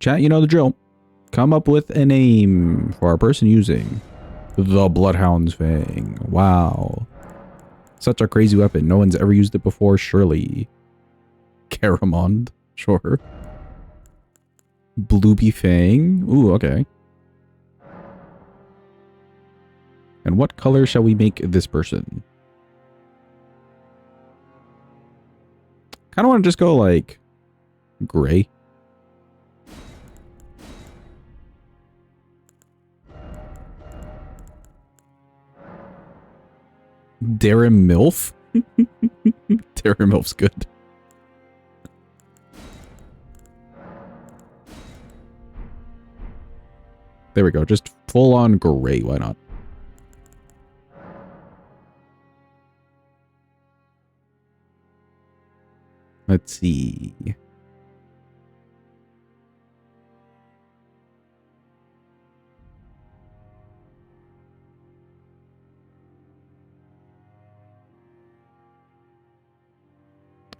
Chat, you know the drill. Come up with a name for our person using the Bloodhound's Fang. Wow. Such a crazy weapon. No one's ever used it before, surely. Caramond. Sure. Bloopy Fang. Ooh, okay. And what color shall we make this person? Kind of want to just go like gray. Darren Milf? Darren Milf's good. There we go. Just full on gray. Why not? Let's see.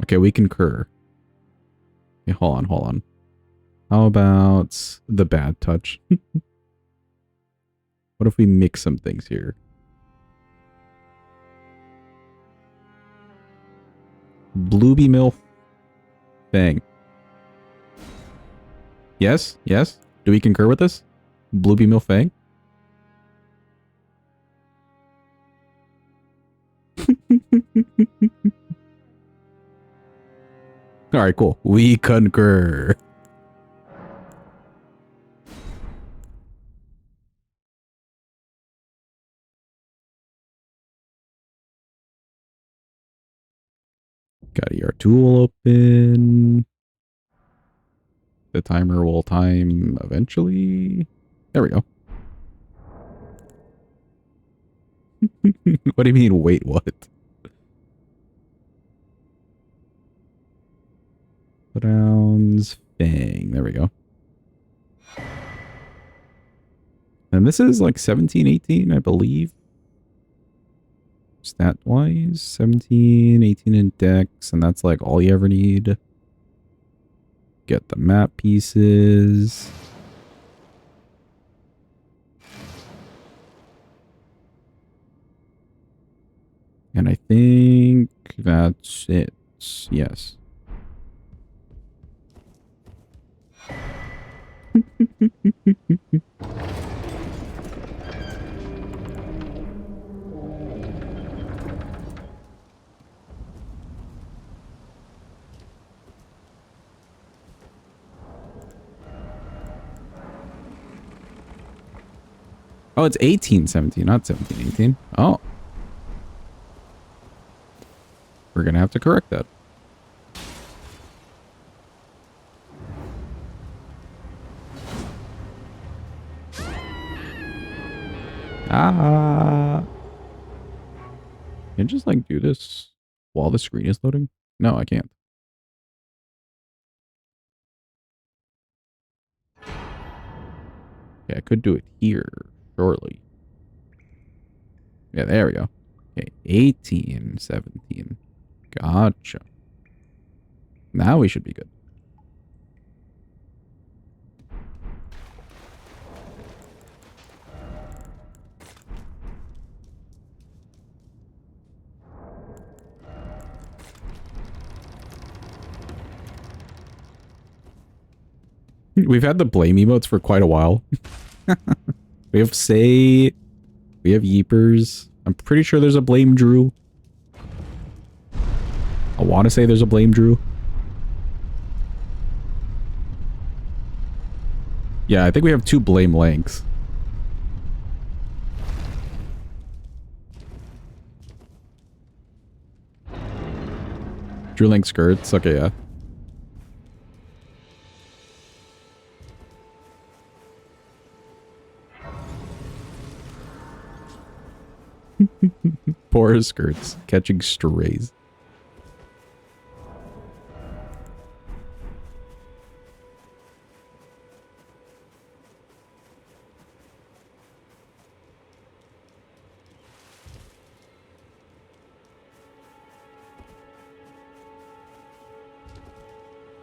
Okay, we concur. Okay, hold on, hold on. How about the bad touch? What if we mix some things here? Blueby Milf Fang. Yes? Yes? Do we concur with this? Blueby Milf Fang? Alright, cool. We concur. Got your tool open. The timer will time eventually. There we go. What do you mean, wait, what? Bloodhound's Fang. There we go. And this is like 17, 18, I believe. Stat-wise. 17, 18 in dex, and that's like all you ever need. Get the map pieces. And I think that's it. Yes. Oh, it's 1817, not 1718. Oh. We're going to have to correct that. Ah. Can I just like do this while the screen is loading? No, I can't. Okay, I could do it here, surely. Yeah, there we go. Okay, 18, 17. Gotcha. Now we should be good. We've had the blame emotes for quite a while. We have Say. We have Yeepers. I'm pretty sure there's a blame Drew. I want to say there's a blame Drew. Yeah, I think we have 2 blame Lanks. Drew Lank skirts. Okay, yeah. Poor skirts. Catching strays.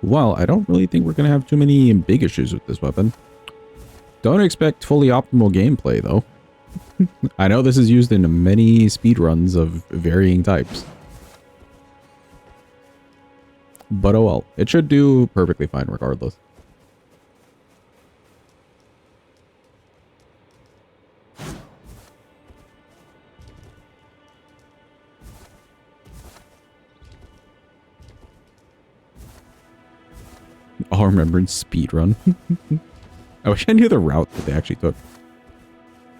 Well, I don't really think we're going to have too many big issues with this weapon. Don't expect fully optimal gameplay, though. I know this is used in many speedruns of varying types. But oh well, it should do perfectly fine regardless. All Remembrance speedrun. I wish I knew the route that they actually took.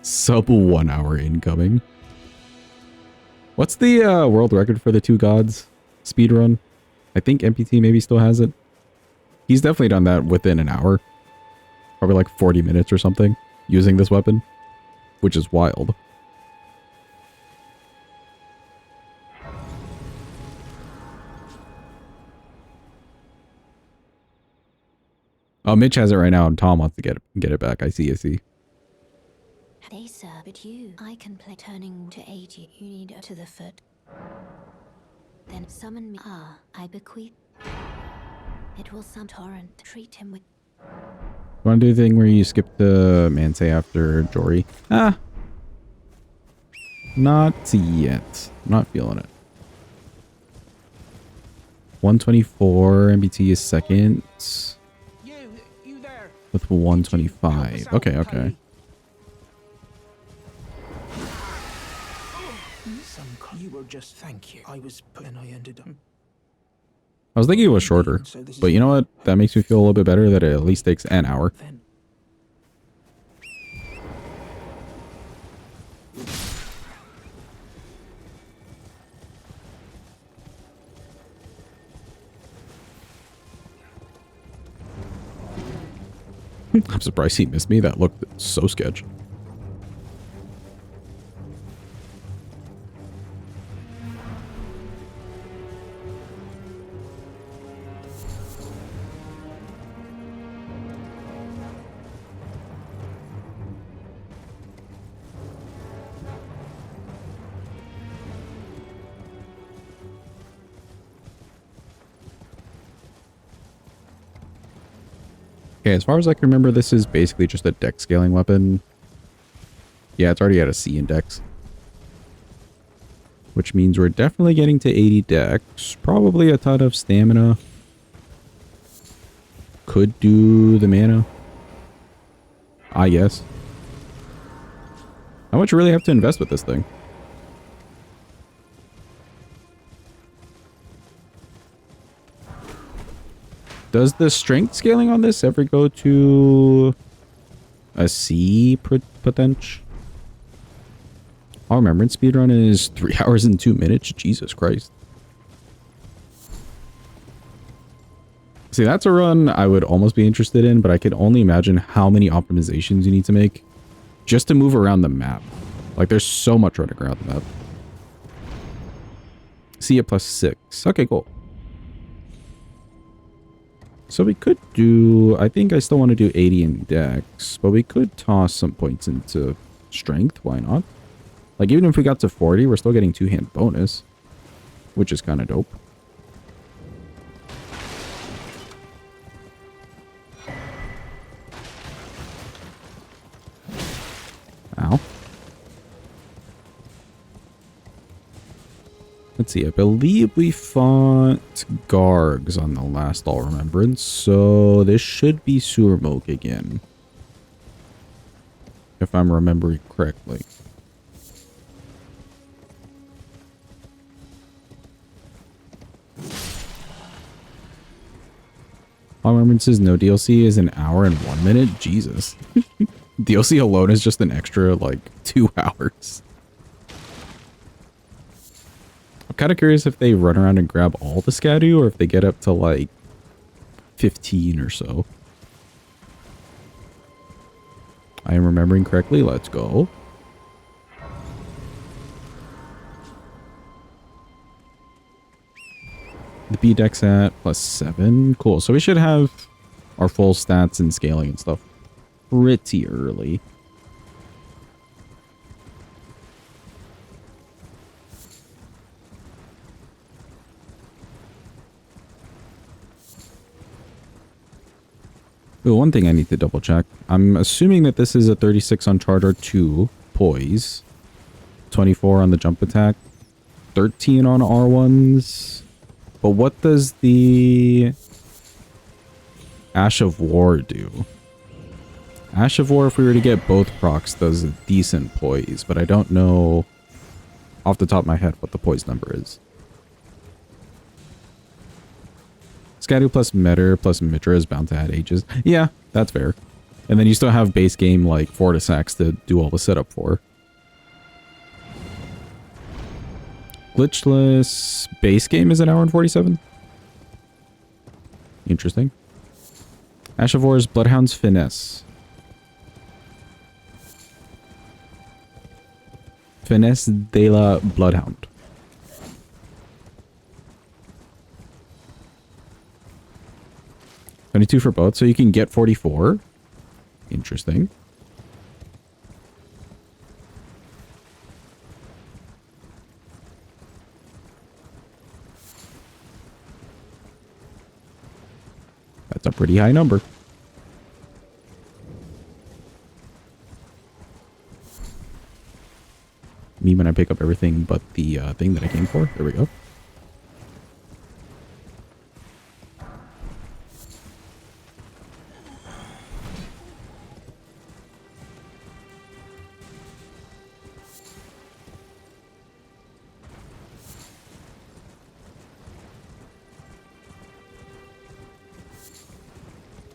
Sub 1 hour incoming. What's the world record for the Two Gods speedrun? I think MPT maybe still has it. He's definitely done that within an hour. Probably like 40 minutes or something using this weapon, which is wild. Oh, Mitch has it right now and Tom wants to get it back. I see. They sir, but you, I can play turning to 80. You need to the foot. Then summon me. Ah, I bequeath. It will some torrent. Treat him with. You want to do the thing where you skip the Mansei after Jory? Ah. Not yet. I'm not feeling it. 124 MBT is second. You there. With 125. Okay. You were just thank you. I was put and I ended up. I was thinking it was shorter, but you know what? That makes me feel a little bit better that it at least takes an hour. Then I'm surprised he missed me. That looked so sketch. Okay, as far as I can remember, this is basically just a dex scaling weapon. Yeah, it's already at a C in dex. Which means we're definitely getting to 80 dex. Probably a ton of stamina. Could do the mana. I guess. How much you really have to invest with this thing? Does the strength scaling on this ever go to a C potential? All Remembrance speedrun is 3 hours and 2 minutes. Jesus Christ. See, that's a run I would almost be interested in, but I could only imagine how many optimizations you need to make just to move around the map. Like, there's so much running around the map. C at +6. Okay, cool. So we could do... I think I still want to do 80 in dex, but we could toss some points into strength. Why not? Like, even if we got to 40, we're still getting 2-hand bonus, which is kind of dope. Ow. Let's see, I believe we fought Gargs on the last All Remembrance, so this should be Surmok again. If I'm remembering correctly. All Remembrance's no DLC is an hour and 1 minute? Jesus. DLC alone is just an extra, like, 2 hours. I'm kind of curious if they run around and grab all the Scadu or if they get up to like 15 or so. I am remembering correctly. Let's go. The B dex at +7. Cool. So we should have our full stats and scaling and stuff pretty early. Ooh, one thing I need to double check. I'm assuming that this is a 36 on charge R2 poise. 24 on the jump attack. 13 on R1s. But what does the Ash of War do? Ash of War, if we were to get both procs, does a decent poise, but I don't know off the top of my head what the poise number is. Scadu plus Metter plus Mitra is bound to add ages. Yeah, that's fair. And then you still have base game like Fortisax to do all the setup for. Glitchless base game is an hour and 47. Interesting. Ash of War's Bloodhound's Finesse. Finesse de la Bloodhound. $22 for both, so you can get 44. Interesting. That's a pretty high number. Me when I pick up everything but the thing that I came for. There we go.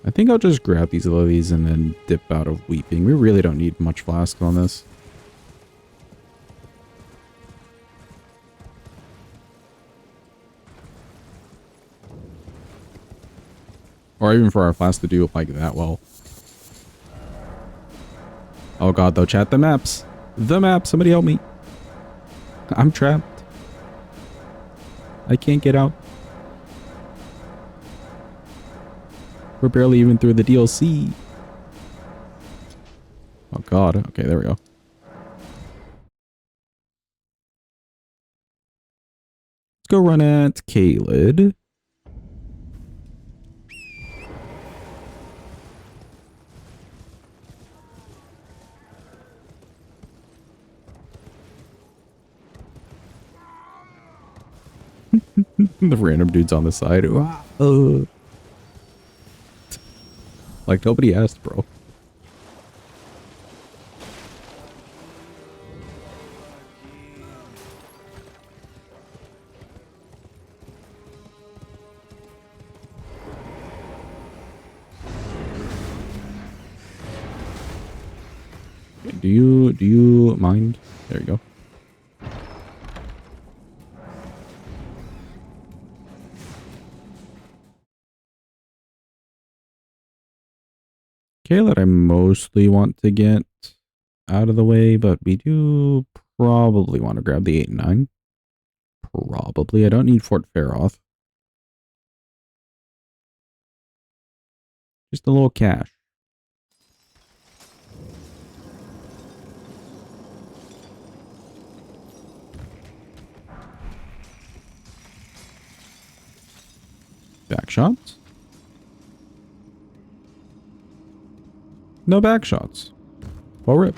I think I'll just grab these lilies and then dip out of Weeping. We really don't need much flask on this. Or even for our flask to do like that well. Oh god, though, chat, the maps. The map, somebody help me. I'm trapped. I can't get out. We're barely even through the DLC. Oh god, okay, there we go. Let's go run at Kaled. The random dudes on the side. Like nobody asked, bro. Do you mind? There you go. Kaled I mostly want to get out of the way, but we do probably want to grab the 8 and 9. Probably. I don't need Fort Faroth. Just a little cash. Back shots? No back shots. Well, rip.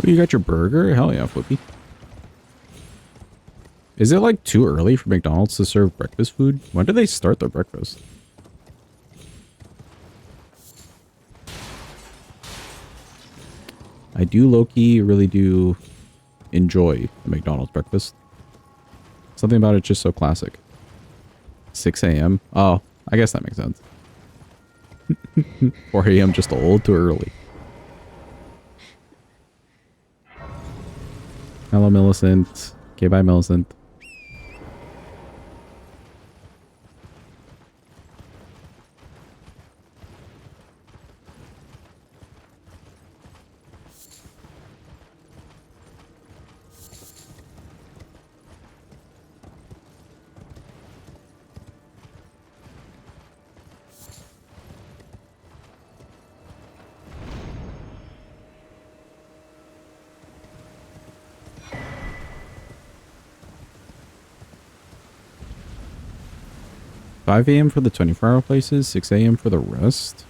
You got your burger? Hell yeah, Flippy. Is it like too early for McDonald's to serve breakfast food? When do they start their breakfast? I do low-key really do enjoy a McDonald's breakfast. Something about it just so classic. 6 a.m. Oh, I guess that makes sense. 4 a.m. just a little too early. Hello, Millicent. Okay, bye, Millicent. $5 a.m. for the 24-hour places, 6 a.m. for the rest.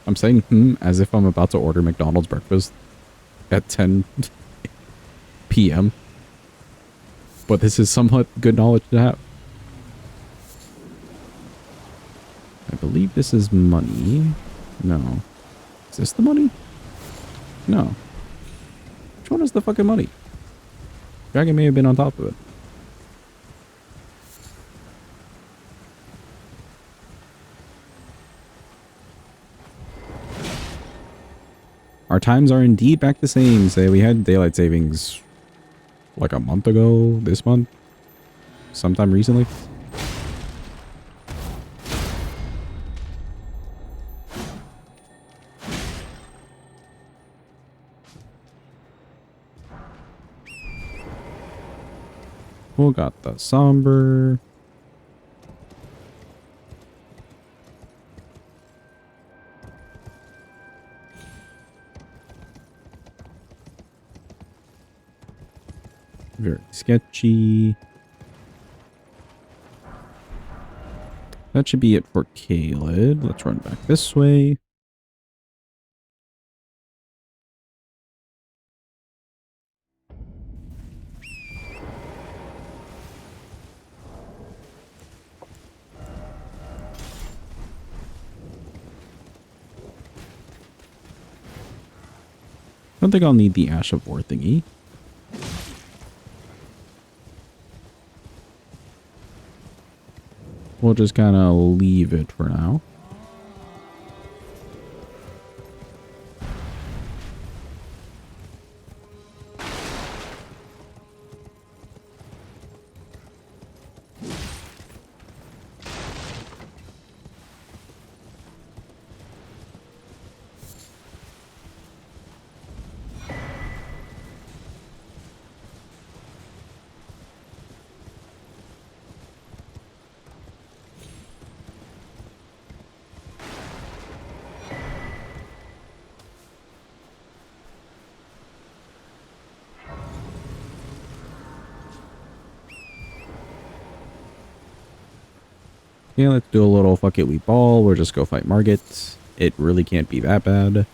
I'm saying as if I'm about to order McDonald's breakfast at 10 p.m. But this is somewhat good knowledge to have. I believe this is money. No. Is this the money? No. Which one is the fucking money? Dragon may have been on top of it. Our times are indeed back the same. Say we had daylight savings like a month ago, this month, sometime recently. We got the somber. Very sketchy. That should be it for Caleb. Let's run back this way. I don't think I'll need the Ash of War thingy. We'll just kind of leave it for now. Yeah, let's do a little fuck it we ball. We'll just go fight Margit. It really can't be that bad.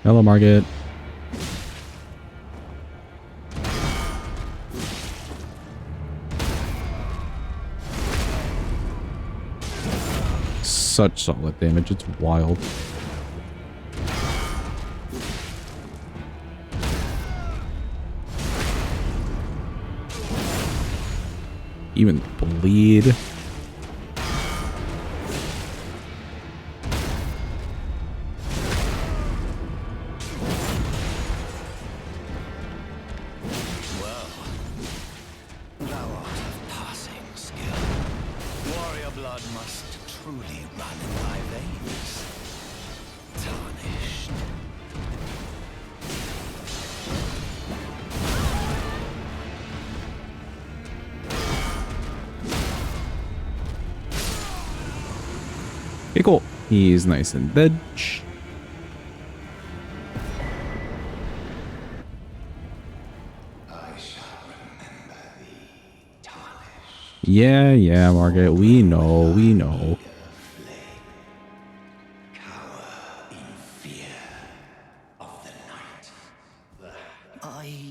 Hello, Margit. Such solid damage. It's wild. Even bleed. Okay, cool. He's nice and veg. Yeah, Margaret. We know.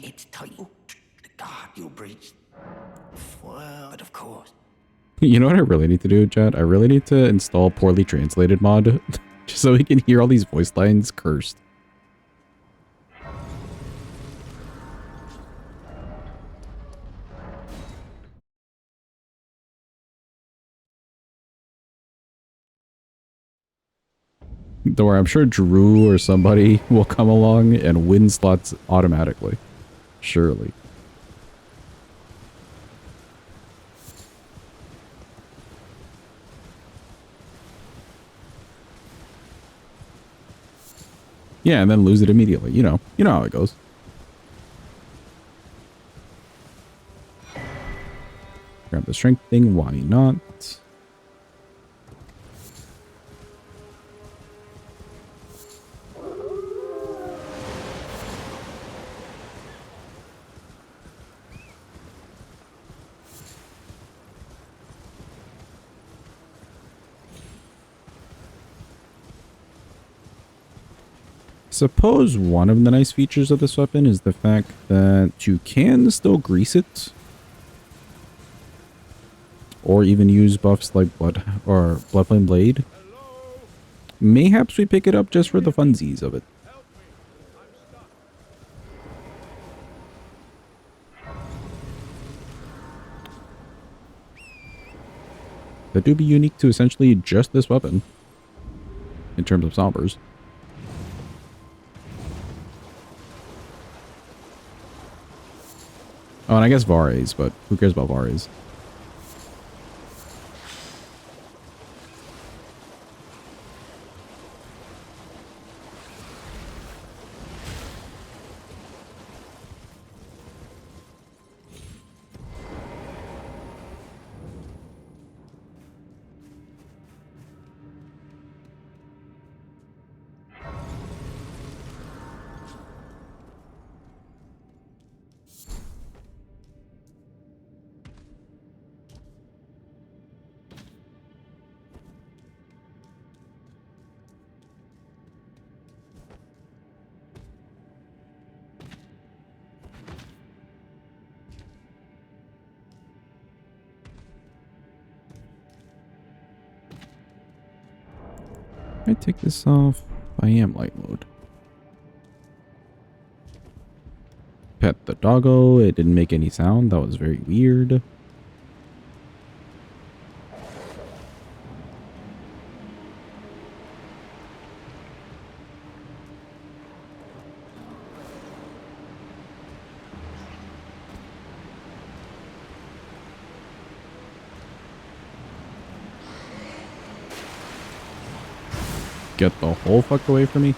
It's titled The God You Breached. Well, but of course. You know what I really need to do, chat? I really need to install poorly translated mod just so we can hear all these voice lines cursed. Don't worry, I'm sure Drew or somebody will come along and win slots automatically. Surely. Yeah, and then lose it immediately. You know how it goes. Grab the strength thing, why not? Suppose one of the nice features of this weapon is the fact that you can still grease it. Or even use buffs like Bloodflame Blade. Mayhaps we pick it up just for the funsies of it. That do be unique to essentially just this weapon. In terms of sombers. Oh, and I guess Vares, but who cares about Vares? I take this off. I am light mode. Pet the doggo. It didn't make any sound. That was very weird. Get the whole fuck away from me.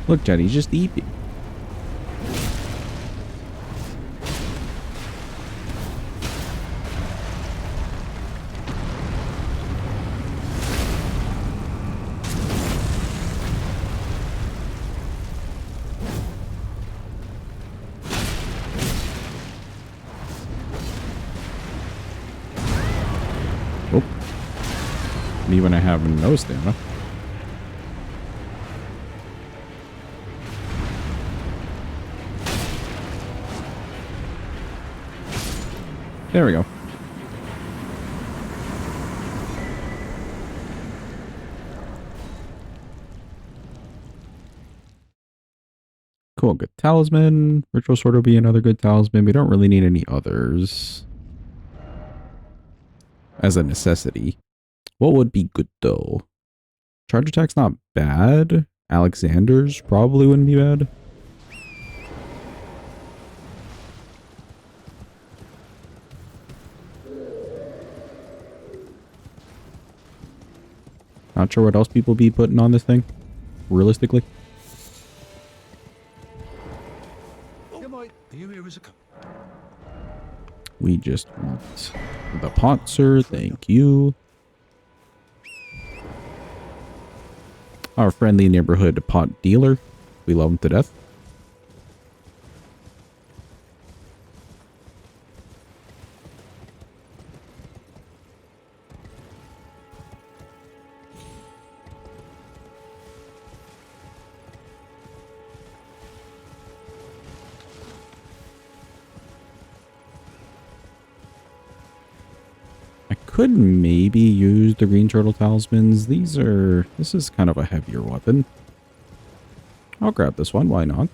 Look, Jetty, just eat me. Oh. Me when I have no stamina. There we go. Cool, good talisman. Ritual sword will be another good talisman. We don't really need any others. As a necessity. What would be good though? Charge attack's not bad. Alexander's probably wouldn't be bad. Not sure what else people be putting on this thing, realistically. We just want the pot, sir. Thank you. Our friendly neighborhood pot dealer. We love him to death. I could maybe use the green turtle talismans. This is kind of a heavier weapon. I'll grab this one, why not?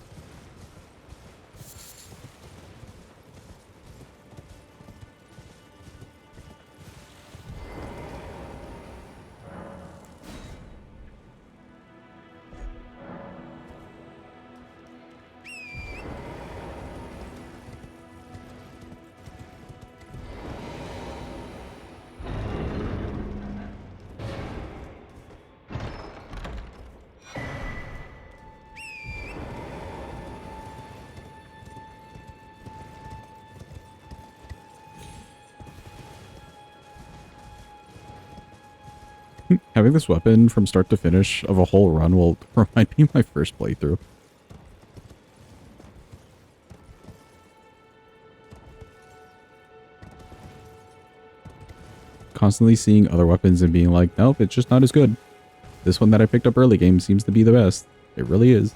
Having this weapon from start to finish of a whole run will remind me of my first playthrough. Constantly seeing other weapons and being like, nope, it's just not as good. This one that I picked up early game seems to be the best. It really is.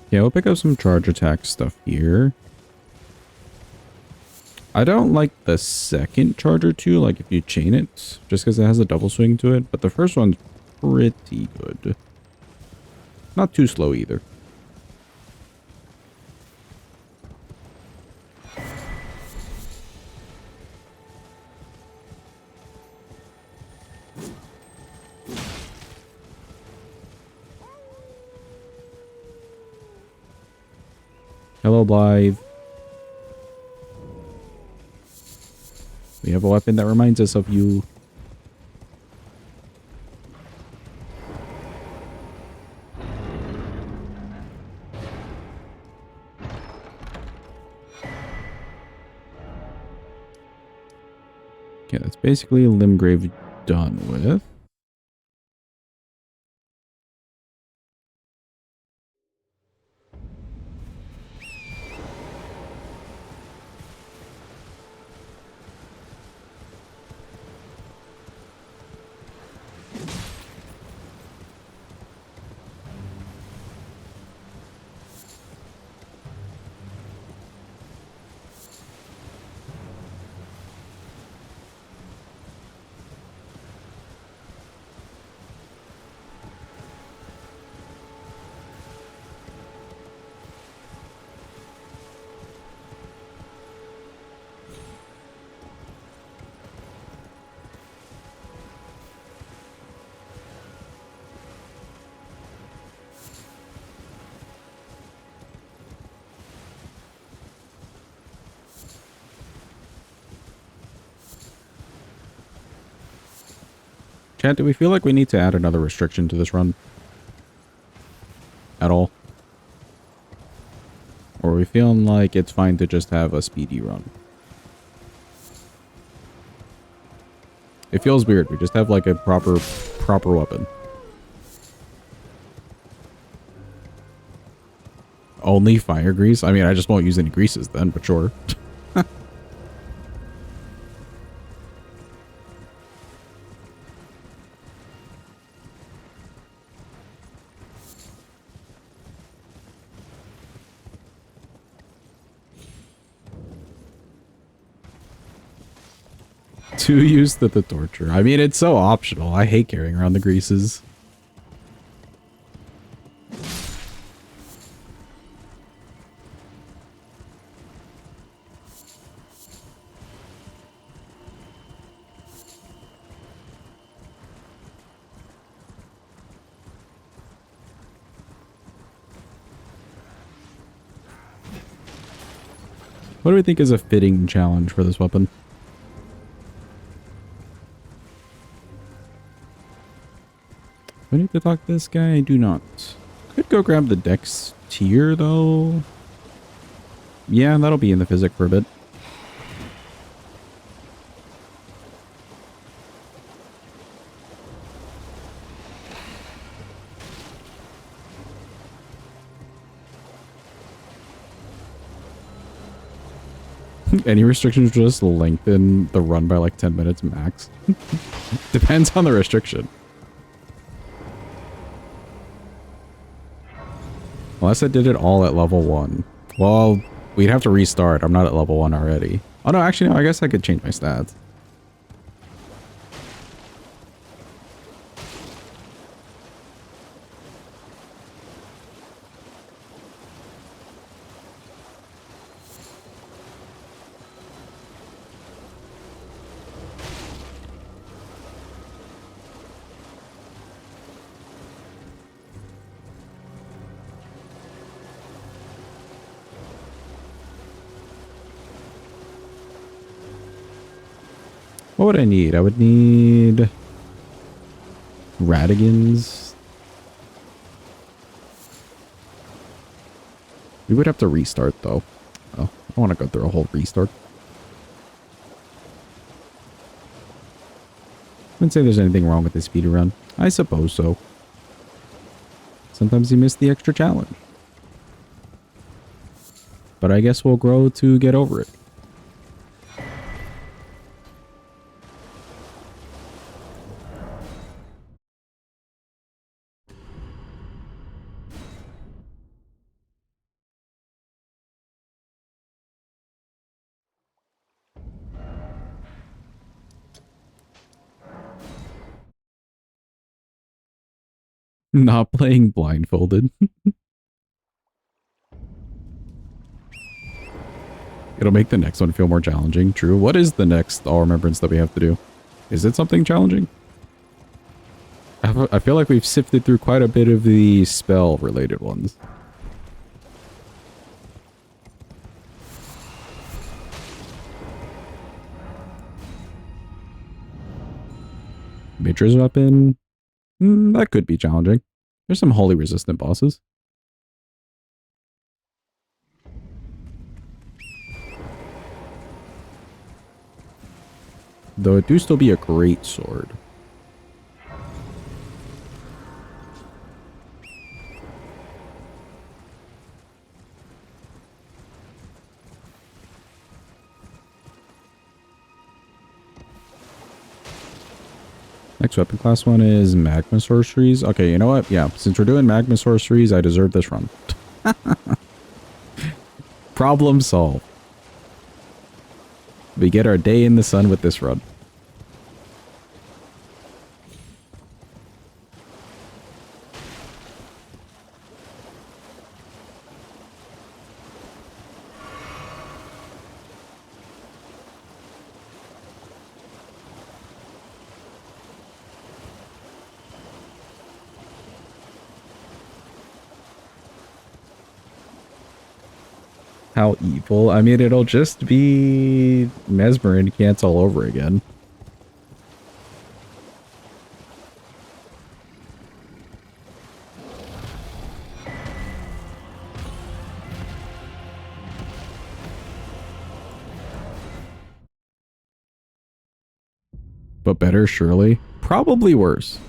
Yeah, we'll pick up some charge attack stuff here. I don't like the second charger too, like if you chain it, just because it has a double swing to it, but the first one's pretty good. Not too slow either. Hello, Blythe. We have a weapon that reminds us of you. Okay, that's basically Limgrave done with. Chat, do we feel like we need to add another restriction to this run? At all? Or are we feeling like it's fine to just have a speedy run? It feels weird. We just have like a proper weapon. Only fire grease? I mean, I just won't use any greases then, but sure. To use the torture. I mean, it's so optional. I hate carrying around the greases. What do we think is a fitting challenge for this weapon? Do I need to talk to this guy? I do not. Could go grab the Dex tier, though. Yeah, that'll be in the physic for a bit. Any restrictions just lengthen the run by like 10 minutes max. Depends on the restriction. Unless I did it all at level 1. Well, we'd have to restart. I'm not at level 1 already. Oh no, actually no, I guess I could change my stats. What would I need? I would need Radigans. We would have to restart though. Oh, I don't want to go through a whole restart. I wouldn't say there's anything wrong with this speed run. I suppose so. Sometimes you miss the extra challenge. But I guess we'll grow to get over it. Not playing blindfolded. It'll make the next one feel more challenging. True. What is the next All Remembrance that we have to do? Is it something challenging? I feel like we've sifted through quite a bit of the spell-related ones. Mage's weapon? That could be challenging. There's some holy resistant bosses. Though it do still be a great sword. Next weapon class one is Magma Sorceries. Okay, you know what? Yeah, since we're doing Magma Sorceries, I deserve this run. Problem solved. We get our day in the sun with this run. How evil. I mean, it'll just be Mesmer and Cants all over again. But better, surely. Probably worse.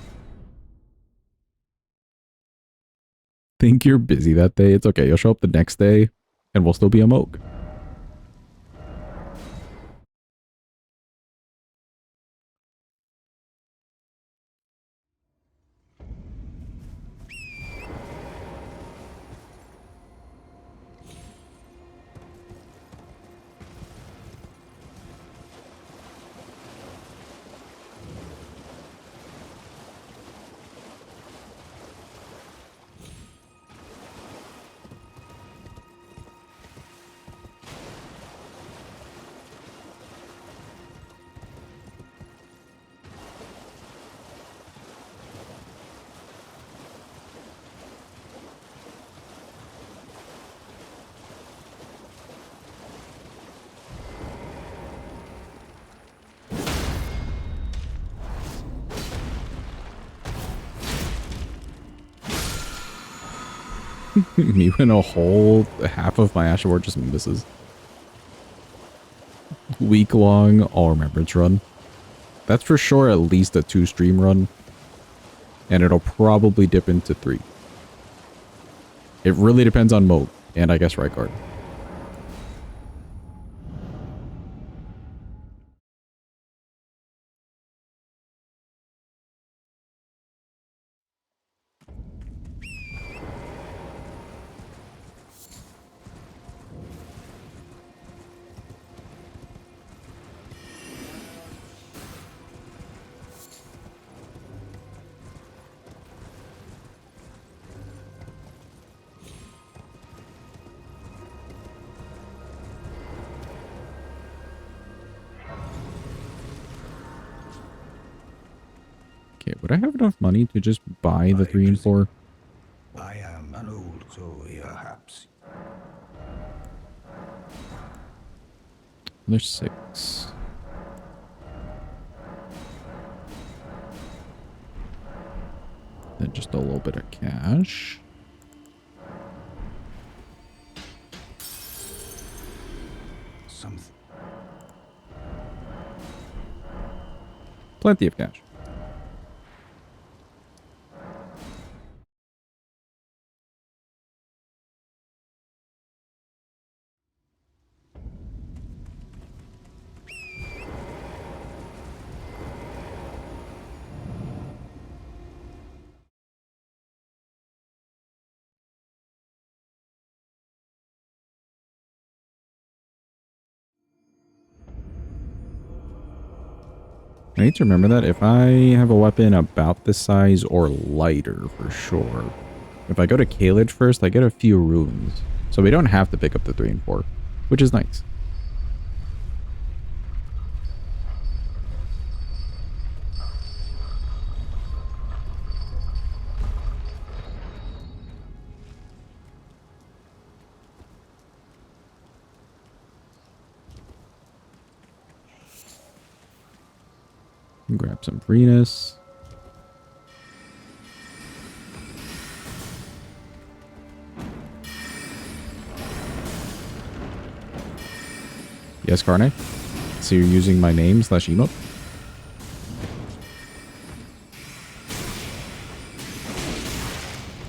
Think you're busy that day? It's okay. You'll show up the next day and we'll still be a moke. Even a whole half of my Asher Ward just misses. Week-long all Remembrance run. That's for sure at least a 2-stream run. And it'll probably dip into 3. It really depends on mode. And I guess right guard. Okay, would I have enough money to just buy the 3 and 4? I am an old soul, perhaps. There's 6. Then just a little bit of cash. Something. Plenty of cash. I need to remember that if I have a weapon about this size or lighter for sure. If I go to Kalage first, I get a few runes. So we don't have to pick up the 3 and 4, which is nice. Grab some freeness. Yes, Carne? So you're using my name / emote?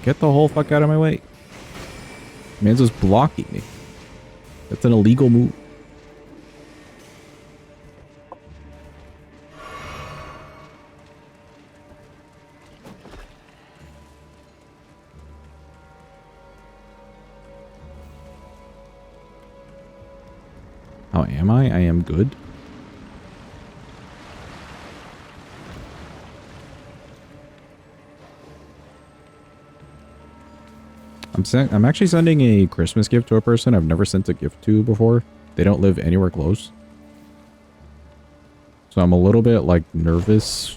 Get the whole fuck out of my way. Man's just blocking me. That's an illegal move. How am I? I am good. I'm actually sending a Christmas gift to a person I've never sent a gift to before. They don't live anywhere close. So I'm a little bit like nervous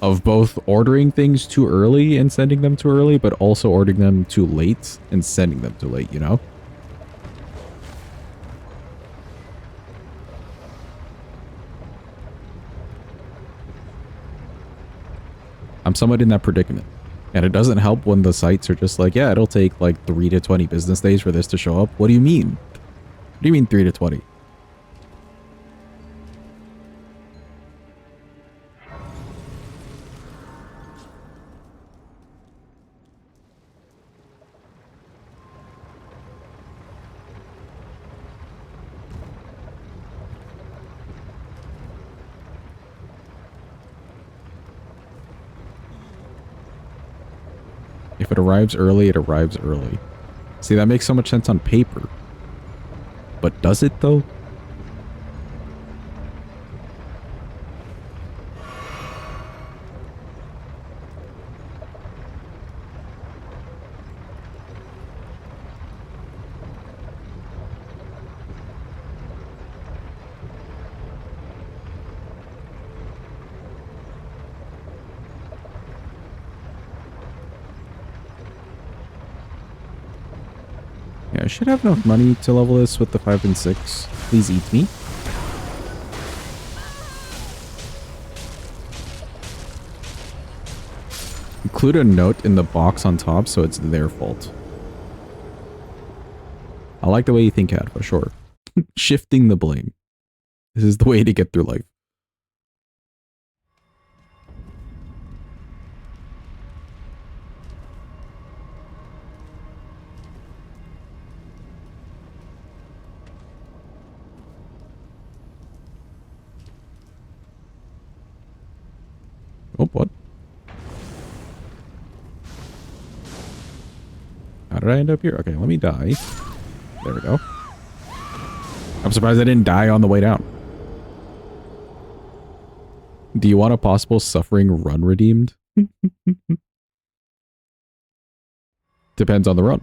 of both ordering things too early and sending them too early, but also ordering them too late and sending them too late, you know? I'm somewhat in that predicament. And it doesn't help when the sites are just like, yeah, it'll take like 3 to 20 business days for this to show up. What do you mean? What do you mean 3 to 20? If it arrives early, it arrives early. See, that makes so much sense on paper. But does it, though? Yeah, I should have enough money to level this with the 5 and 6. Please eat me. Include a note in the box on top so it's their fault. I like the way you think, Cat, for sure. Shifting the blame. This is the way to get through life. Oh, what? How did I end up here? Okay, let me die. There we go. I'm surprised I didn't die on the way down. Do you want a possible suffering run redeemed? Depends on the run.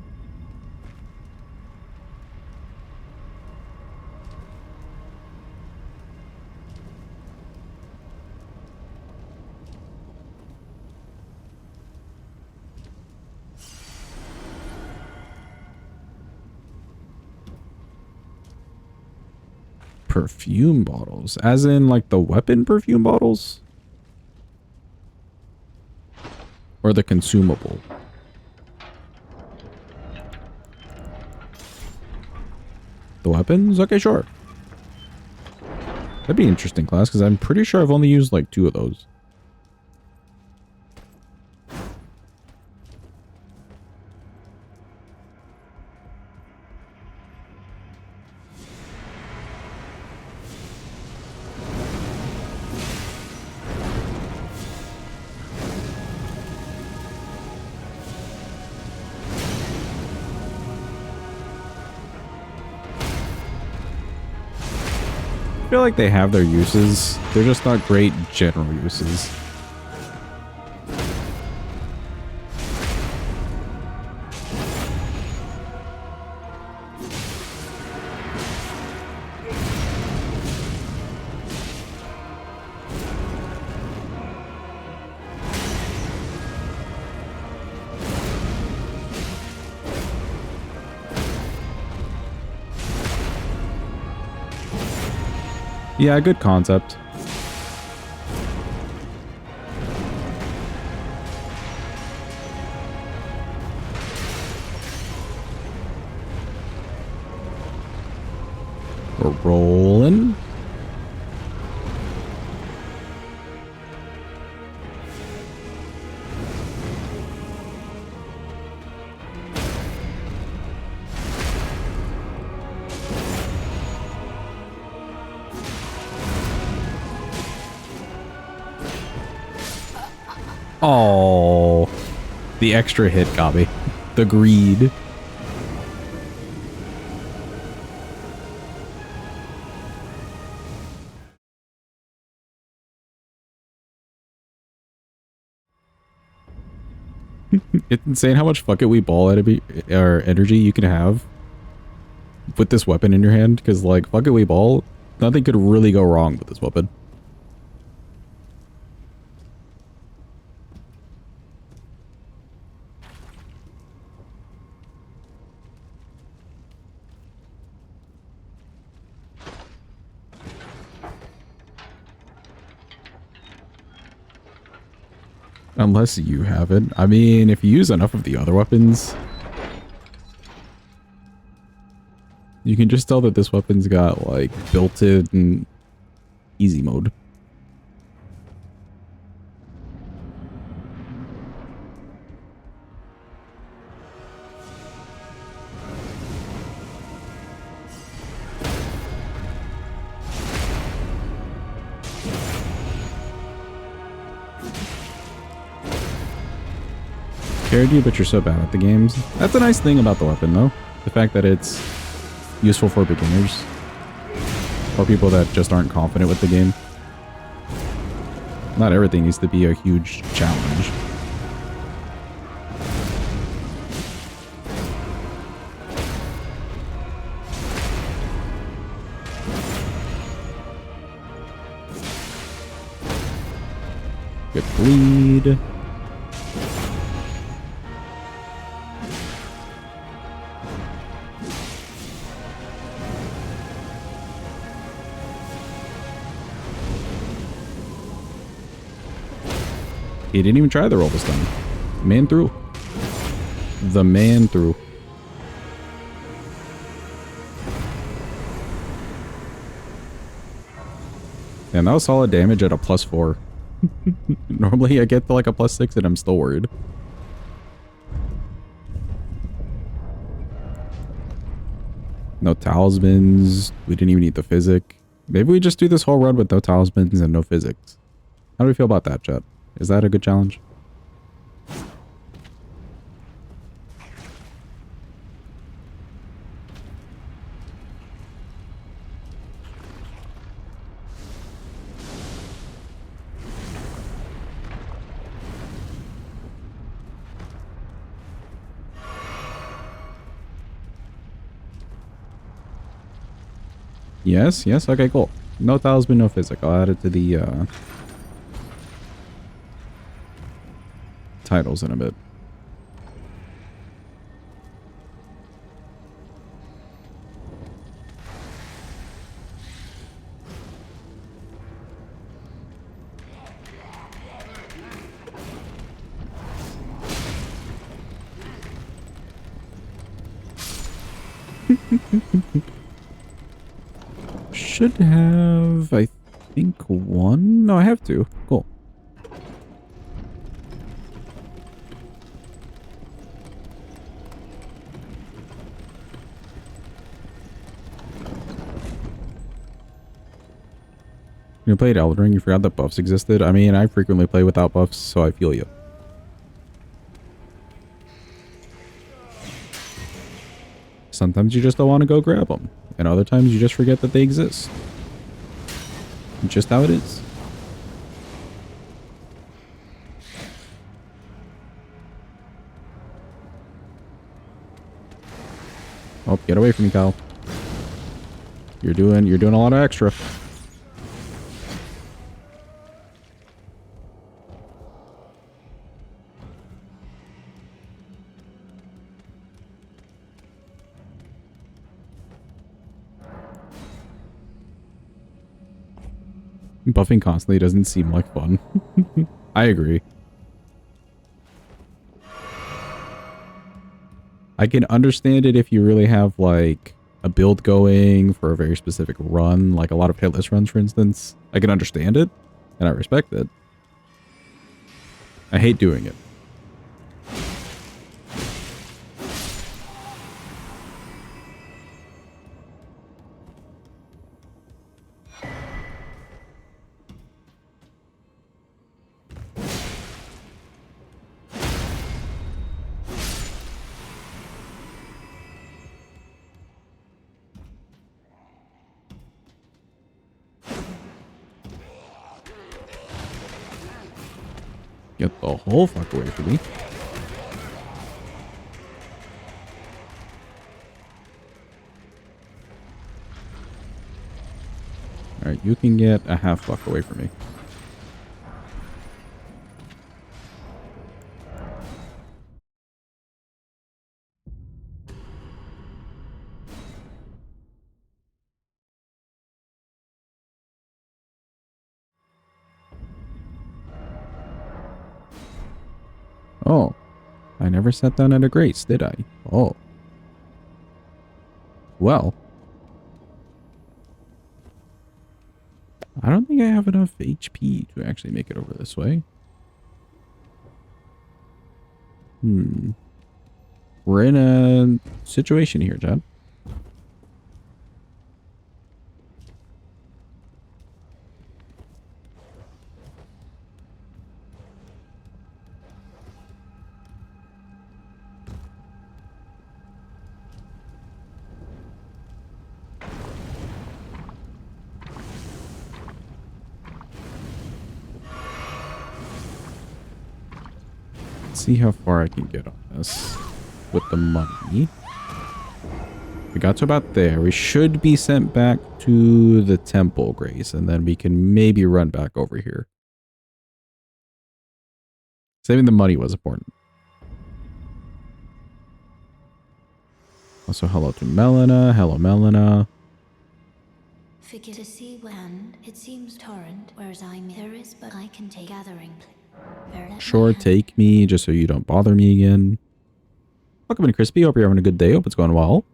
Perfume bottles, as in like the weapon perfume bottles, or the consumable. The weapons? Okay, sure. That'd be an interesting class because I'm pretty sure I've only used like 2 of those. I feel like they have their uses. They're just not great general uses. Yeah, good concept. We're rolling. Oh, the extra hit got me. The greed. It's insane how much fuck it we ball or energy you can have with this weapon in your hand. Because like fuck it we ball, nothing could really go wrong with this weapon. Unless you have it. I mean, if you use enough of the other weapons, you can just tell that this weapon's got, like, built-in easy mode. Scared you, but you're so bad at the games. That's a nice thing about the weapon, though. The fact that it's useful for beginners. Or people that just aren't confident with the game. Not everything needs to be a huge challenge. Good bleed. He didn't even try the roll this time. Man through. The man through. And that was solid damage at a +4. Normally I get to like a +6 and I'm still worried. No talismans. We didn't even need the physic. Maybe we just do this whole run with no talismans and no physics. How do we feel about that, chat? Is that a good challenge? Yes, yes, okay, cool. No talisman, no physic. I'll add it to the titles in a bit. Should have, I think, one? No, I have two. Cool. You played Elden Ring, you forgot that buffs existed? I mean, I frequently play without buffs, so I feel you. Sometimes you just don't want to go grab them, and other times you just forget that they exist. Just how it is. Oh, get away from me, Kyle. You're doing a lot of extra. Buffing constantly doesn't seem like fun. I agree. I can understand it if you really have like a build going for a very specific run, like a lot of hitless runs, for instance. I can understand it, and I respect it. I hate doing it. Get the whole fuck away from me. Alright, you can get a half fuck away from me. Oh, I never sat down at a grace, did I? Oh. Well. I don't think I have enough HP to actually make it over this way. We're in a situation here, Chad. Let's see how far I can get on this with the money. We got to about there. We should be sent back to the temple, Grace, and then we can maybe run back over here. Saving the money was important. Also, hello to Melina. Hello, Melina. Figure to see when it seems torrent, whereas there is, but I can take gathering. Sure, take me, just so you don't bother me again. Welcome in, Crispy. Hope you're having a good day. Hope it's going well.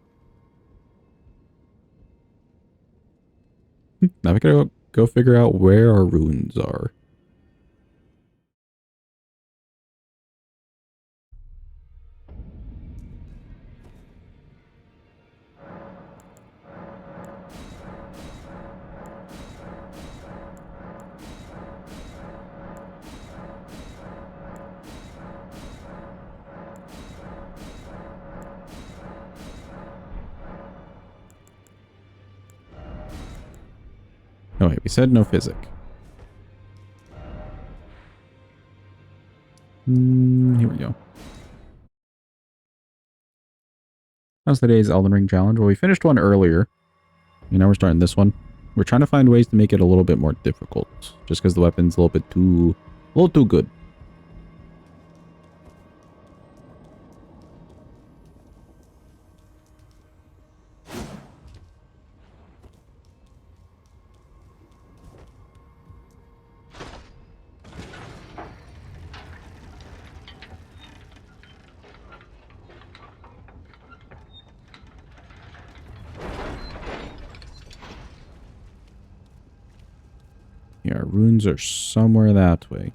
Now we gotta go figure out where our runes are. Oh wait, we said no physic. Here we go. How's today's Elden Ring challenge? Well, we finished one earlier. And now we're starting this one. We're trying to find ways to make it a little bit more difficult. Just because the weapon's a little too good. Yeah, our runes are somewhere that way.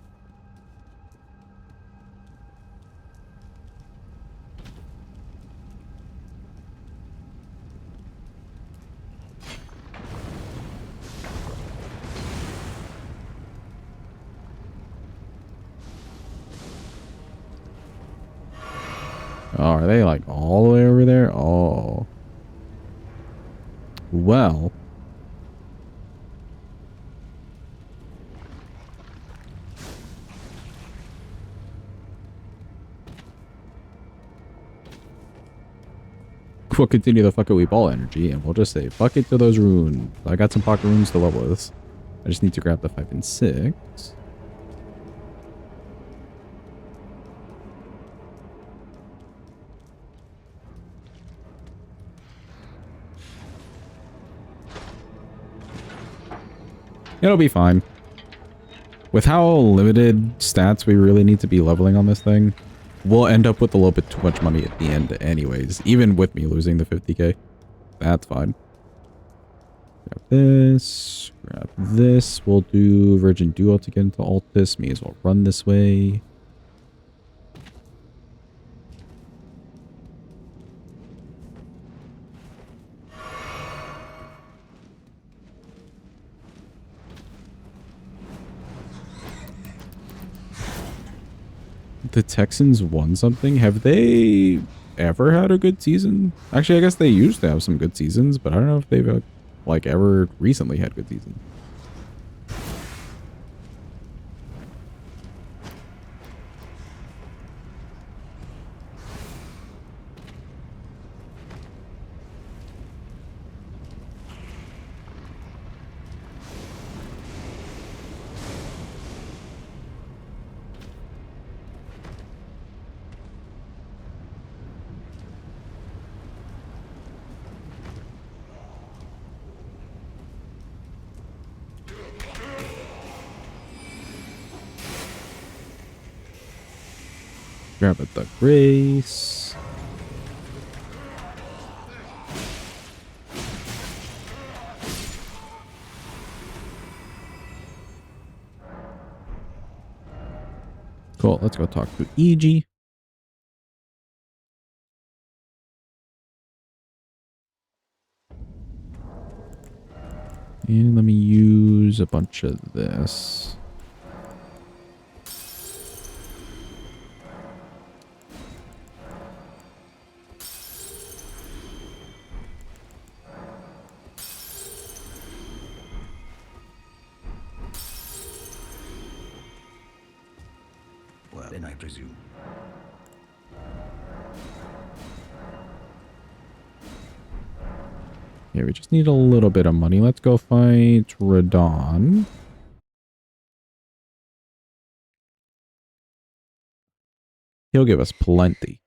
Oh, are they like all the way over there? Oh. Well. We'll continue the fuck it we ball energy and we'll just say fuck it to those runes. I got some pocket runes to level this. I just need to grab the 5 and 6. It'll be fine. With how limited stats we really need to be leveling on this thing, we'll end up with a little bit too much money at the end anyways, even with me losing the 50k. That's fine. Grab this. Grab this. We'll do Virgin Duo to get into Altus. May as well run this way. The Texans won something? Have they ever had a good season? Actually, I guess they used to have some good seasons, but I don't know if they've like ever recently had good seasons. Grab at the Grace. Cool, let's go talk to EG. And let me use a bunch of this. Well, then I presume. Yeah, we just need a little bit of money. Let's go fight Radon. He'll give us plenty.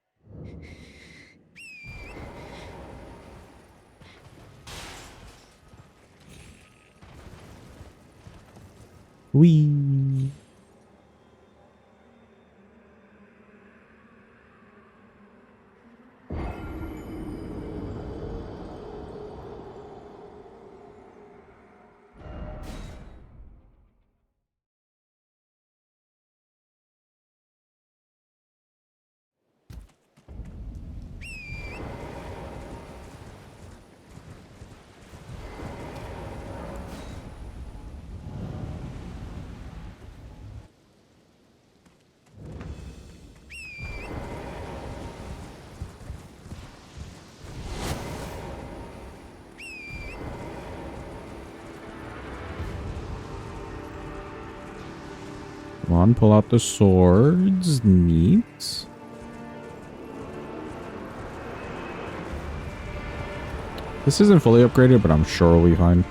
Whee! Come on, pull out the swords. Neat. This isn't fully upgraded, but I'm sure we'll be fine.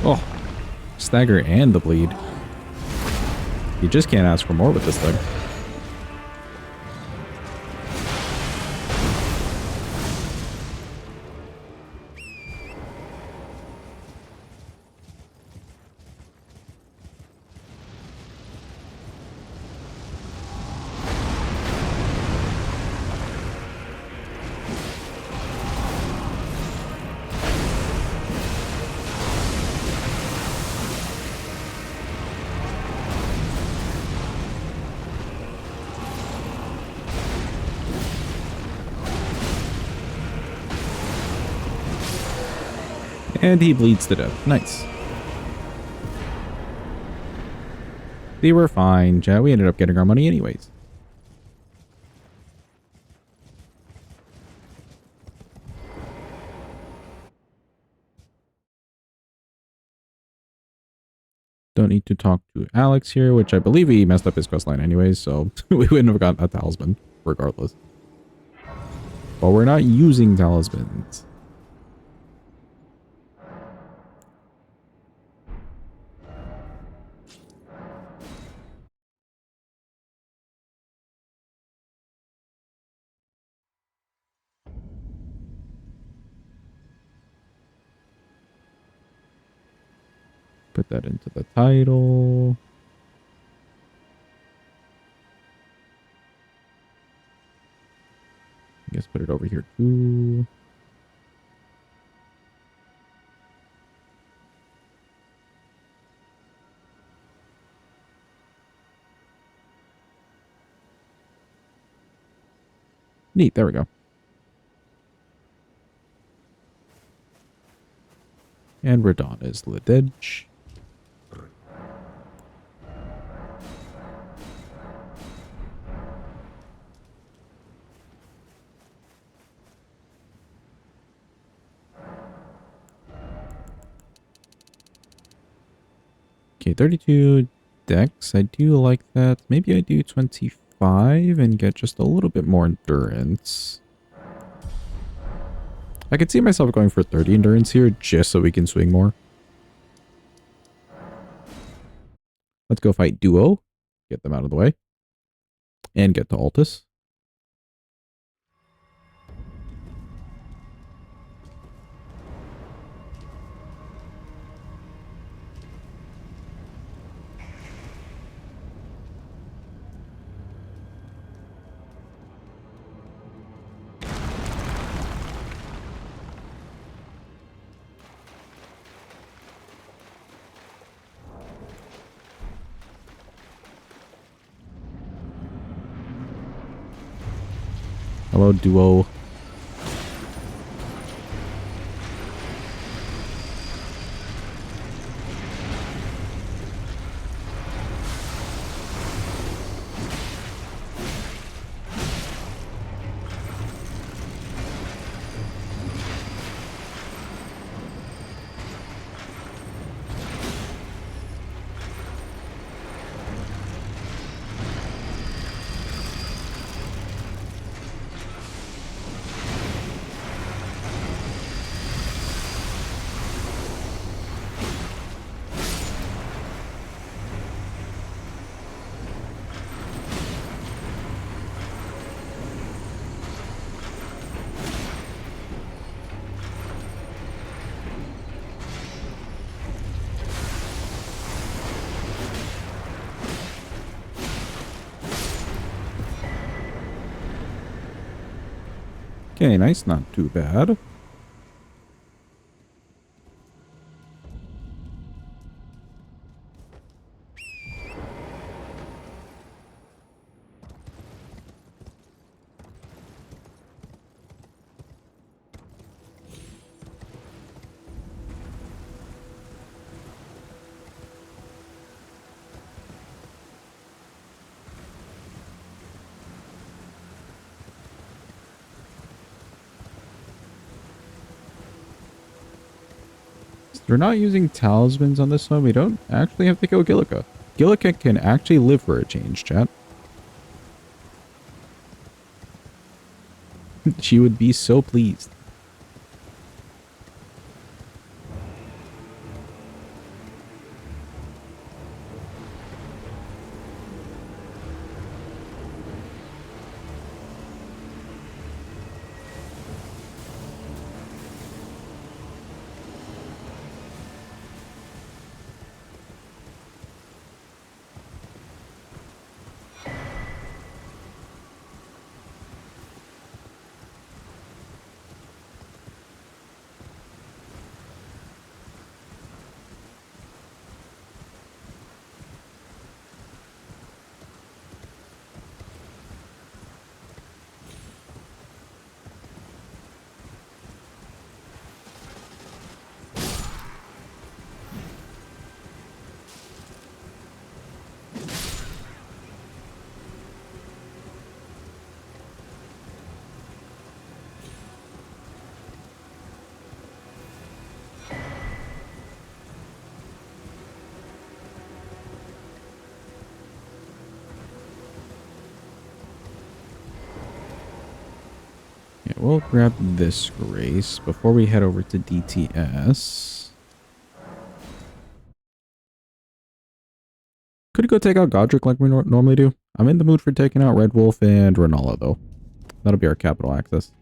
Oh, stagger and the bleed. You just can't ask for more with this thing. And he bleeds to death. Nice. They were fine, chat. We ended up getting our money anyways. Don't need to talk to Alex here, which I believe he messed up his questline anyways, so we wouldn't have gotten a talisman, regardless. But we're not using talismans. Put that into the title. I guess put it over here too. Neat, there we go. And Radon is Lededge. Okay, 32 dex. I do like that. Maybe I do 25 and get just a little bit more endurance. I could see myself going for 30 endurance here just so we can swing more. Let's go fight Duo. Get them out of the way. And get to Altus. Hello, duo. Okay, nice. Not too bad. They're not using talismans on this one. We don't actually have to kill Gillica. Gillica can actually live for a change, chat. She would be so pleased. Yeah, we'll grab this grace before we head over to DTS. Could go take out Godric like we normally do. I'm in the mood for taking out Red Wolf and Renala, though. That'll be our capital access.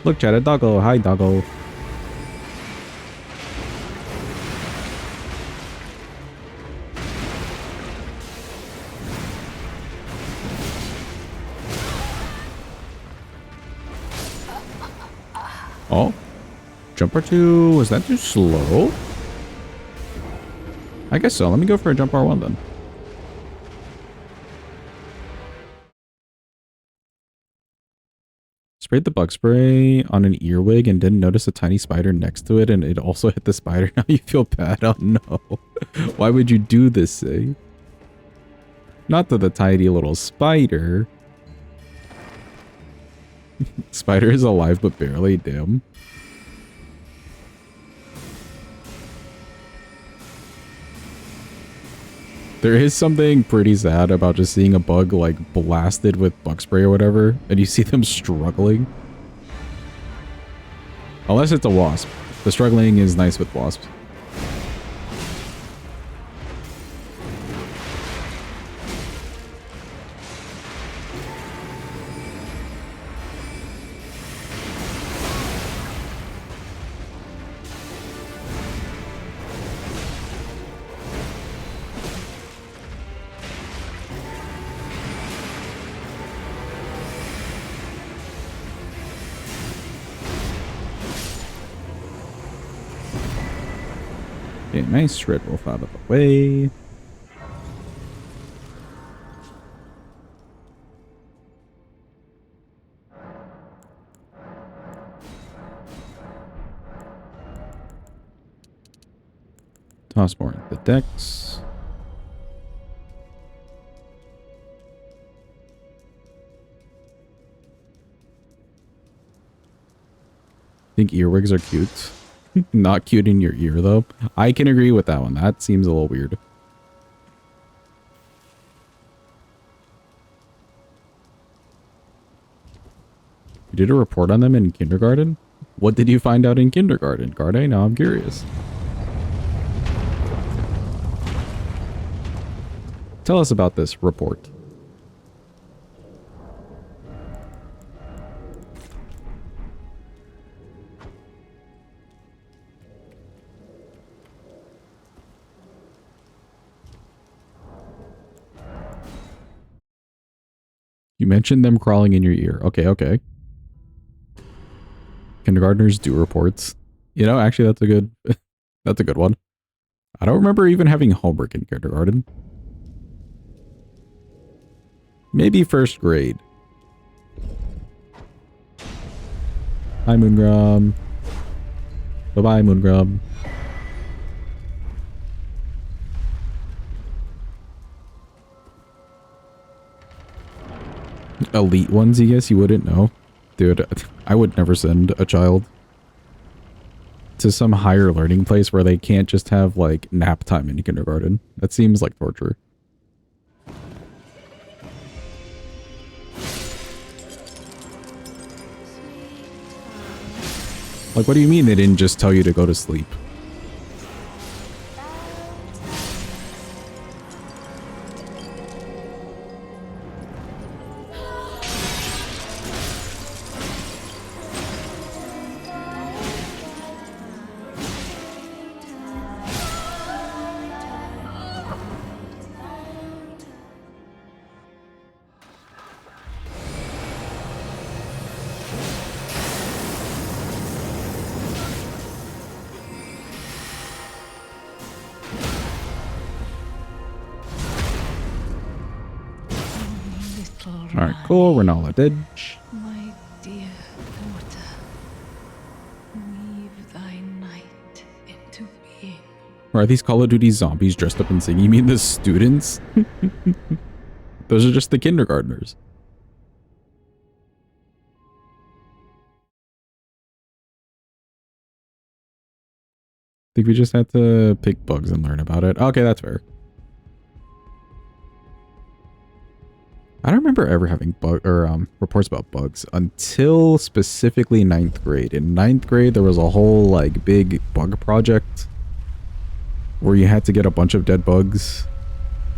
Look, chat, a doggo. Hi, doggo. Oh. Jumper 2. Was that too slow? I guess so. Let me go for a jump R1 then. Sprayed the bug spray on an earwig and didn't notice a tiny spider next to it, and it also hit the spider. Now you feel bad. Oh no. Why would you do this, eh? Not to the tiny little spider. Spider is alive but barely, damn. There is something pretty sad about just seeing a bug like blasted with bug spray or whatever, and you see them struggling. Unless it's a wasp. The struggling is nice with wasps. Okay, nice. Shred wolf out of the way. Toss more into the decks. Think earwigs are cute. Not cute in your ear, though. I can agree with that one. That seems a little weird. You did a report on them in kindergarten? What did you find out in kindergarten, Garde? Now I'm curious. Tell us about this report. You mentioned them crawling in your ear. Okay, okay. Kindergartners do reports. You know, actually that's a good that's a good one. I don't remember even having homework in kindergarten. Maybe first grade. Hi, Moongrub. Bye-bye, Moongrub. Elite ones, you guess you wouldn't know. Dude, I would never send a child to some higher learning place where they can't just have, like, nap time in kindergarten. That seems like torture. Like, what do you mean they didn't just tell you to go to sleep? Alright, cool. We're not dead. My dear daughter, weave thy night into being. Or are these Call of Duty zombies dressed up and singing? You mean the students? Those are just the kindergartners. I think we just had to pick bugs and learn about it. Okay, that's fair. I don't remember ever having reports about bugs until specifically 9th grade. In 9th grade, there was a whole like big bug project where you had to get a bunch of dead bugs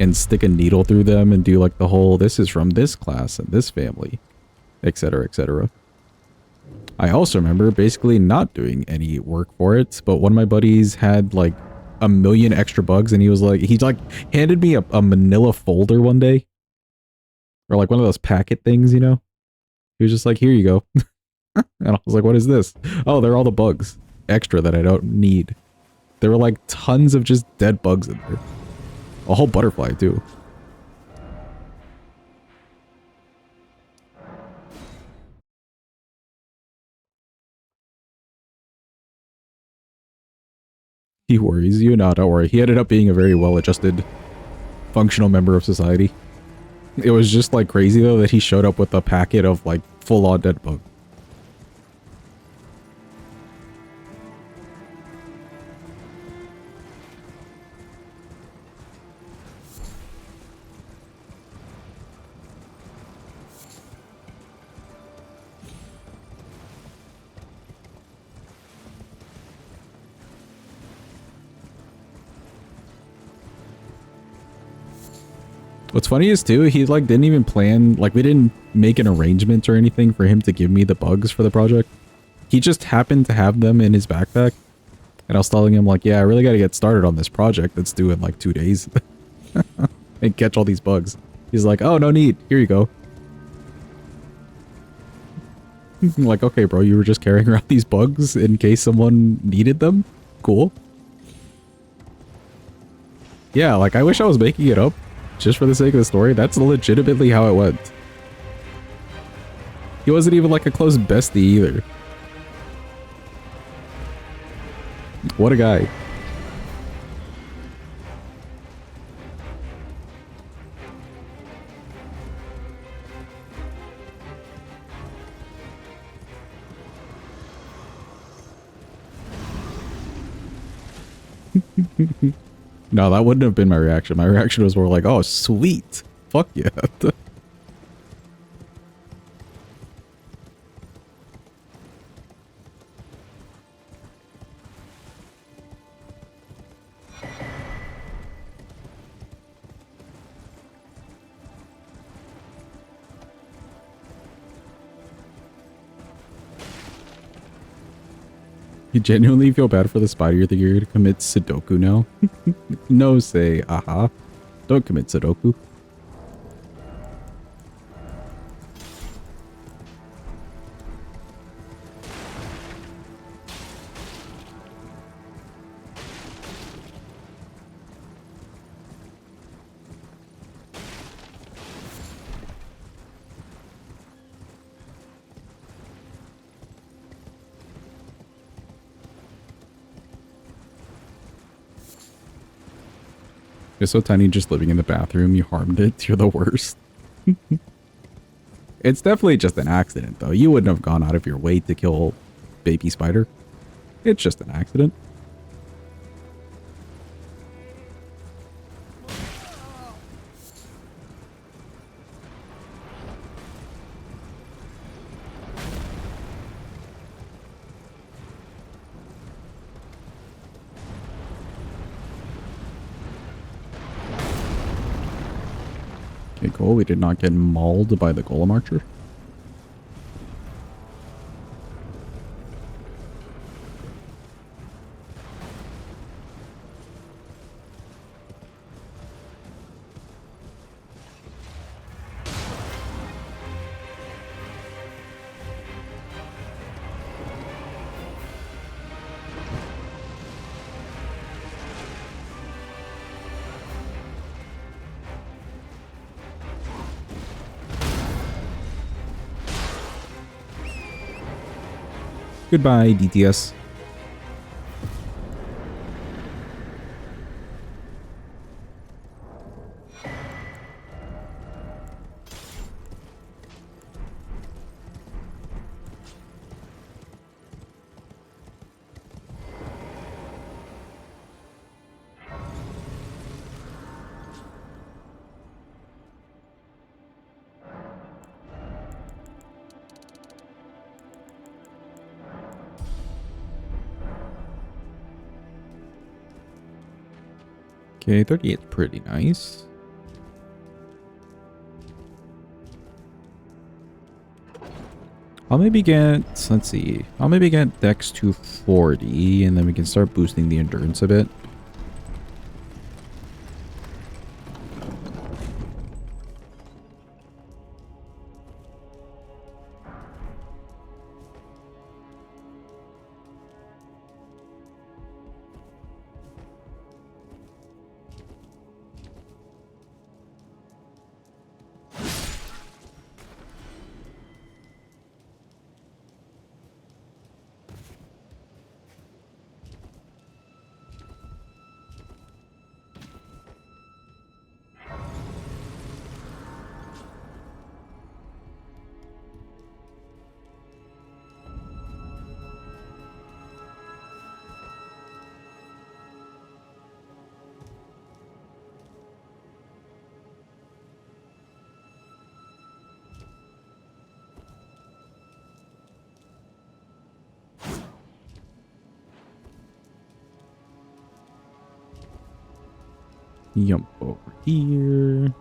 and stick a needle through them and do like the whole this is from this class and this family, etc., etc. I also remember basically not doing any work for it, but one of my buddies had like a million extra bugs and he handed me a manila folder one day. Or like one of those packet things, you know? He was just like, here you go. And I was like, what is this? Oh, they're all the bugs. Extra that I don't need. There were like tons of just dead bugs in there. A whole butterfly, too. He worries you? No, don't worry. He ended up being a very well-adjusted, functional member of society. It was just like crazy though that he showed up with a packet of like full-on dead bug. What's funny is too, he like didn't even plan, like we didn't make an arrangement or anything for him to give me the bugs for the project. He just happened to have them in his backpack. And I was telling him like, yeah, I really got to get started on this project that's due in like 2 days. And catch all these bugs. He's like, oh, no need. Here you go. I'm like, okay, bro, you were just carrying around these bugs in case someone needed them? Cool. Yeah, like I wish I was making it up just for the sake of the story. That's legitimately how it went. He wasn't even like a close bestie either. What a guy. No, that wouldn't have been my reaction. My reaction was more like, oh, sweet. Fuck yeah. You genuinely feel bad for the spider. You think you're going to commit Sudoku now? No, say, aha. Don't commit Sudoku. You're so tiny just living in the bathroom. You harmed it. You're the worst. It's definitely just an accident, though. You wouldn't have gone out of your way to kill baby spider. It's just an accident. Okay, cool. We did not get mauled by the golem archer. Goodbye, DTS. Okay, 38 is pretty nice. I'll maybe get, let's see, I'll maybe get Dex to 40 and then we can start boosting the endurance a bit. Jump over here.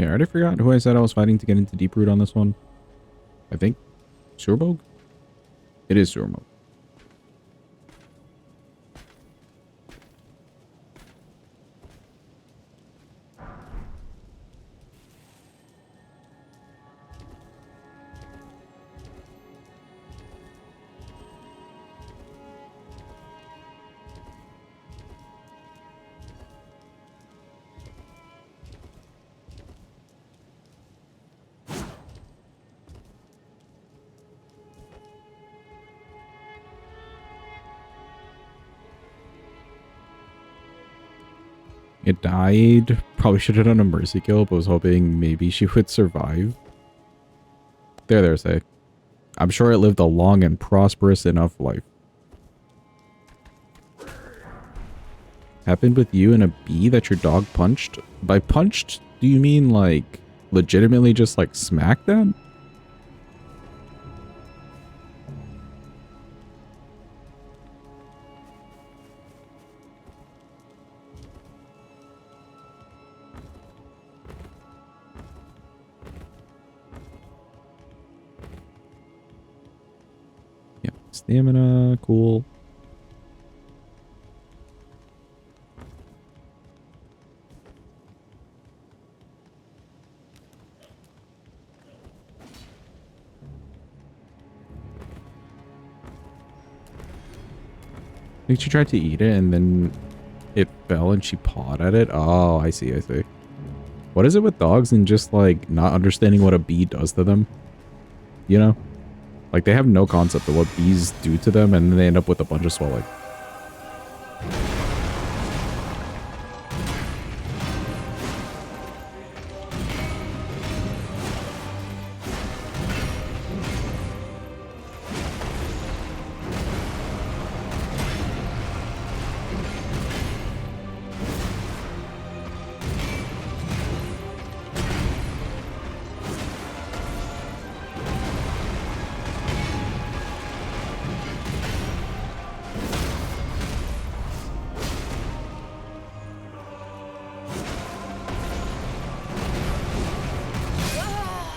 Yeah, I already forgot who I said I was fighting to get into Deeproot on this one. I think Surbog? It is Surbog. It died. Probably should have done a mercy kill, but was hoping maybe she would survive. There, say. I'm sure it lived a long and prosperous enough life. Happened with you and a bee that your dog punched? By punched, do you mean like legitimately just like smacked them? Yeah, stamina, cool. I think she tried to eat it and then it fell and she pawed at it. Oh, I see, I see. What is it with dogs and just like not understanding what a bee does to them? You know? Like they have no concept of what bees do to them and then they end up with a bunch of swelling.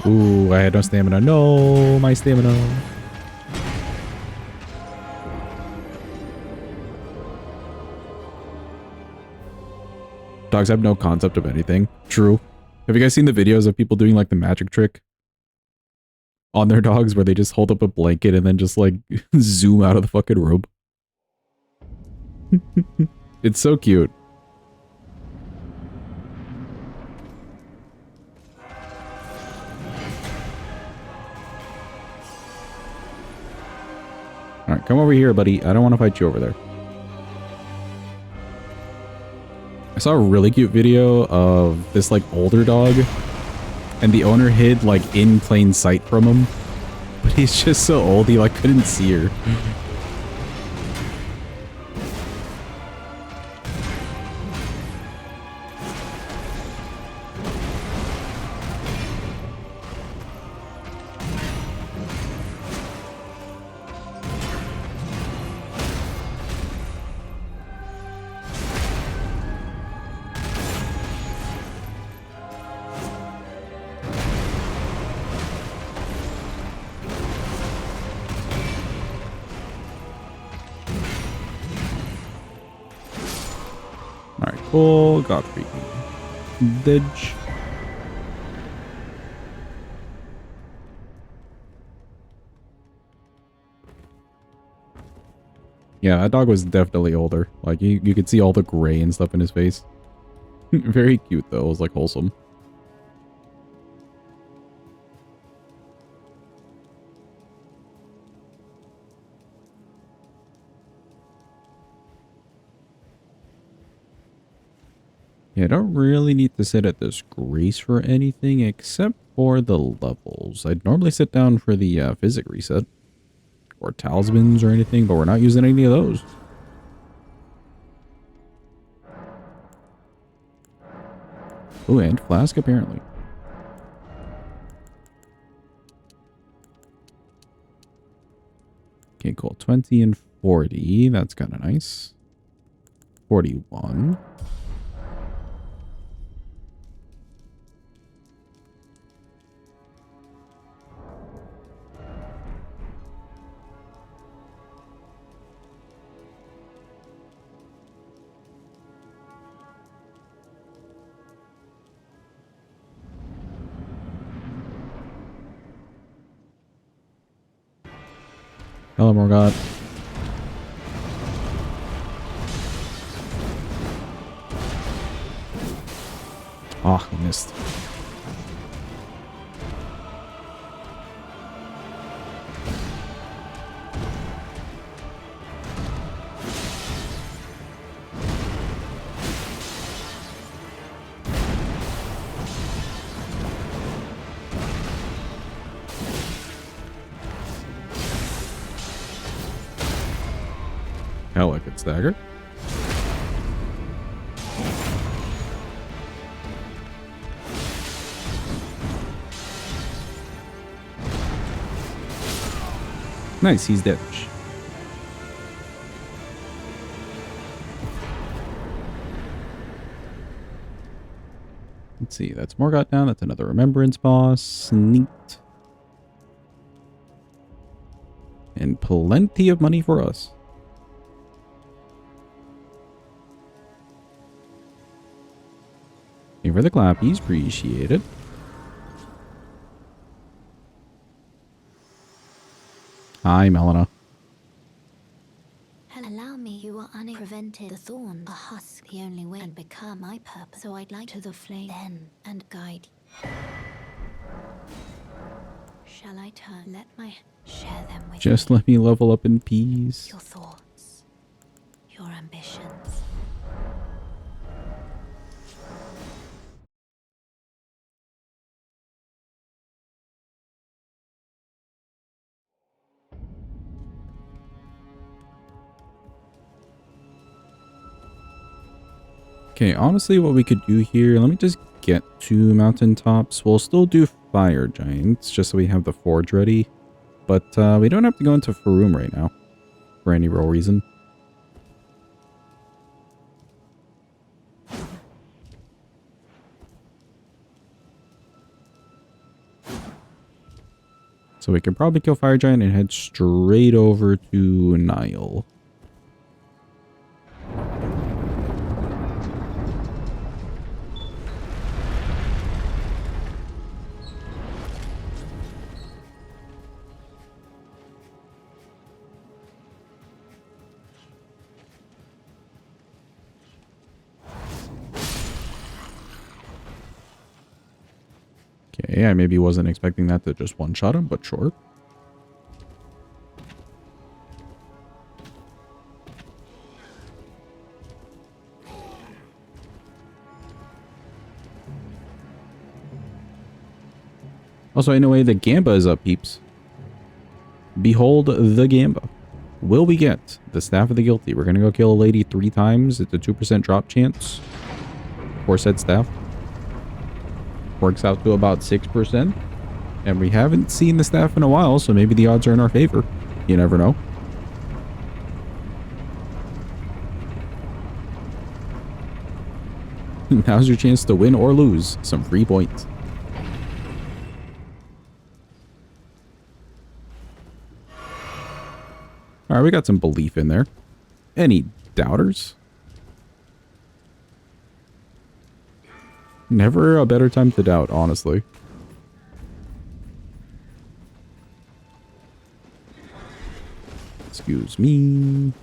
Ooh, I had no stamina. No, my stamina. Dogs have no concept of anything. True. Have you guys seen the videos of people doing like the magic trick on their dogs where they just hold up a blanket and then just like zoom out of the fucking room? It's so cute. Alright, come over here, buddy. I don't want to fight you over there. I saw a really cute video of this like older dog and the owner hid like in plain sight from him. But he's just so old he like couldn't see her. Cool, got freaking ditch. Yeah, that dog was definitely older. Like, you could see all the gray and stuff in his face. Very cute, though. It was, like, wholesome. Yeah, I don't really need to sit at this grace for anything except for the levels. I'd normally sit down for the physic reset or talismans or anything, but we're not using any of those. Oh, and flask apparently. Okay, cool. 20 and 40. That's kind of nice. 41. Hello, Morgott. Ah, he missed. Hell, I could stagger. Nice, he's dead. Let's see, that's Morgott down. That's another Remembrance boss. Neat. And plenty of money for us. Thank you for the clappies. Appreciate it. Hi, Melina. Allow me, you are unprevented. The thorn, a husk, the only way and become my purpose. So I'd like to the flame then and guide. Shall I turn? Let my share them with Just me. let me level up in peace. Your thoughts, your ambitions. Okay, honestly, what we could do here, let me just get to mountaintops. We'll still do fire giants, just so we have the forge ready. But we don't have to go into Faroum right now, for any real reason. So we can probably kill fire giant and head straight over to Nile. Okay, I maybe wasn't expecting that to just one-shot him, but sure. Also, in a way, the Gamba is up, peeps. Behold the Gamba. Will we get the Staff of the Guilty? We're going to go kill a lady 3 times. It's a 2% drop chance for said staff. Works out to about 6%. And we haven't seen the staff in a while, so maybe the odds are in our favor. You never know. Now's your chance to win or lose some free points. Alright, we got some belief in there. Any doubters? Never a better time to doubt, honestly. Excuse me.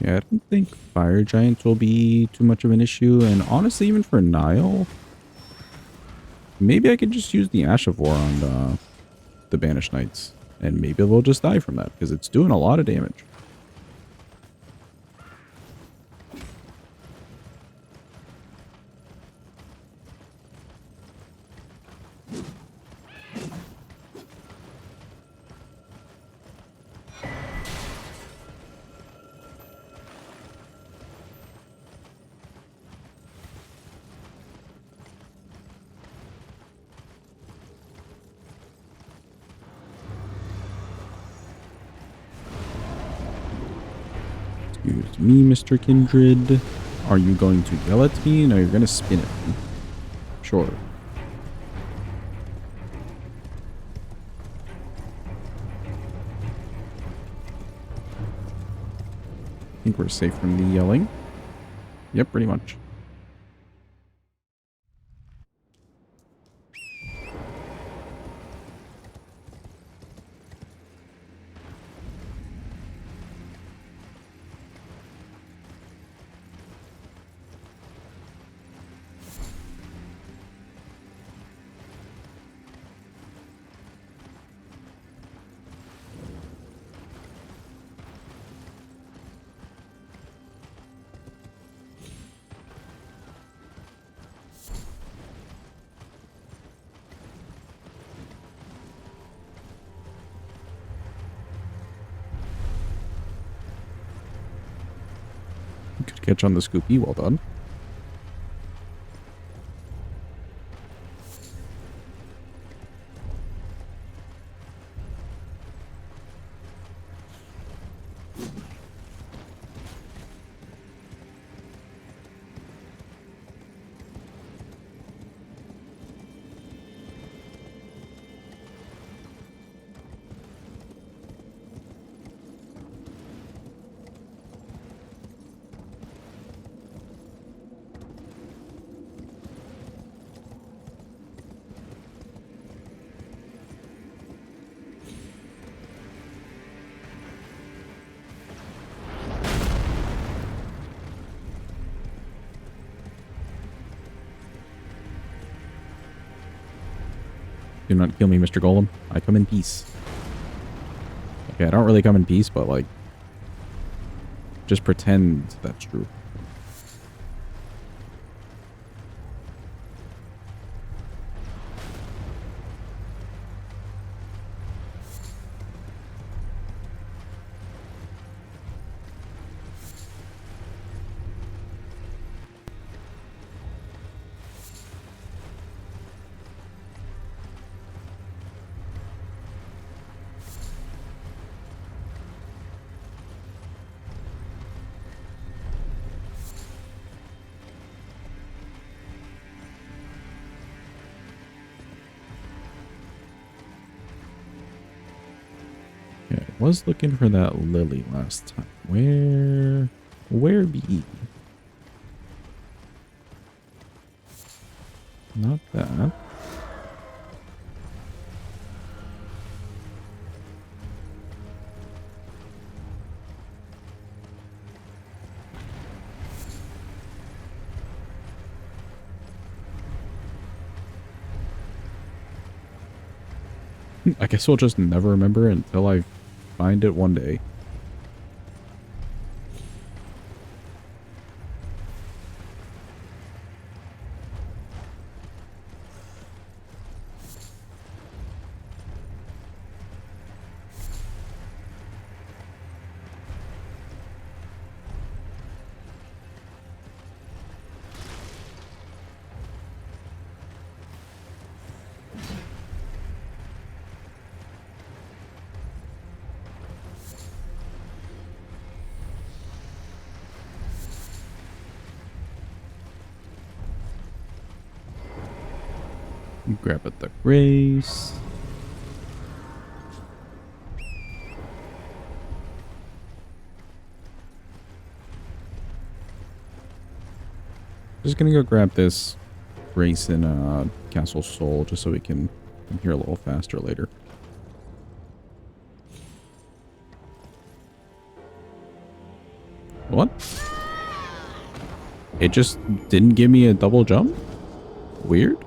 Yeah, I don't think fire giants will be too much of an issue. And honestly, even for Nile, maybe I could just use the Ashavor on the Banished Knights. And maybe they'll just die from that because it's doing a lot of damage. Excuse me, Mr. Kindred. Are you going to yell at me? No, you're going to spin at me. Sure. I think we're safe from the yelling. Yep, pretty much. Good catch on the Scoopy. Well done. Do not kill me, Mr. Golem. I come in peace. Okay, I don't really come in peace, but like, just pretend that's true. Okay, I was looking for that lily last time. Where be? Not that. I guess we'll just never remember until I find it one day. Grab at the grace. Just gonna go grab this grace in Castle Soul just so we can come here a little faster later. What? It just didn't give me a double jump? Weird.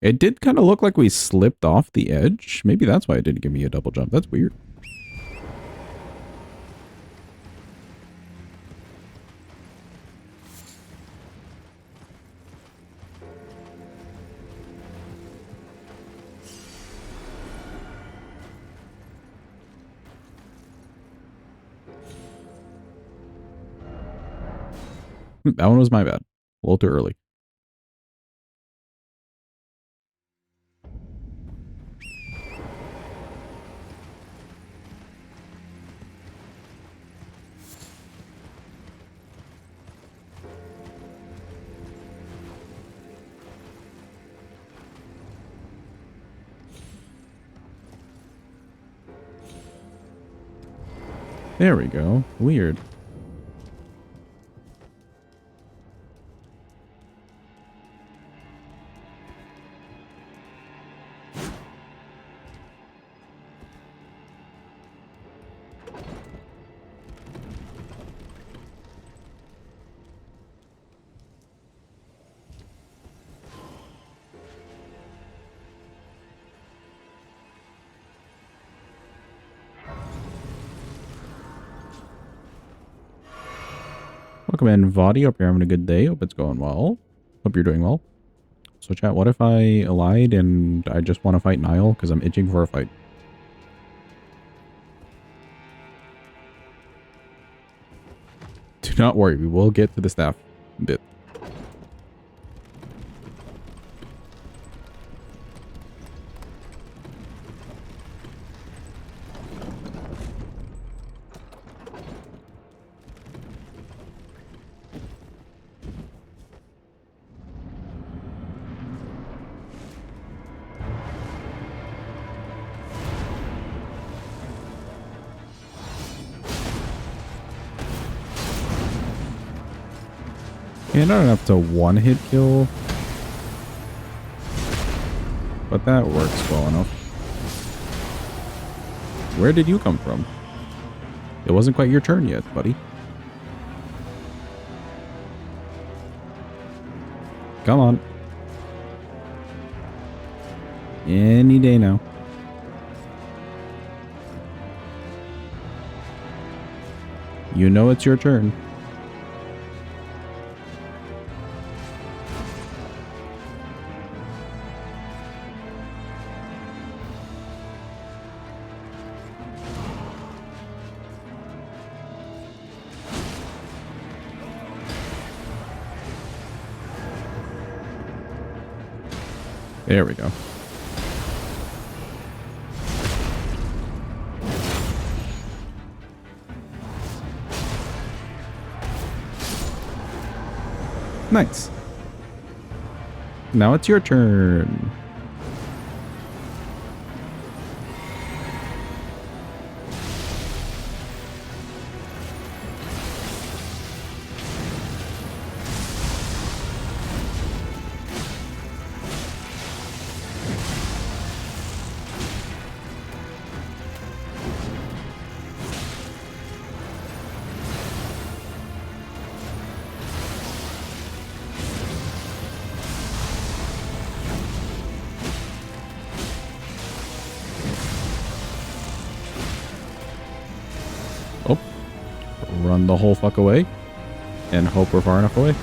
It did kind of look like we slipped off the edge. Maybe that's why it didn't give me a double jump. That's weird. That one was my bad. A little too early. There we go. Weird. Welcome in, Vadi. Hope you're having a good day. Hope it's going well. Hope you're doing well. So chat, what if I lied and I just want to fight Niall because I'm itching for a fight? Do not worry, we will get to the staff bit. Yeah, not enough to one-hit kill. But that works well enough. Where did you come from? It wasn't quite your turn yet, buddy. Come on. Any day now. You know it's your turn. There we go. Nice. Now it's your turn. Run the whole fuck away and hope we're far enough away.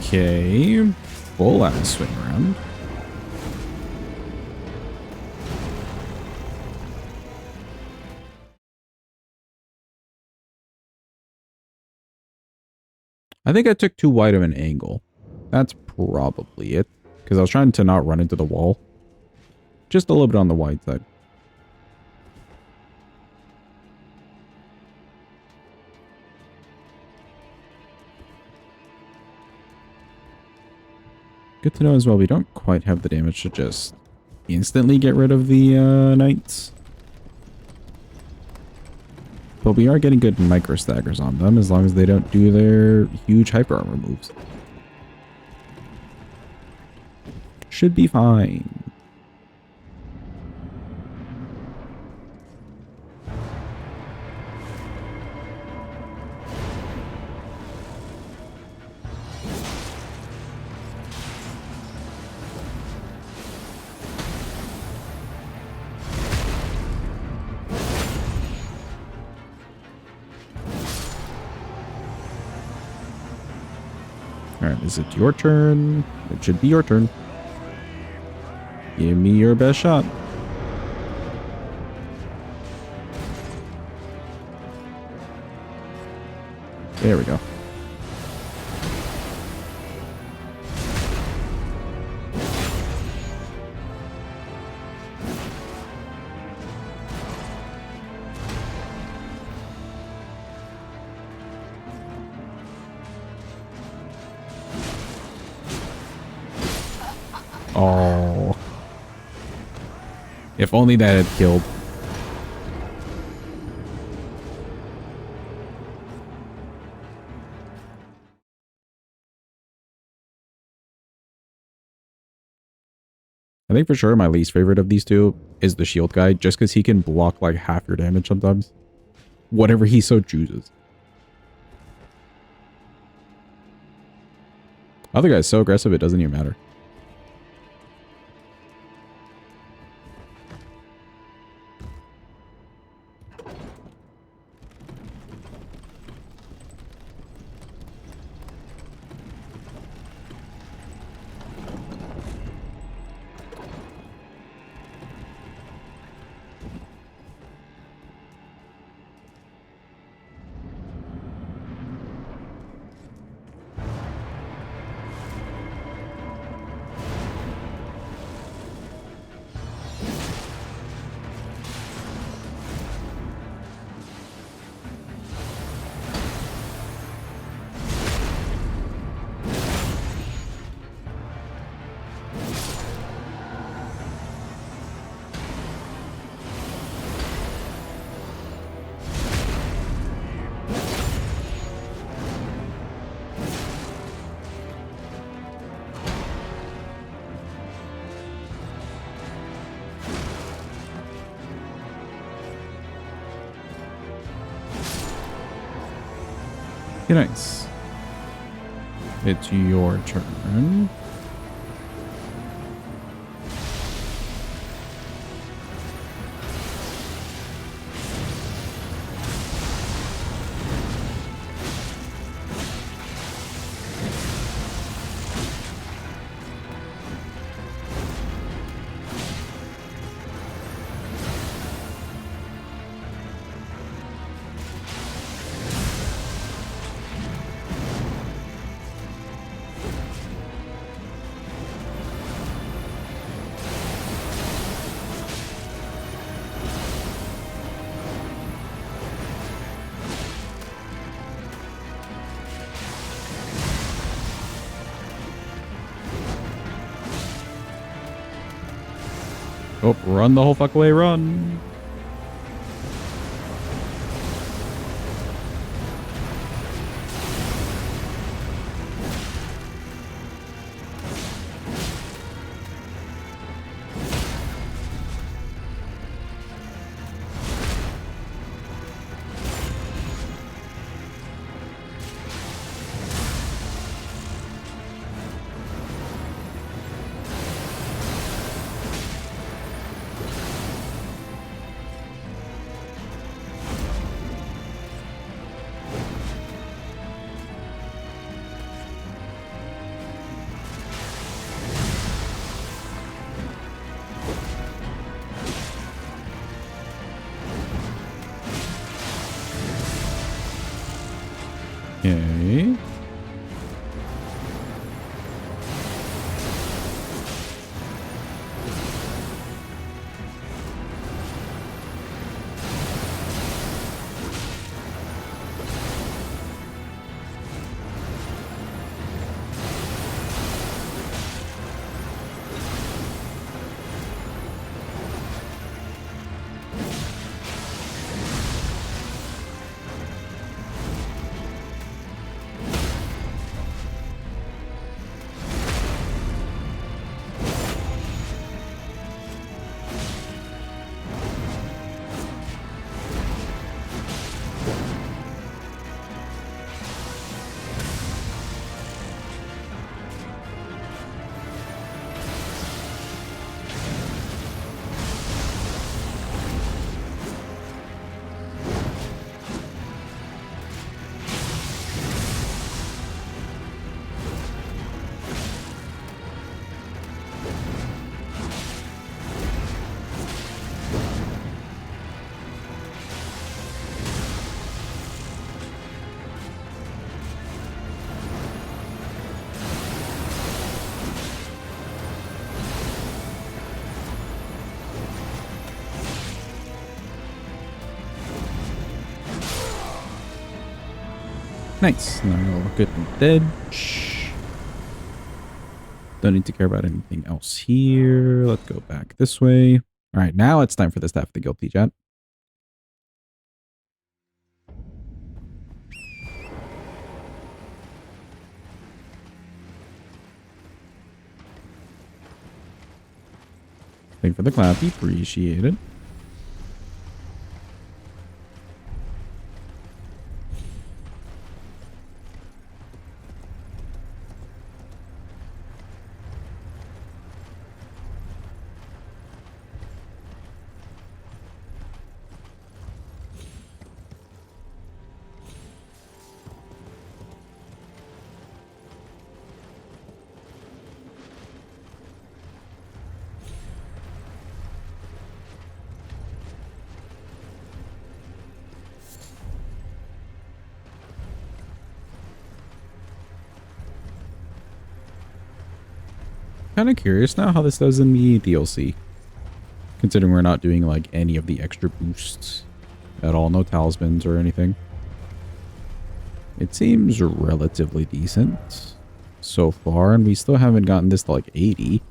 Okay. Full ass swing around. I think I took too wide of an angle. That's probably it. Because I was trying to not run into the wall. Just a little bit on the wide side. Good to know as well, we don't quite have the damage to just instantly get rid of the knights. But we are getting good micro staggers on them as long as they don't do their huge hyper armor moves. Should be fine. Alright, is it your turn? It should be your turn. Give me your best shot. There we go. Oh. If only that had killed. I think for sure my least favorite of these two is the shield guy, just because he can block like half your damage sometimes. Whatever he so chooses. Other guy's so aggressive it doesn't even matter. Okay, nice. It's your turn. Oh, run the whole fuck away, run. Okay. Nice. Now we're good and dead. Shh. Don't need to care about anything else here. Let's go back this way. All right, now it's time for the Staff of the Guilty, chat. Thank you for the clappy. Appreciate it. Kind of curious now how this does in the DLC. Considering we're not doing like any of the extra boosts at all. No talismans or anything. It seems relatively decent so far. And we still haven't gotten this to like 80.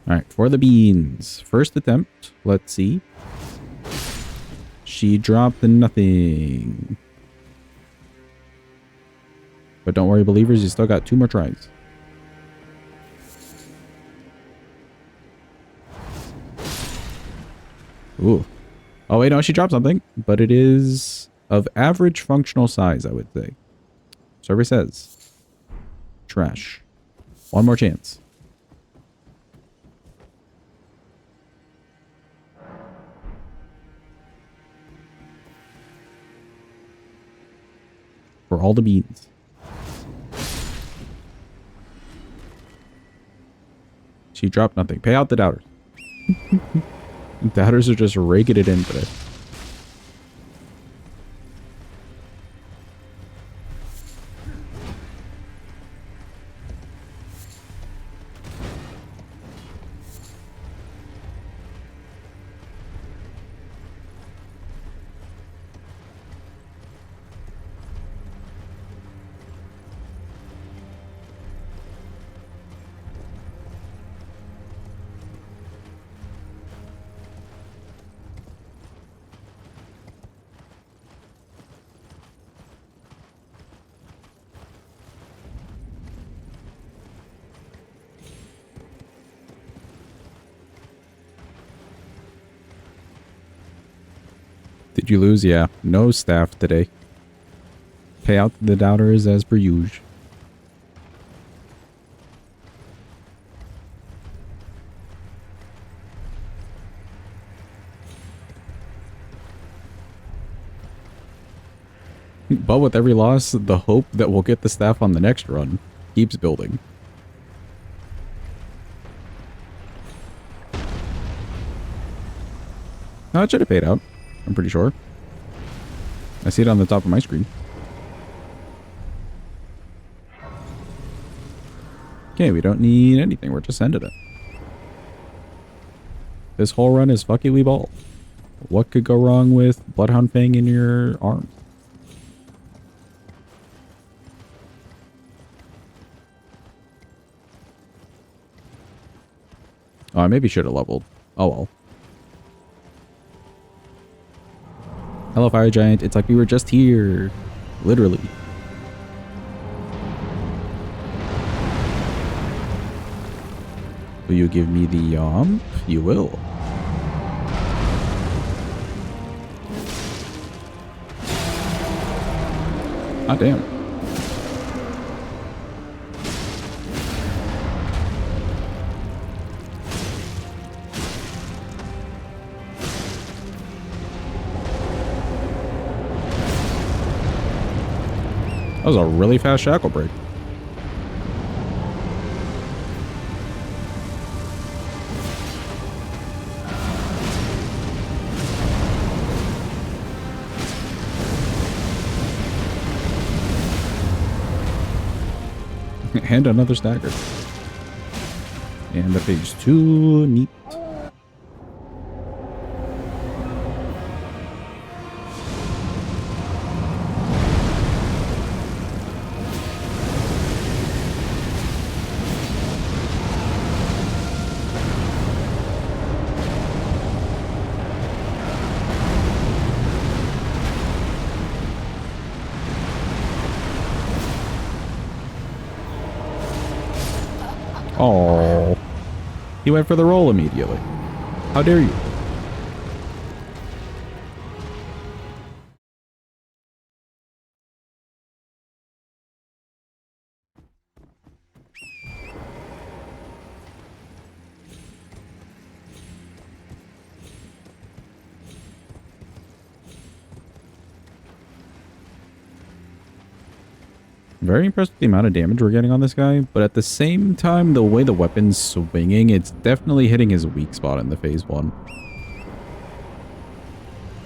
Alright, for the beans. First attempt. Let's see. She dropped nothing. But don't worry, believers, you still got 2 more tries. Ooh. Oh, wait, no, she dropped something. But it is of average functional size, I would say. Survey says. Trash. One more chance. For all the beans. She dropped nothing. Pay out the doubters. Doubters are just raking it in today. Did you lose? Yeah. No staff today. Pay out the doubters as per usual. But with every loss, the hope that we'll get the staff on the next run keeps building. No, it should have paid out. I'm pretty sure. I see it on the top of my screen. Okay, we don't need anything. We're just ended it. This whole run is fuck it, we ball. What could go wrong with Bloodhound Fang in your arms? Oh, I maybe should have leveled. Oh well. Hello, Fire Giant. It's like we were just here. Literally. Will you give me the yomp? You will. Ah, damn. That was a really fast shackle break. And another stagger. And the phase 2, neat. Oh, he went for the roll immediately. How dare you? Very impressed with the amount of damage we're getting on this guy, but at the same time, the way the weapon's swinging, it's definitely hitting his weak spot in the phase 1.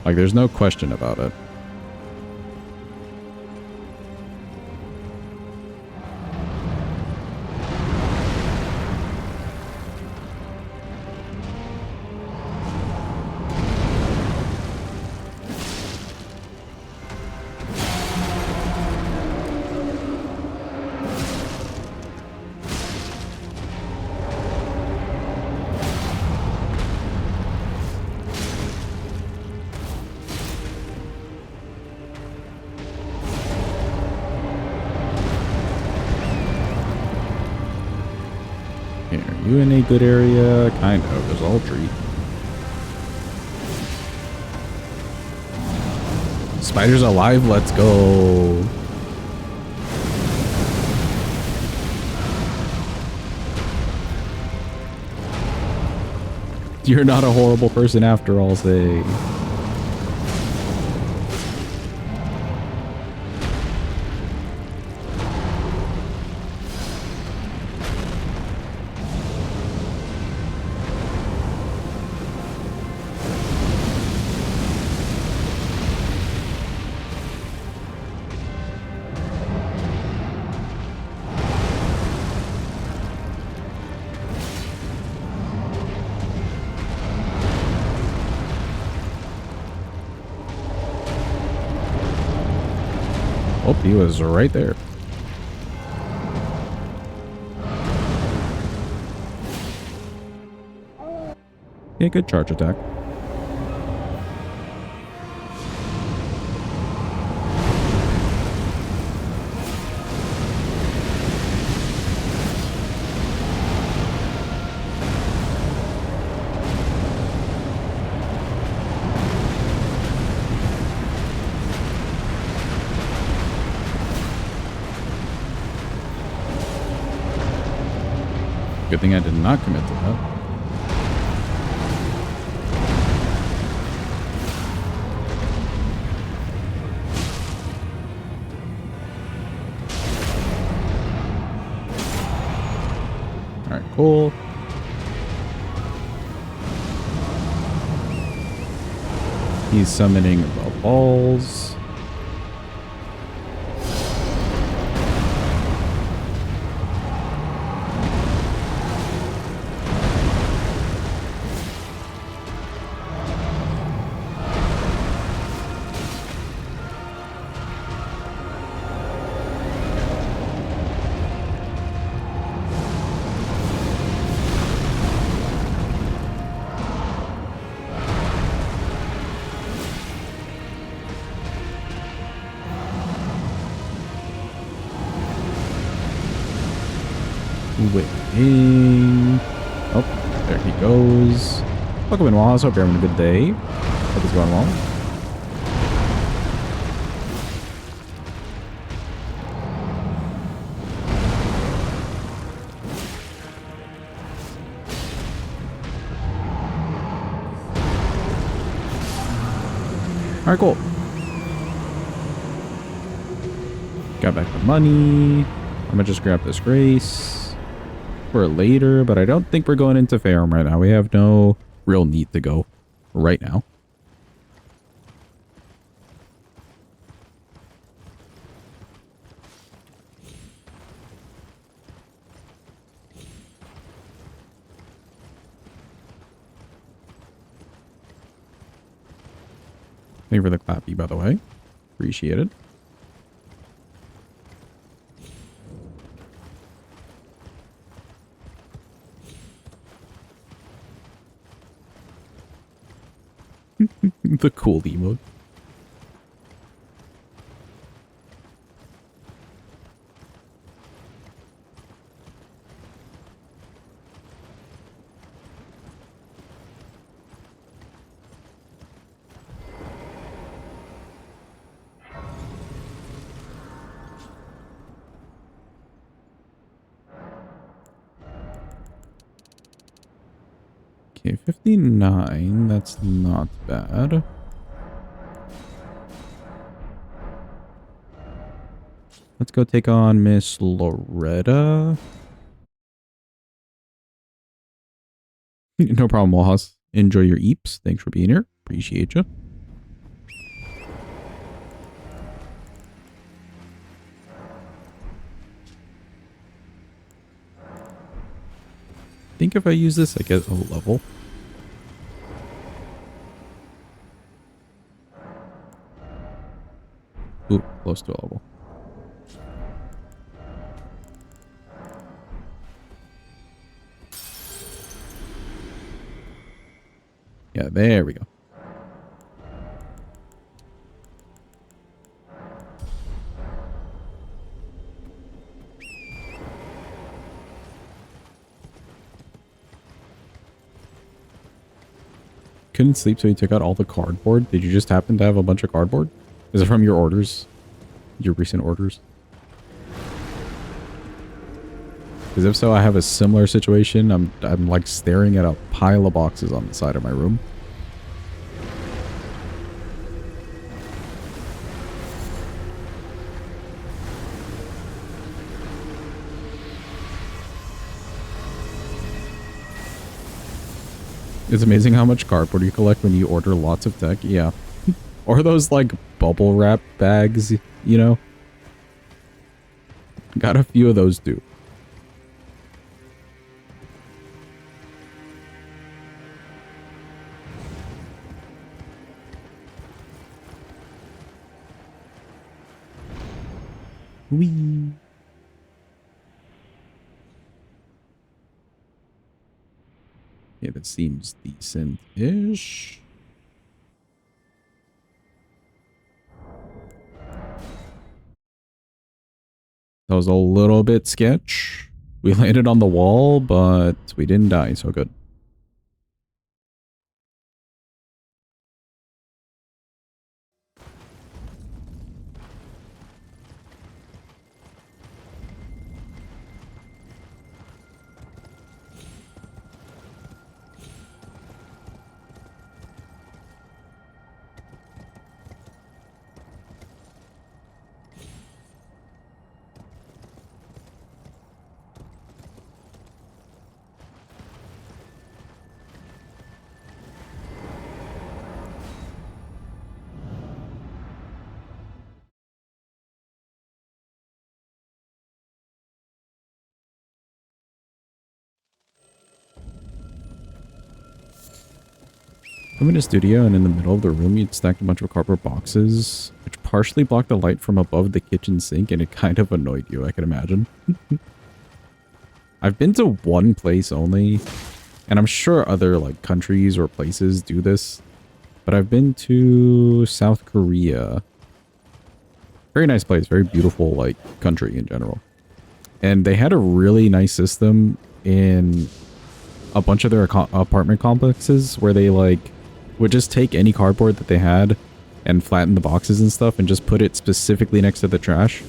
Like, there's no question about it. Here, are you in a good area? Kind of. There's a whole tree. Spider's alive. Let's go. You're not a horrible person after all, say. Oh, he was right there. Yeah, good charge attack. Good thing I did not commit to that. Alright, cool. He's summoning the balls. Waiting. Oh, there he goes. Welcome in, Wallace. Hope you're having a good day. Hope it's going well. Alright, cool. Got back the money. I'm gonna just grab this grace for later, but I don't think we're going into Farum right now. We have no real need to go right now. Thank you for the clappy, by the way. Appreciate it. The cool emote. Okay, 59. That's not bad. Let's go take on Miss Loretta. No problem, Wahas. Enjoy your eeps. Thanks for being here. Appreciate you. I think if I use this, I get a level. Ooh, close to a level. Yeah, there we go. Couldn't sleep, so you took out all the cardboard. Did you just happen to have a bunch of cardboard? Is it from your orders? Your recent orders? Because if so, I have a similar situation. I'm like staring at a pile of boxes on the side of my room. It's amazing how much cardboard you collect when you order lots of tech. Yeah. Or those like bubble wrap bags, you know? Got a few of those too. Whee! Yeah, that seems decent-ish. That was a little bit sketch. We landed on the wall, but we didn't die, so good. I'm in a studio, and in the middle of the room, you'd stacked a bunch of cardboard boxes, which partially blocked the light from above the kitchen sink, and it kind of annoyed you, I can imagine. I've been to one place only, and I'm sure other like countries or places do this, but I've been to South Korea. Very nice place, very beautiful like country in general. And they had a really nice system in a bunch of their apartment complexes where they like would just take any cardboard that they had and flatten the boxes and stuff and just put it specifically next to the trash.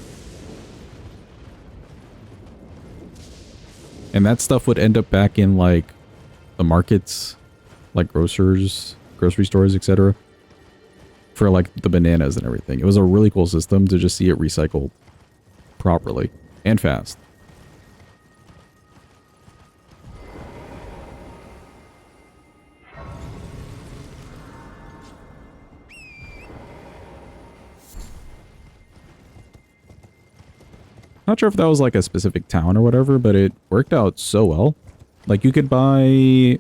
And that stuff would end up back in like the markets, like grocery stores, etc. for like the bananas and everything. It was a really cool system to just see it recycled properly and fast. Not sure if that was like a specific town or whatever, but it worked out so well. Like you could buy...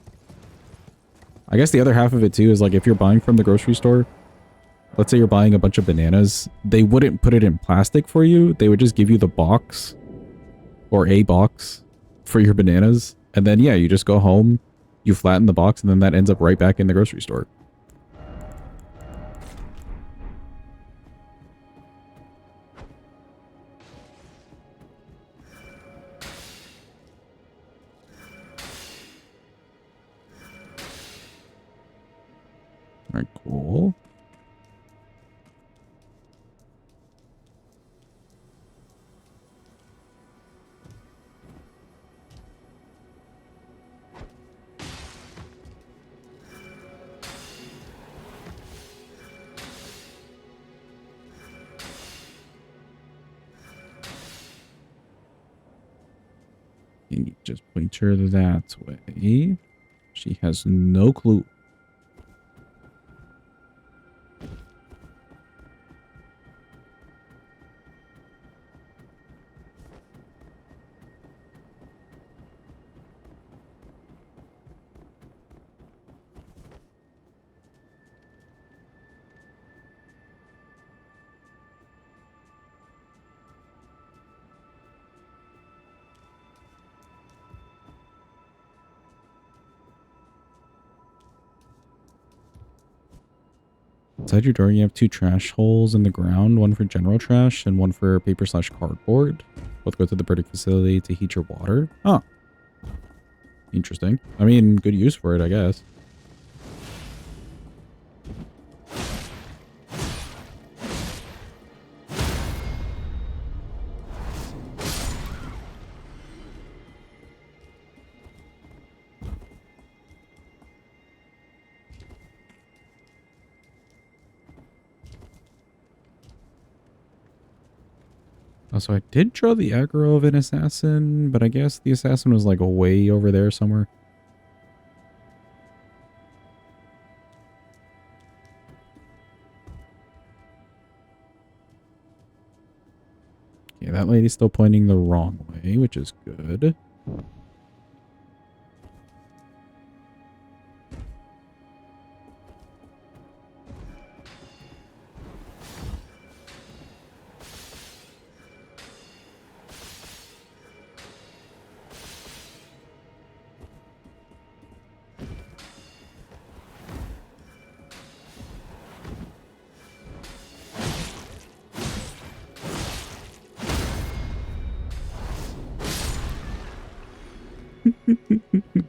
I guess the other half of it too is like if you're buying from the grocery store, let's say you're buying a bunch of bananas, they wouldn't put it in plastic for you. They would just give you the box or a box for your bananas. And then, yeah, you just go home, you flatten the box, and then that ends up right back in the grocery store. All right, cool. You just point her that way. She has no clue. Inside your door, you have 2 trash holes in the ground, one for general trash and one for paper/cardboard. Both go to the burning facility to heat your water. Oh, interesting. I mean, good use for it, I guess. So I did draw the aggro of an assassin, but I guess the assassin was like way over there somewhere. Yeah, that lady's still pointing the wrong way, which is good.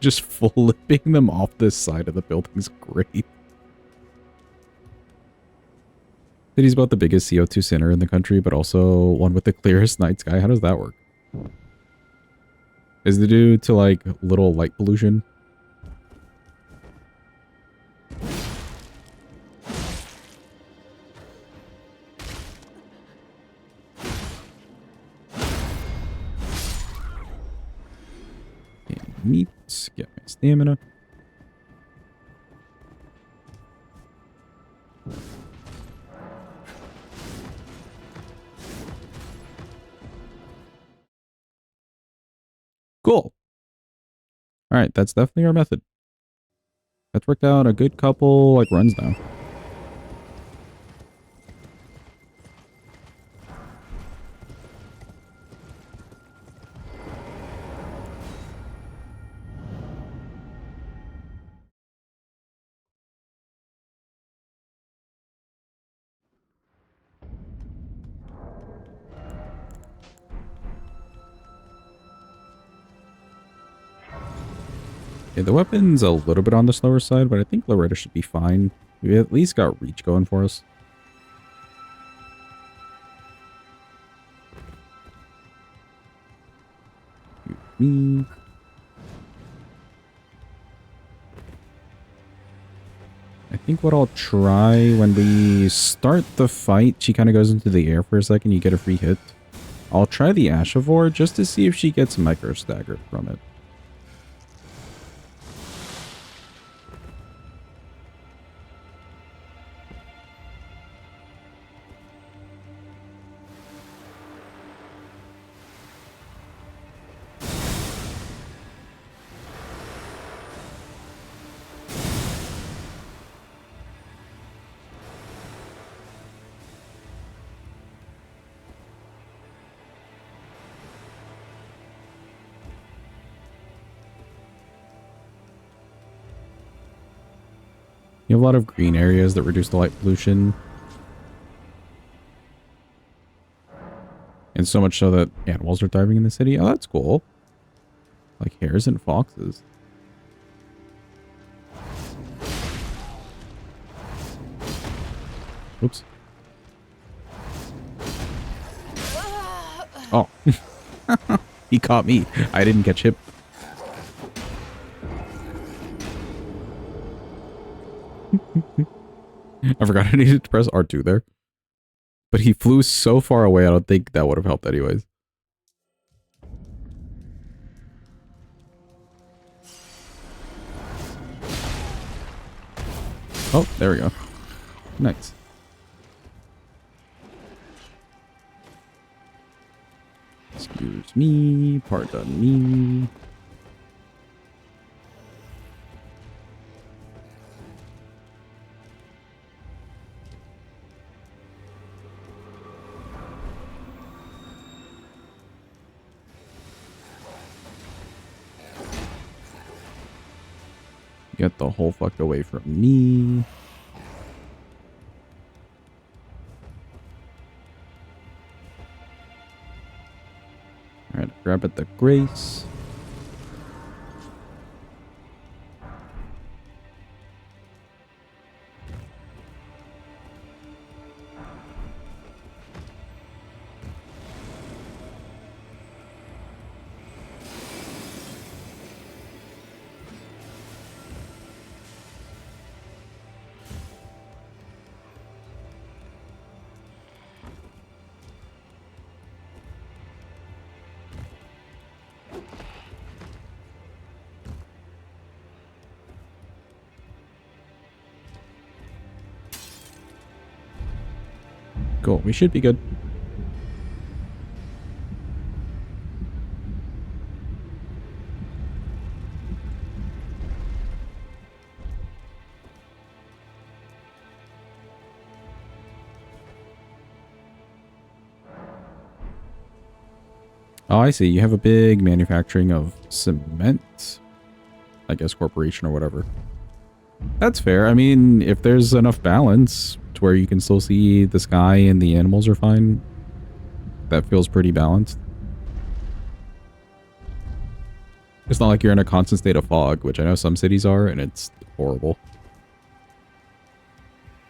Just flipping them off this side of the building is great. City's about the biggest CO2 center in the country, but also one with the clearest night sky. How does that work? Is it due to like little light pollution? Neat. Get my stamina. Cool. All right, that's definitely our method. That's worked out a good couple, like, runs now. Yeah, the weapon's a little bit on the slower side, but I think Loretta should be fine. We at least got reach going for us. Me. I think what I'll try when we start the fight, she kind of goes into the air for a second, you get a free hit. I'll try the Ashavore just to see if she gets micro staggered from it. You have a lot of green areas that reduce the light pollution. And so much so that animals are thriving in the city. Oh, that's cool. Like hares and foxes. Oops. Oh. He caught me. I didn't catch him. I forgot I needed to press R2 there. But he flew so far away, I don't think that would have helped anyways. Oh, there we go. Nice. Excuse me. Pardon me. Get the whole fuck away from me. Alright, grab at the grace. Cool, we should be good. Oh, I see. You have a big manufacturing of cement. I guess corporation or whatever. That's fair. I mean, if there's enough balance to where you can still see the sky and the animals are fine, that feels pretty balanced. It's not like you're in a constant state of fog, which I know some cities are, and it's horrible.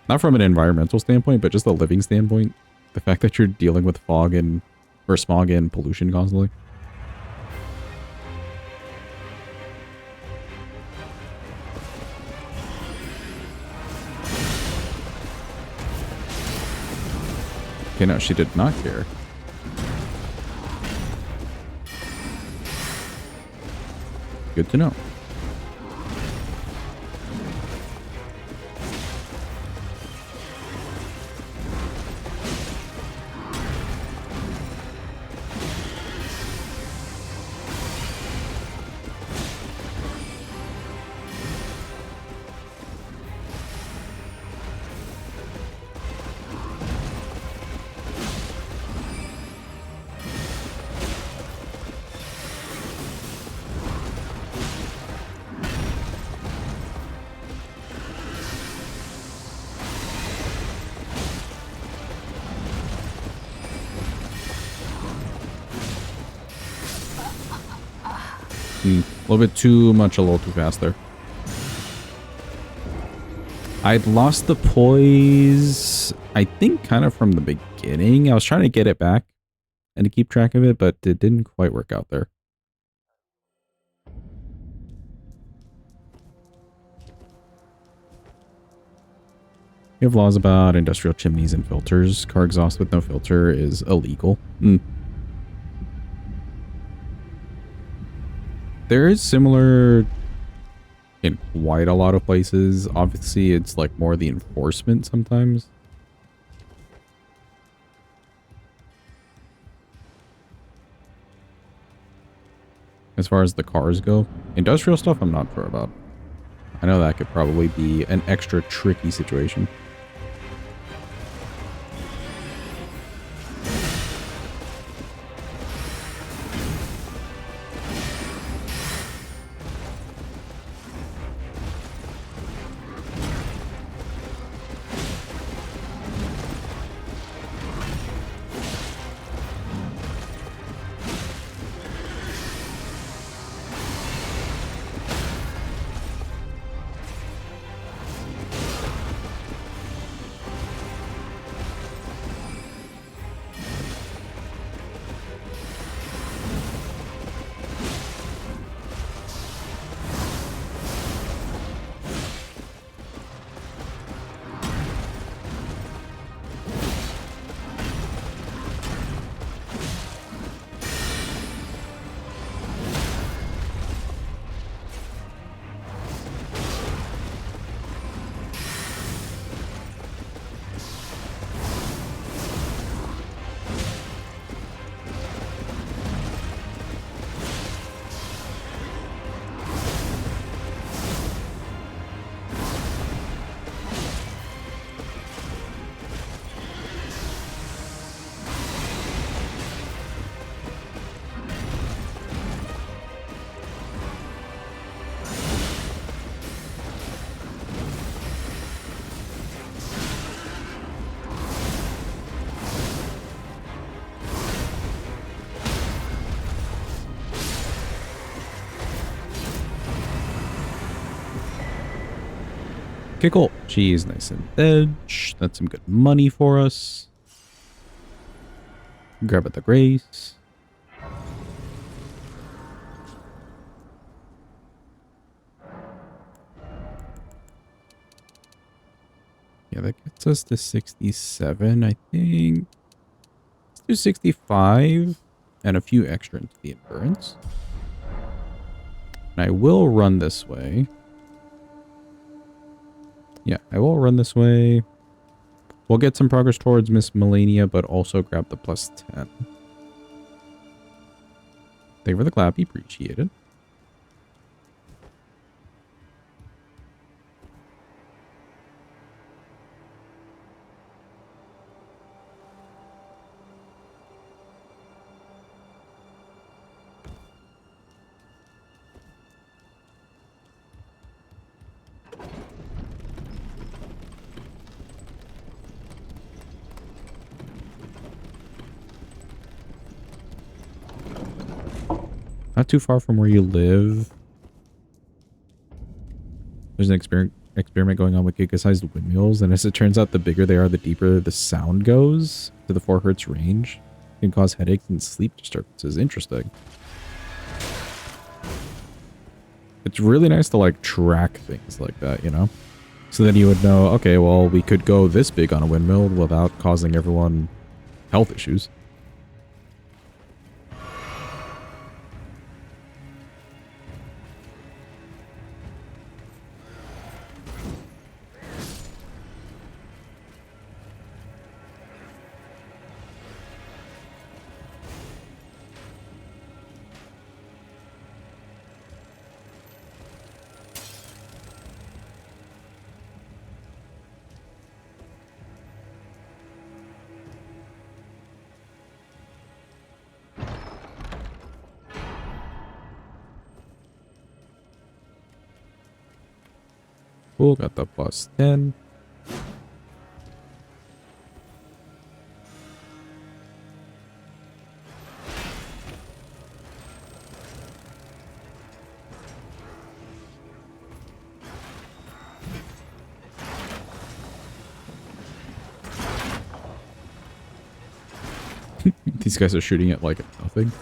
Not from an environmental standpoint, but just a living standpoint. The fact that you're dealing with fog and or smog and pollution constantly. Okay, no, she did not care. Good to know. A little bit too much, a little too fast there. I'd lost the poise, I think, kind of from the beginning. I was trying to get it back and to keep track of it, but it didn't quite work out there. We have laws about industrial chimneys and filters. Car exhaust with no filter is illegal. There is similar in quite a lot of places. Obviously, it's like more the enforcement sometimes. As far as the cars go, industrial stuff I'm not sure about. I know that could probably be an extra tricky situation. Okay, cool. She's nice and edge. That's some good money for us. Grab at the grace. Yeah, that gets us to 67, I think. Let's do 65 and a few extra into the endurance. And I will run this way. Yeah, I will run this way. We'll get some progress towards Miss Melania, but also grab the plus 10. Thank you for the clap. Appreciate it. Not too far from where you live. There's an experiment going on with giga-sized windmills, and as it turns out, the bigger they are, the deeper the sound goes to the 4 hertz range. It can cause headaches and sleep disturbances. Interesting. It's really nice to like track things like that, you know? So then you would know, okay, well, we could go this big on a windmill without causing everyone health issues. Cool, got the plus 10. These guys are shooting at like nothing.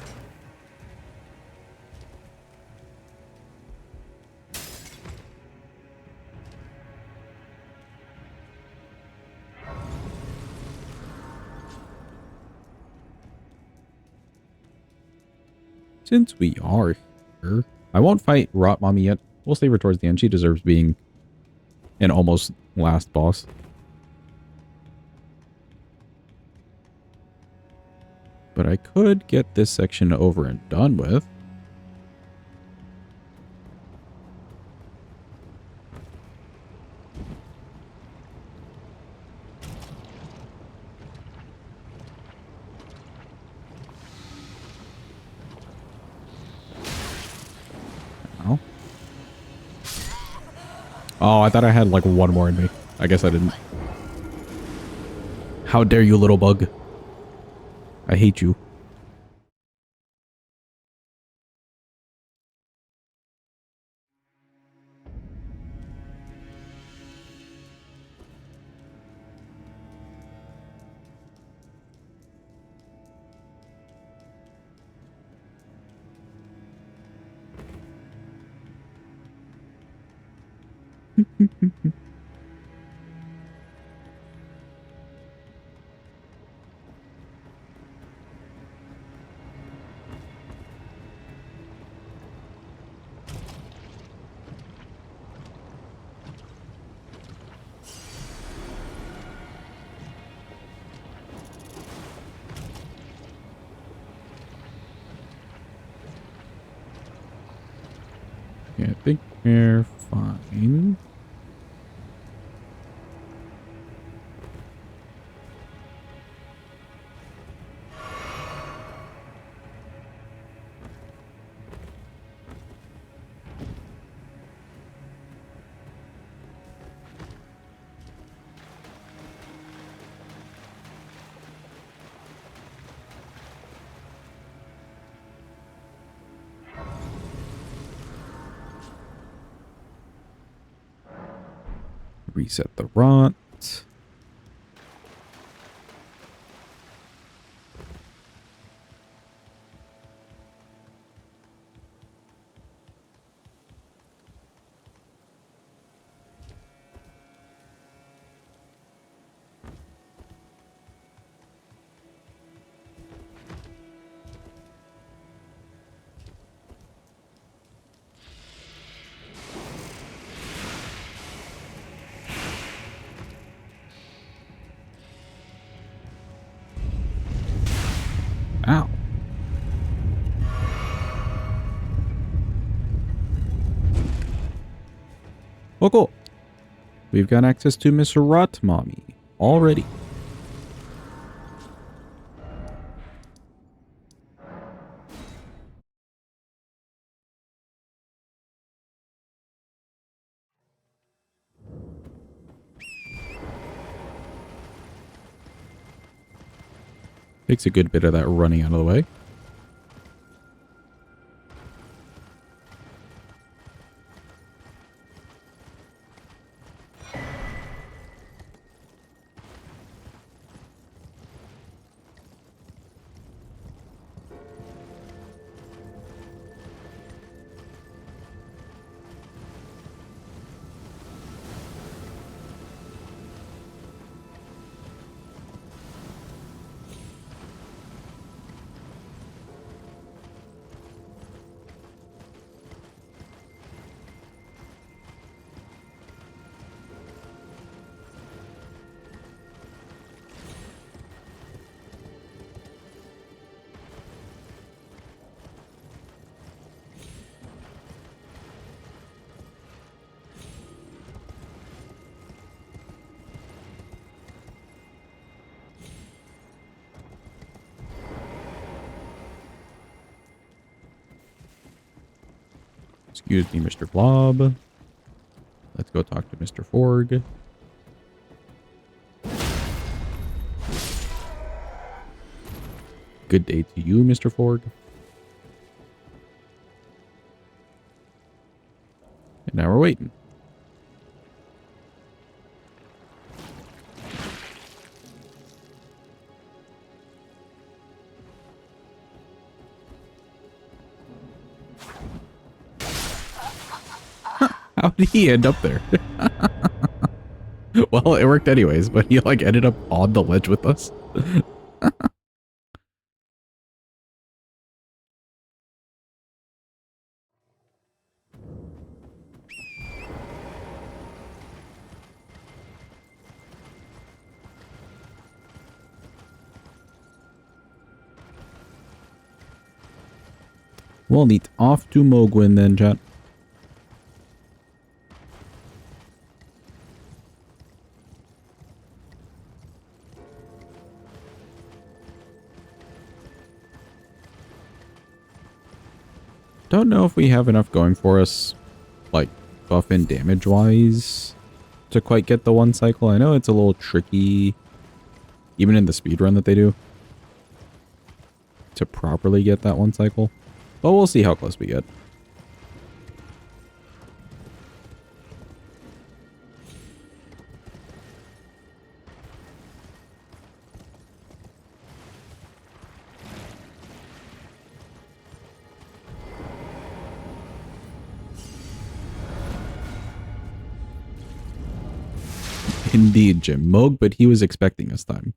Since we are here, I won't fight Rot Mommy yet. We'll save her towards the end. She deserves being an almost last boss. But I could get this section over and done with. Ow. Oh, I thought I had like one more in me. I guess I didn't. How dare you, little bug. I hate you. Yeah, I think we're fine. Reset the rot. Ow. Oh, cool. We've got access to Miss Rot Mommy already. Takes a good bit of that running out of the way. Excuse me, Mr. Blob. Let's go talk to Mr. Forg. Good day to you, Mr. Forg. And now we're waiting. How did he end up there? Well, it worked anyways, but he like ended up on the ledge with us. Well, neat. Off to Mogwin then, chat. Don't know if we have enough going for us, like, buff and damage-wise, to quite get the one cycle. I know it's a little tricky, even in the speedrun that they do, to properly get that one cycle. But we'll see how close we get. Indeed, Jim. Moog, but he was expecting us time.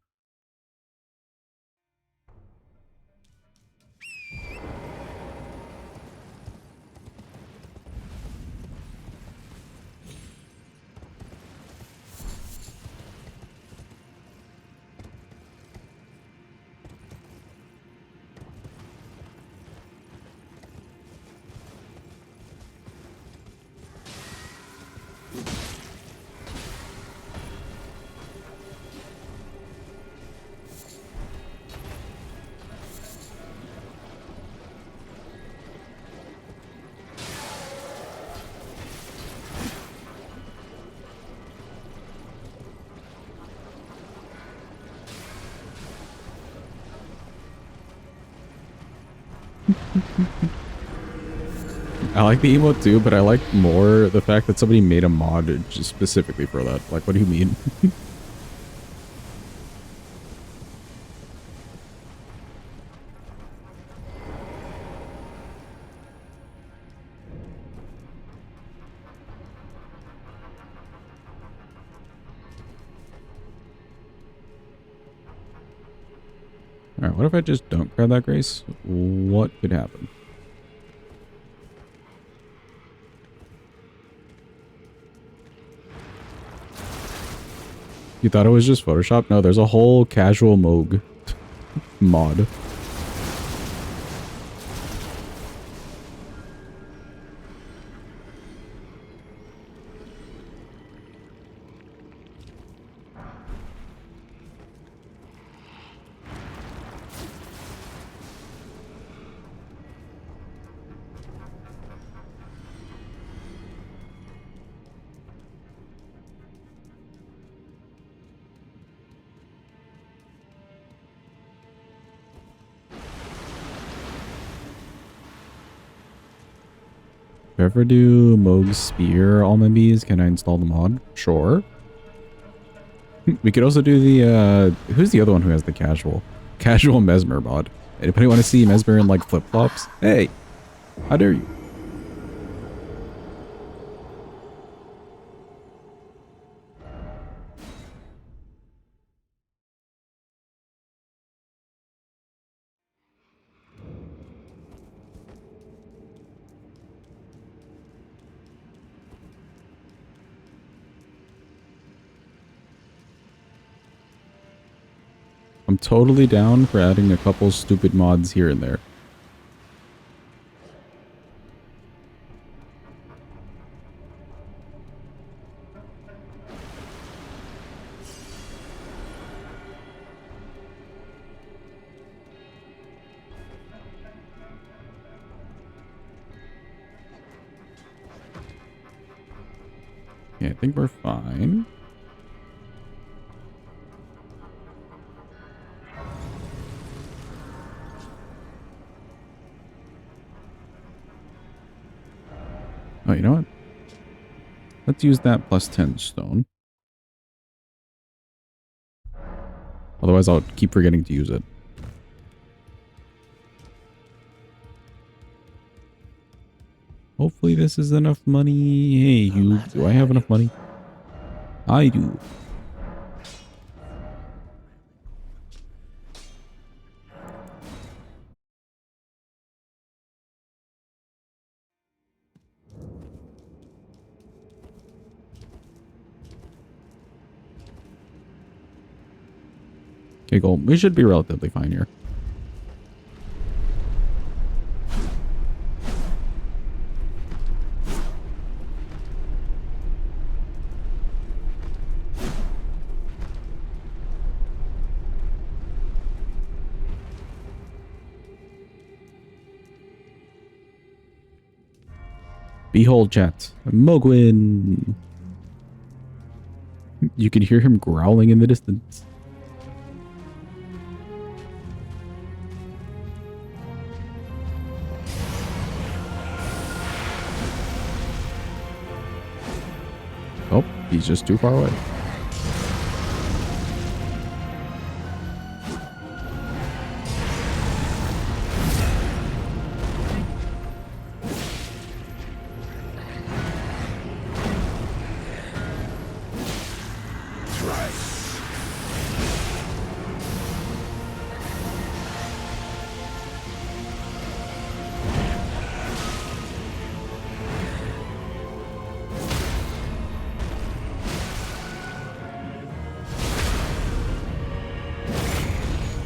I like the emote too, but I like more the fact that somebody made a mod just specifically for that. Like, what do you mean? Alright, what if I just don't grab that grace? What could happen? You thought it was just Photoshop? No, there's a whole casual Moog mod. If I ever do Moog's Spear Almond Bees, can I install the mod? Sure. We could also do the, who's the other one who has the casual? Casual Mesmer mod. Anybody want to see Mesmer in, like, flip-flops? Hey! How dare you? I'm totally down for adding a couple stupid mods here and there. Yeah, I think we're fine. Oh, you know what? Let's use that plus 10 stone. Otherwise, I'll keep forgetting to use it. Oh, Hopefully this is enough money. Hey, you, do I have enough money? I do. Okay, cool. We should be relatively fine here. Behold, chat. Mogwin. You can hear him growling in the distance. Oh, he's just too far away.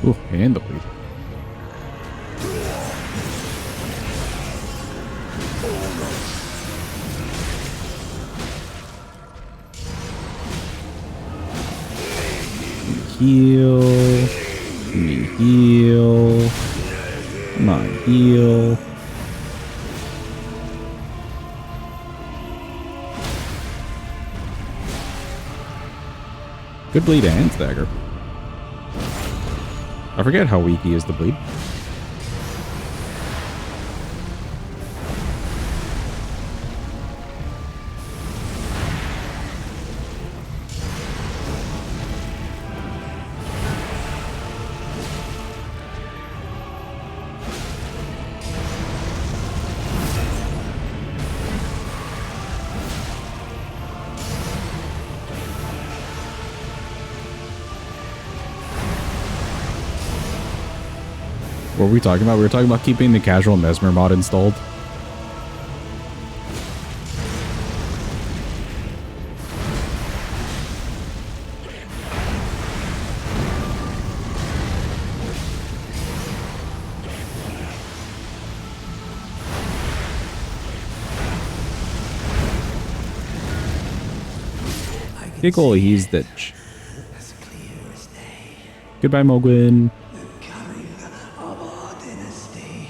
Ooh, and the bleed. Heal. Me heal. Come on, heal. Good bleed and stagger. I forget how weak he is to bleed. What were we talking about? We were talking about keeping the casual Mesmer mod installed. Giggle, he's ditch. Goodbye, Mogwin.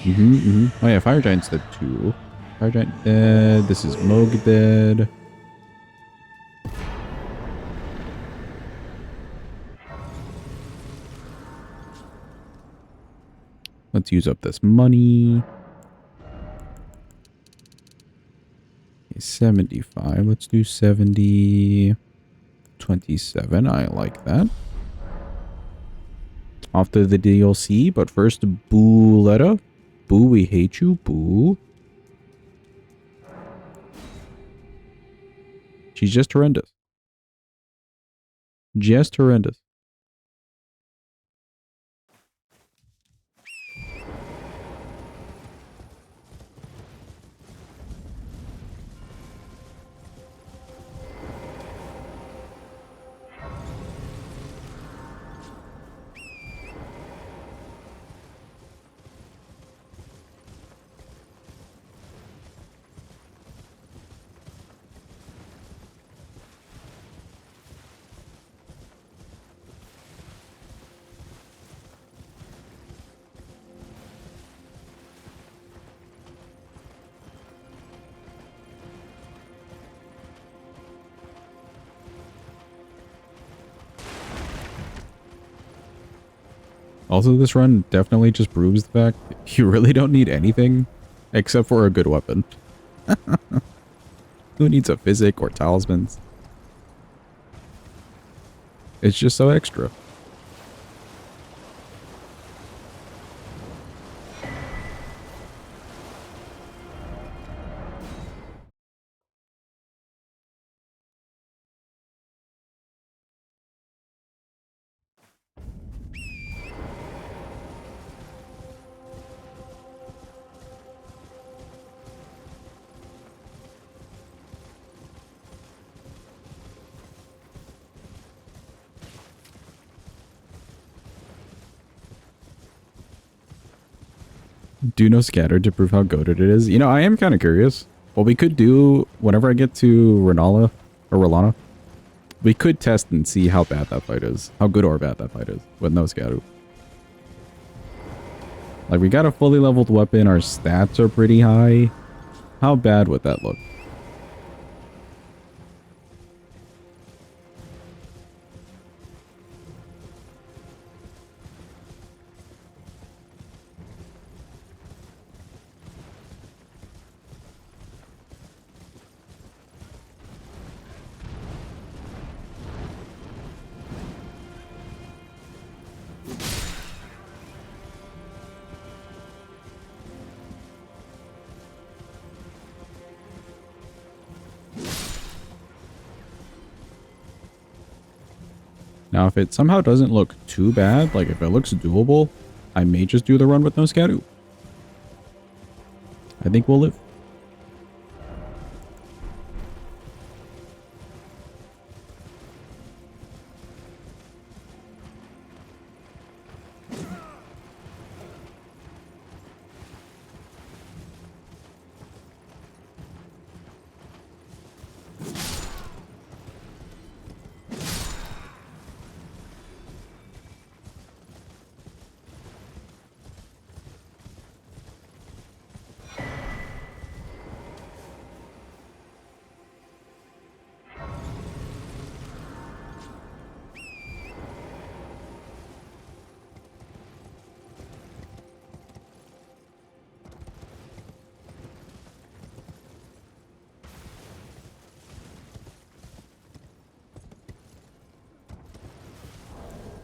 Oh yeah, Fire Giant's dead too. Fire Giant dead. This is Mog dead. Let's use up this money. Okay, 75. Let's do 70. 27. I like that. Off to the DLC, but first, Booletta. Boo, we hate you, Boo. She's just horrendous. Just horrendous. Also, this run definitely just proves the fact you really don't need anything except for a good weapon. Who needs a physic or talismans? It's just so extra. Do no scatter to prove how goated it is. You know, I am kind of curious. What we could do whenever I get to Renala or Rolana, we could test and see how bad that fight is. How good or bad that fight is with no scatter. Like, we got a fully leveled weapon. Our stats are pretty high. How bad would that look? Now, if it somehow doesn't look too bad, like if it looks doable, I may just do the run with no Scadu. I think we'll live.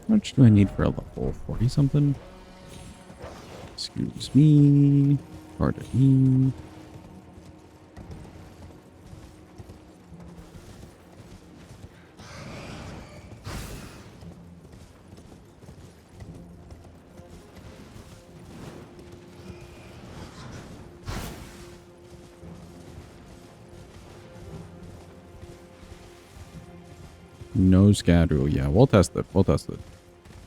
How much do I need for a level 40 something? Excuse me. Pardon me. No Scadu. Yeah, we'll test it. We'll test it.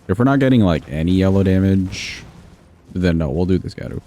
If we're not getting like any yellow damage, then no, we'll do the Scadu.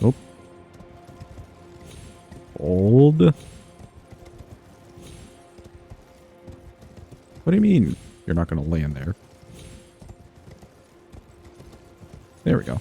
Oh. Old. What do you mean you're not going to land there? There we go.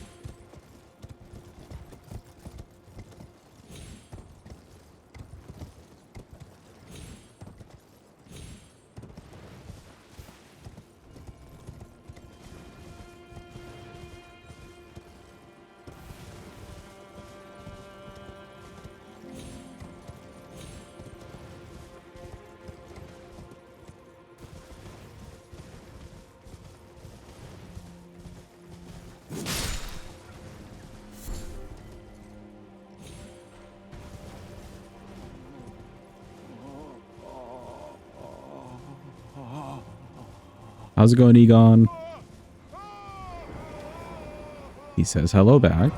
How's it going, Egon? He says hello back.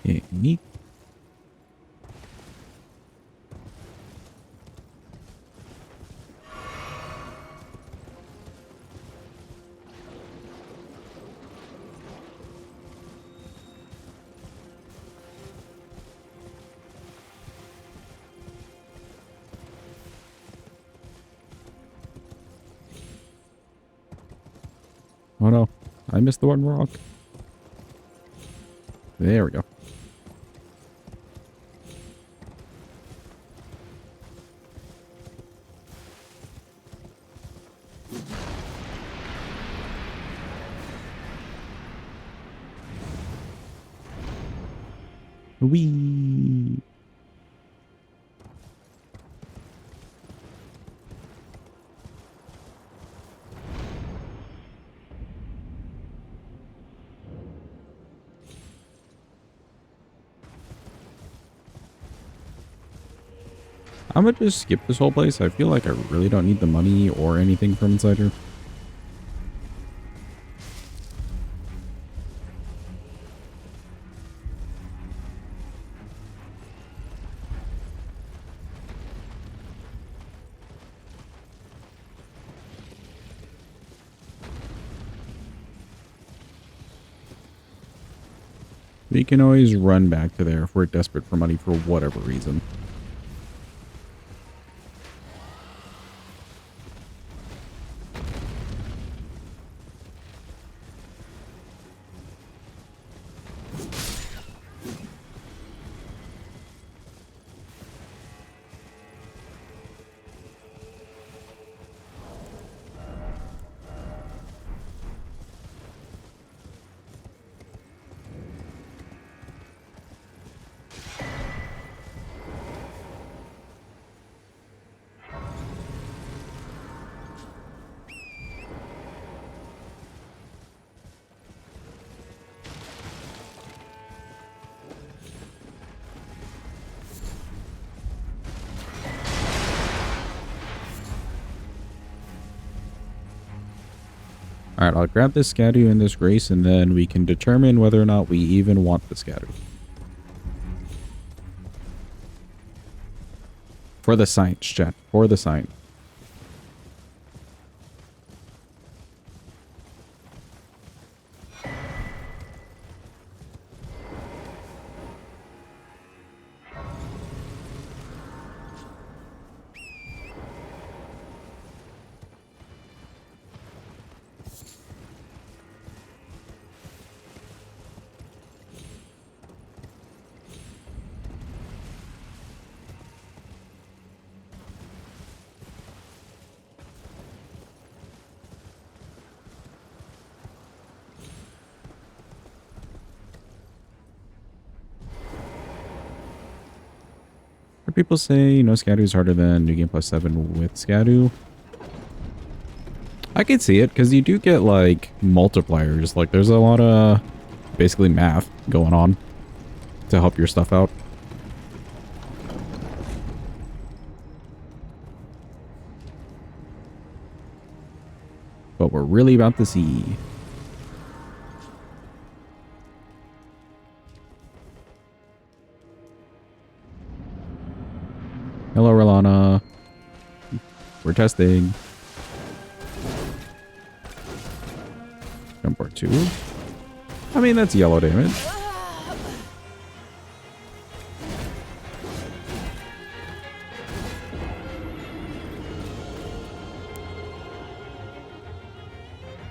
Yeah, neat. Oh no, I missed the one rock. There we go. Whee! I'm gonna just skip this whole place. I feel like I really don't need the money or anything from inside here. We can always run back to there if we're desperate for money for whatever reason. Alright, I'll grab this Scadu and this Grace, and then we can determine whether or not we even want the Scadu. For the science, chat. For the science. People say, you know, Scadu is harder than New Game Plus 7 with Scadu. I can see it, because you do get, like, multipliers. Like, there's a lot of, basically, math going on to help your stuff out. But we're really about to see. Hello, Rolana. We're testing. Jump part 2. I mean, that's yellow damage.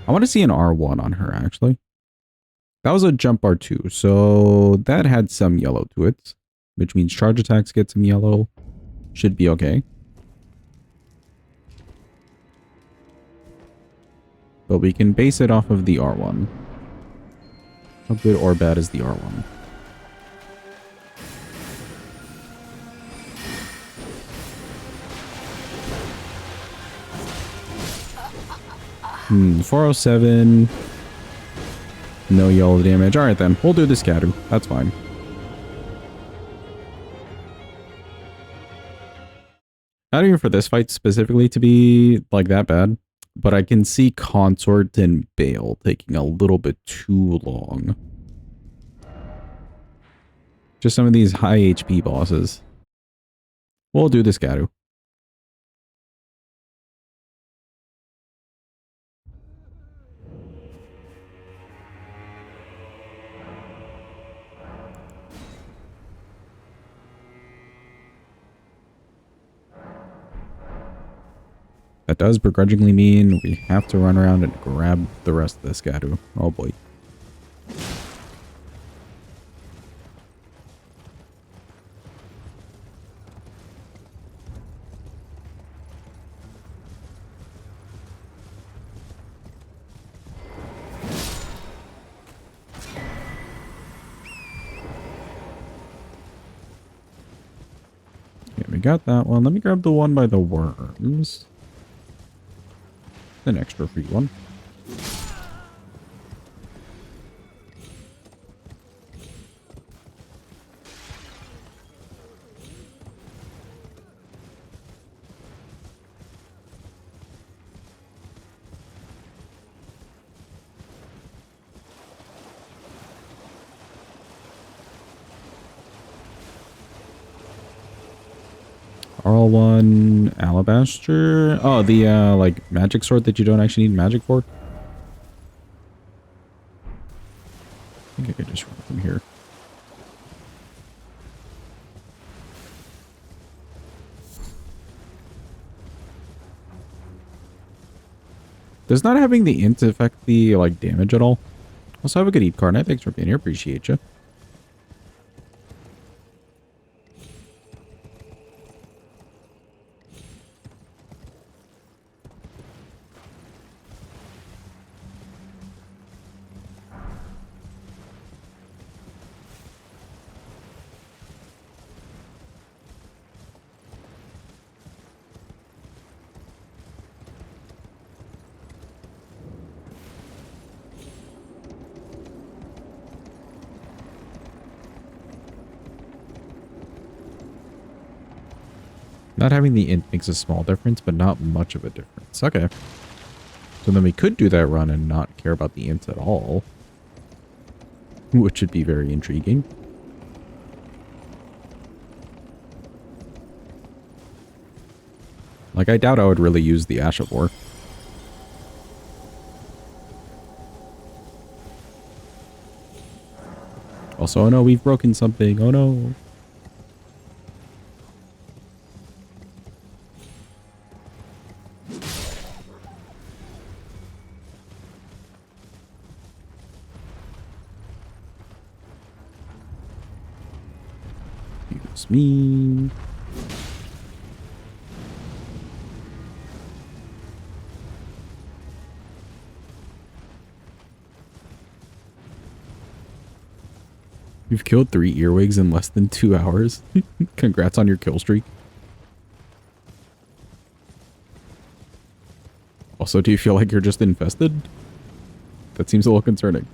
I want to see an R1 on her, actually. That was a jump R2, so that had some yellow to it, which means charge attacks get some yellow. Should be okay. But we can base it off of the R1. How good or bad is the R1? Hmm, 407. No yellow damage. Alright then, we'll do the Scadu. That's fine. Not even for this fight specifically to be like that bad, but I can see Consort and Bayle taking a little bit too long. Just some of these high HP bosses. We'll do this Garu. That does begrudgingly mean we have to run around and grab the rest of this Garu. Oh boy. Okay, we got that one. Let me grab the one by the worms. An extra free one. R1 Alabaster. Oh, the like magic sword that you don't actually need magic for. I think I could just run from here. Does not having the int affect the like damage at all? Also, have a good eat card night. Thanks for being here. Appreciate you. Not having the int makes a small difference, but not much of a difference. Okay. So then we could do that run and not care about the int at all. Which would be very intriguing. Like, I doubt I would really use the Ashavor. Also, oh no, we've broken something. Oh no. Use me. You've killed 3 earwigs in less than 2 hours. Congrats on your kill streak. Also, do you feel like you're just infested? That seems a little concerning.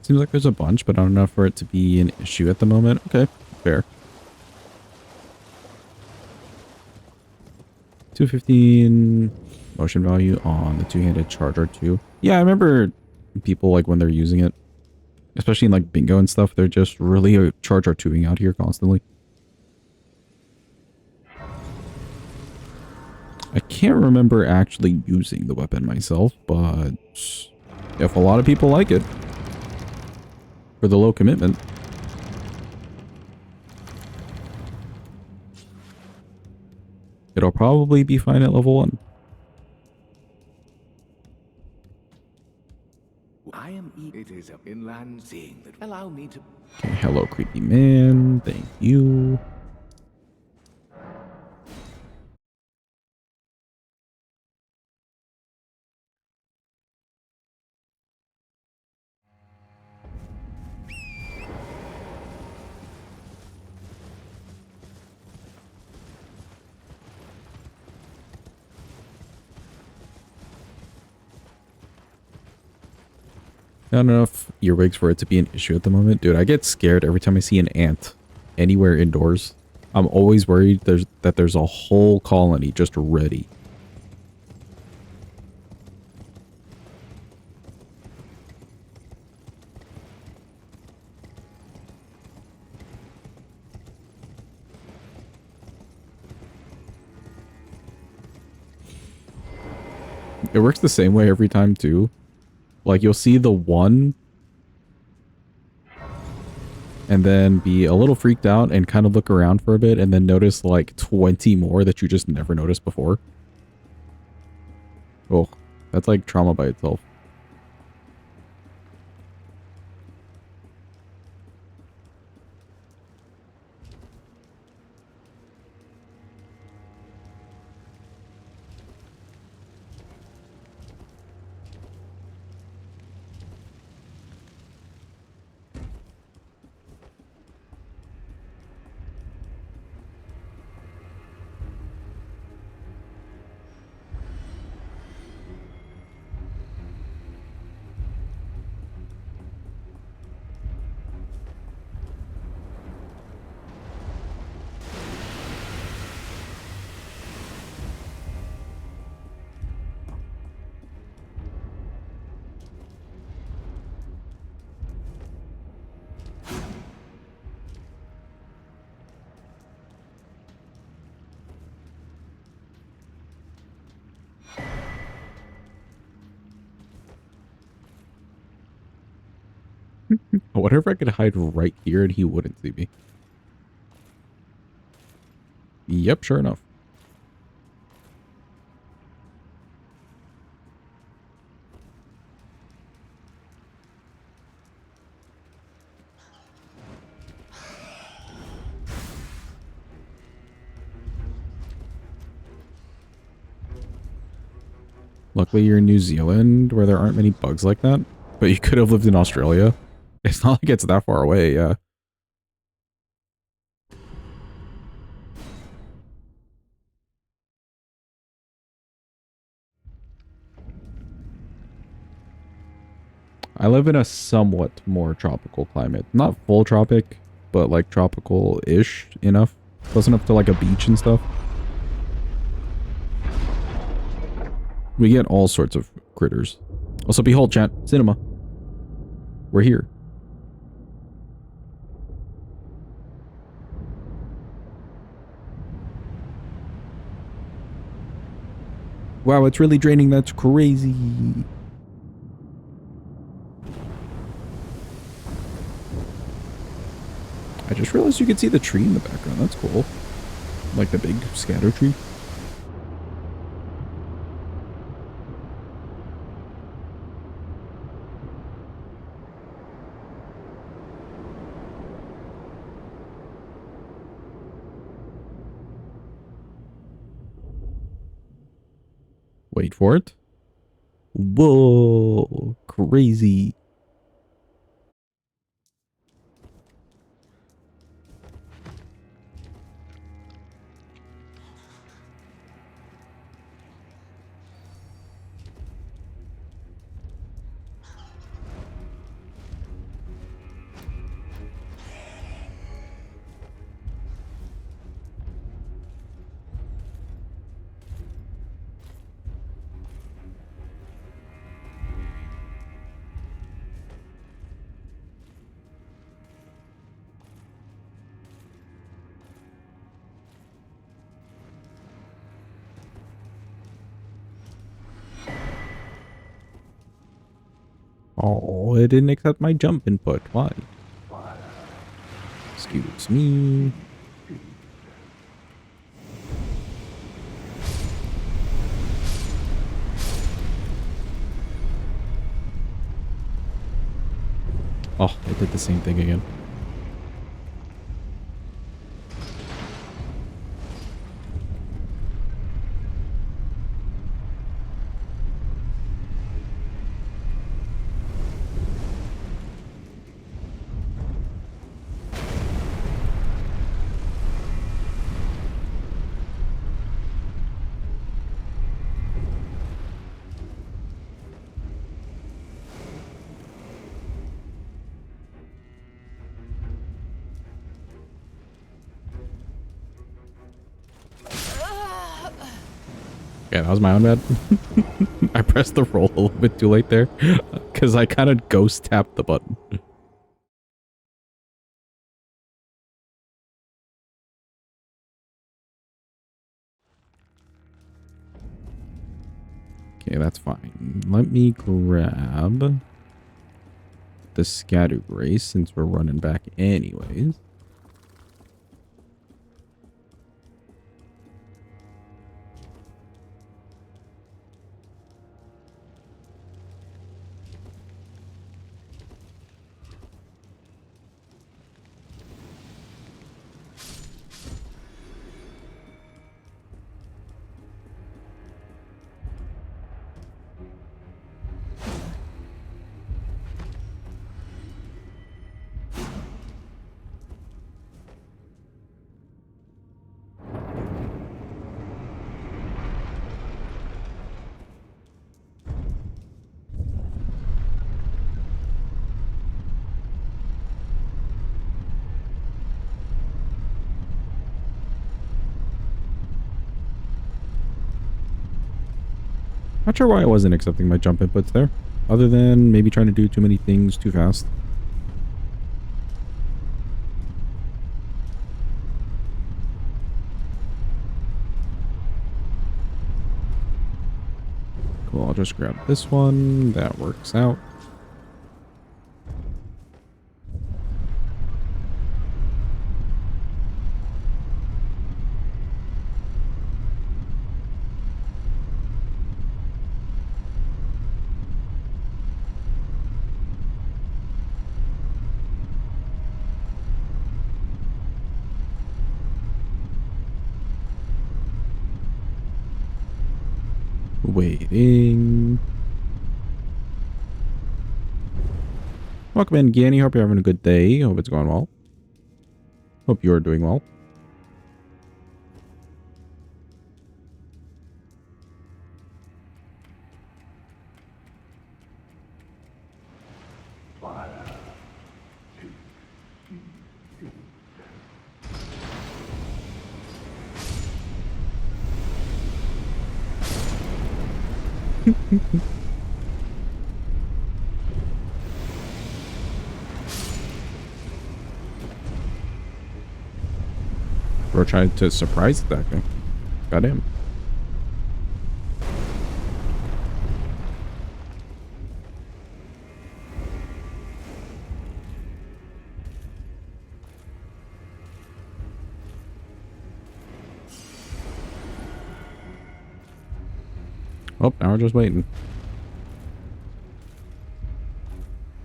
Seems like there's a bunch, but not enough for it to be an issue at the moment. Okay, fair. 215 motion value on the two-handed charger too. Yeah, I remember people like when they're using it, especially in like bingo and stuff, they're just really charge R2ing out here constantly. I can't remember actually using the weapon myself, but if a lot of people like it for the low commitment. It'll probably be fine at level 1. I am. It is an inland seeing that allow me to. Okay, hello, creepy man. Thank you. Not enough earwigs for it to be an issue at the moment. Dude, I get scared every time I see an ant anywhere indoors. I'm always worried that there's a whole colony just ready. It works the same way every time too. Like you'll see the one and then be a little freaked out and kind of look around for a bit and then notice like 20 more that you just never noticed before. Oh, that's like trauma by itself. I wonder if I could hide right here and he wouldn't see me. Yep, sure enough. Luckily you're in New Zealand where there aren't many bugs like that, but you could have lived in Australia. It's not like it's that far away, yeah. I live in a somewhat more tropical climate. Not full tropic, but like tropical-ish enough. Close enough to like a beach and stuff. We get all sorts of critters. Also, behold, chat. Cinema. We're here. Wow, it's really draining. That's crazy. I just realized you could see the tree in the background. That's cool. Like the big scatter tree. Wait for it. Whoa, crazy. Oh, it didn't accept my jump input. Why? Excuse me. Oh, it did the same thing again. Okay, that was my own bad. I pressed the roll a little bit too late there because I kind of ghost tapped the button. Okay, that's fine. Let me grab the scatter grace since we're running back anyways. Not sure why I wasn't accepting my jump inputs there, other than maybe trying to do too many things too fast. Cool, I'll just grab this one. That works out. Waiting. Welcome in, Gianni. Hope you're having a good day. Hope it's going well. Hope you're doing well. Bro tried to surprise attack me. Goddamn. Oh, now we're just waiting.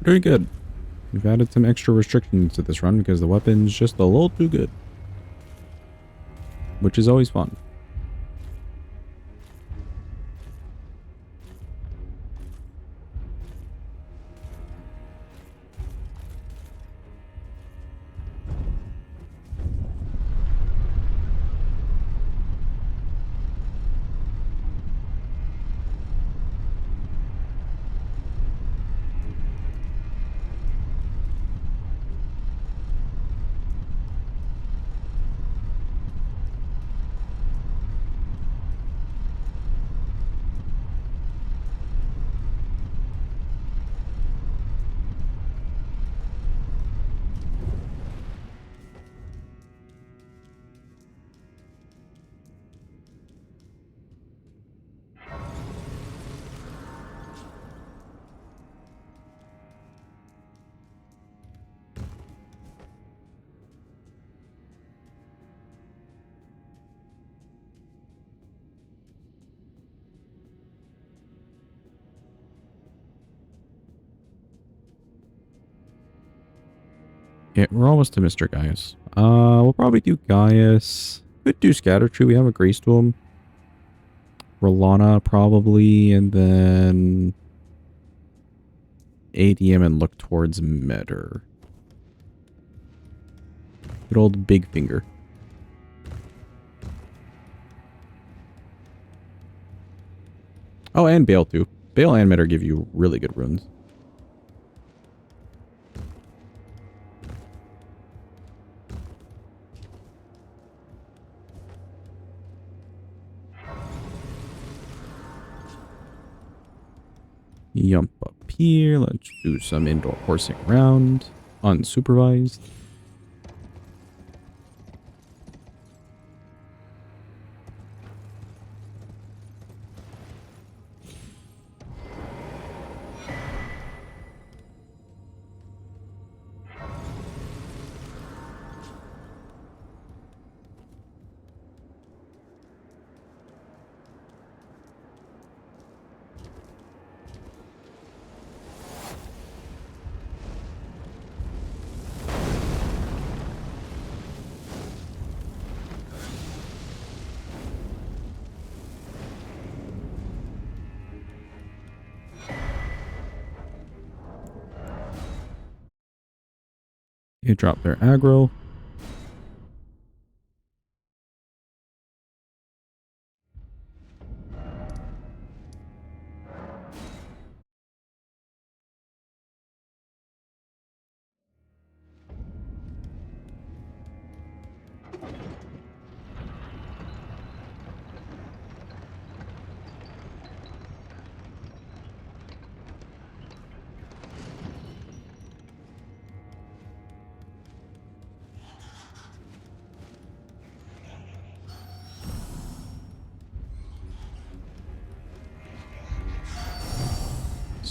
We're doing good. We've added some extra restrictions to this run because the weapon's just a little too good. Which is always fun. Yeah, we're almost to Mr. Gaius. We'll probably do Gaius. Could do Scatter Tree. We have a Grace to him. Rolana probably, and then ADM and look towards Metter. Good old Big Finger. Oh, and Bayle too. Bayle and Metter give you really good runes. Jump up here. Let's do some indoor horsing around. Unsupervised. You drop their aggro.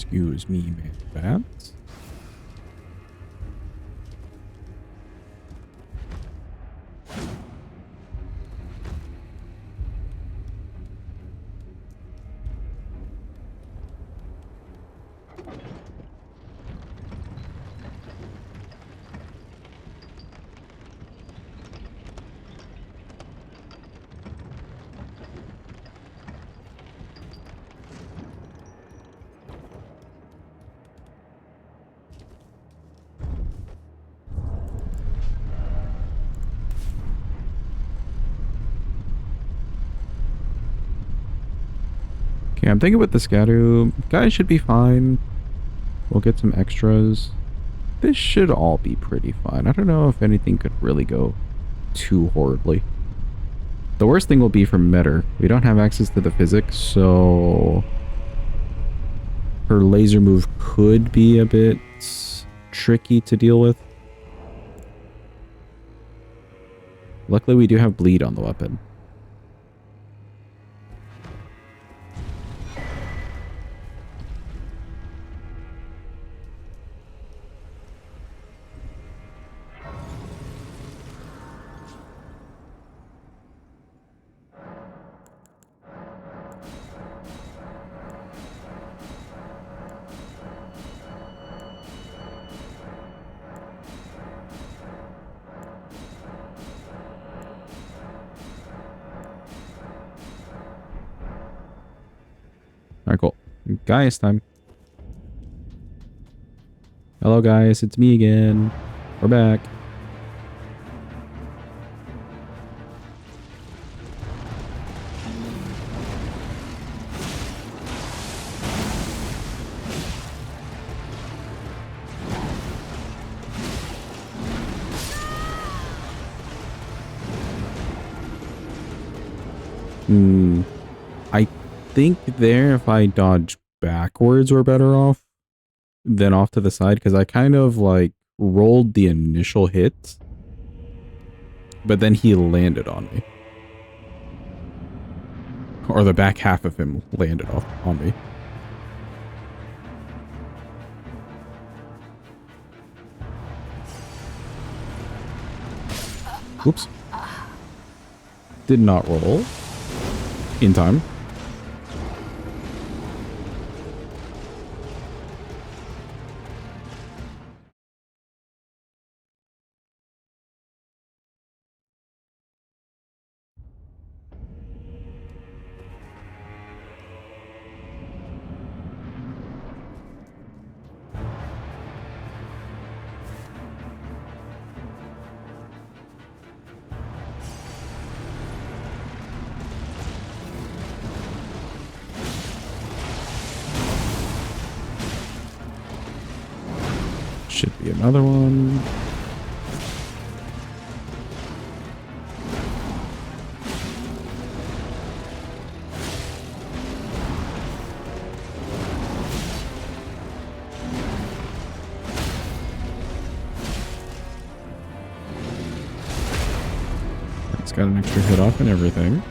Excuse me, man. Bats. Okay, I'm thinking with the Scadu, guys should be fine. We'll get some extras. This should all be pretty fine. I don't know if anything could really go too horribly. The worst thing will be for Metter. We don't have access to the physics, so her laser move could be a bit tricky to deal with. Luckily, we do have bleed on the weapon. Alright, cool. Guys time. Hello guys, it's me again. We're back. I think there, if I dodge backwards, we're better off than off to the side, because I kind of like rolled the initial hit, but then he landed on me. Or the back half of him landed off on me. Whoops. Did not roll in time. Should be another one. It's got an extra hit off and everything.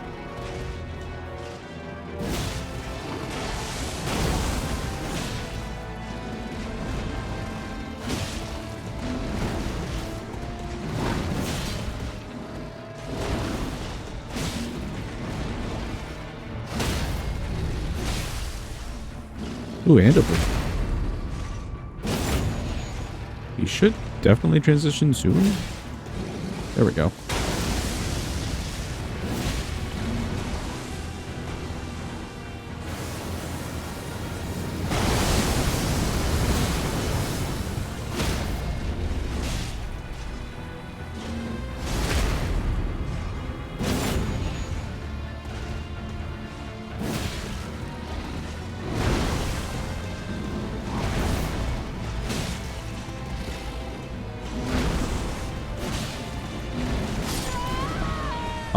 Ooh, and a blue. He should definitely transition soon. There we go.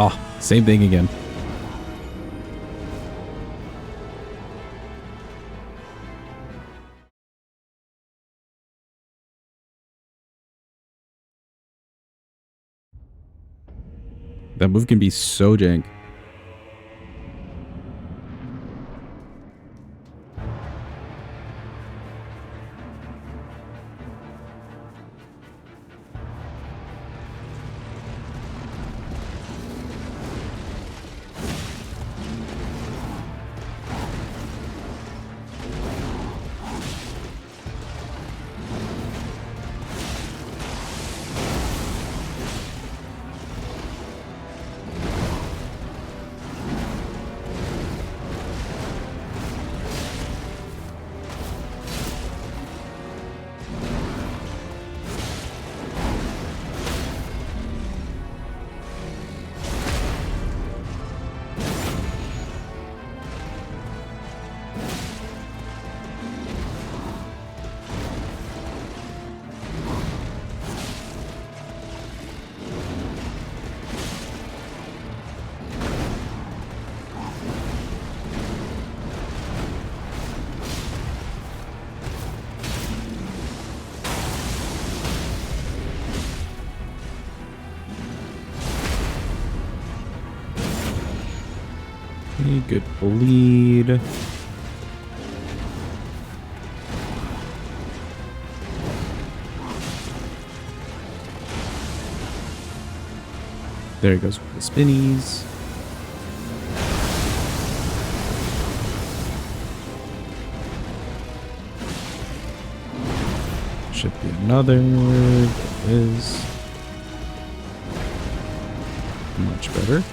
Oh, same thing again. That move can be so jank. Good bleed. There he goes with the spinnies. Should be another. There is. Much better.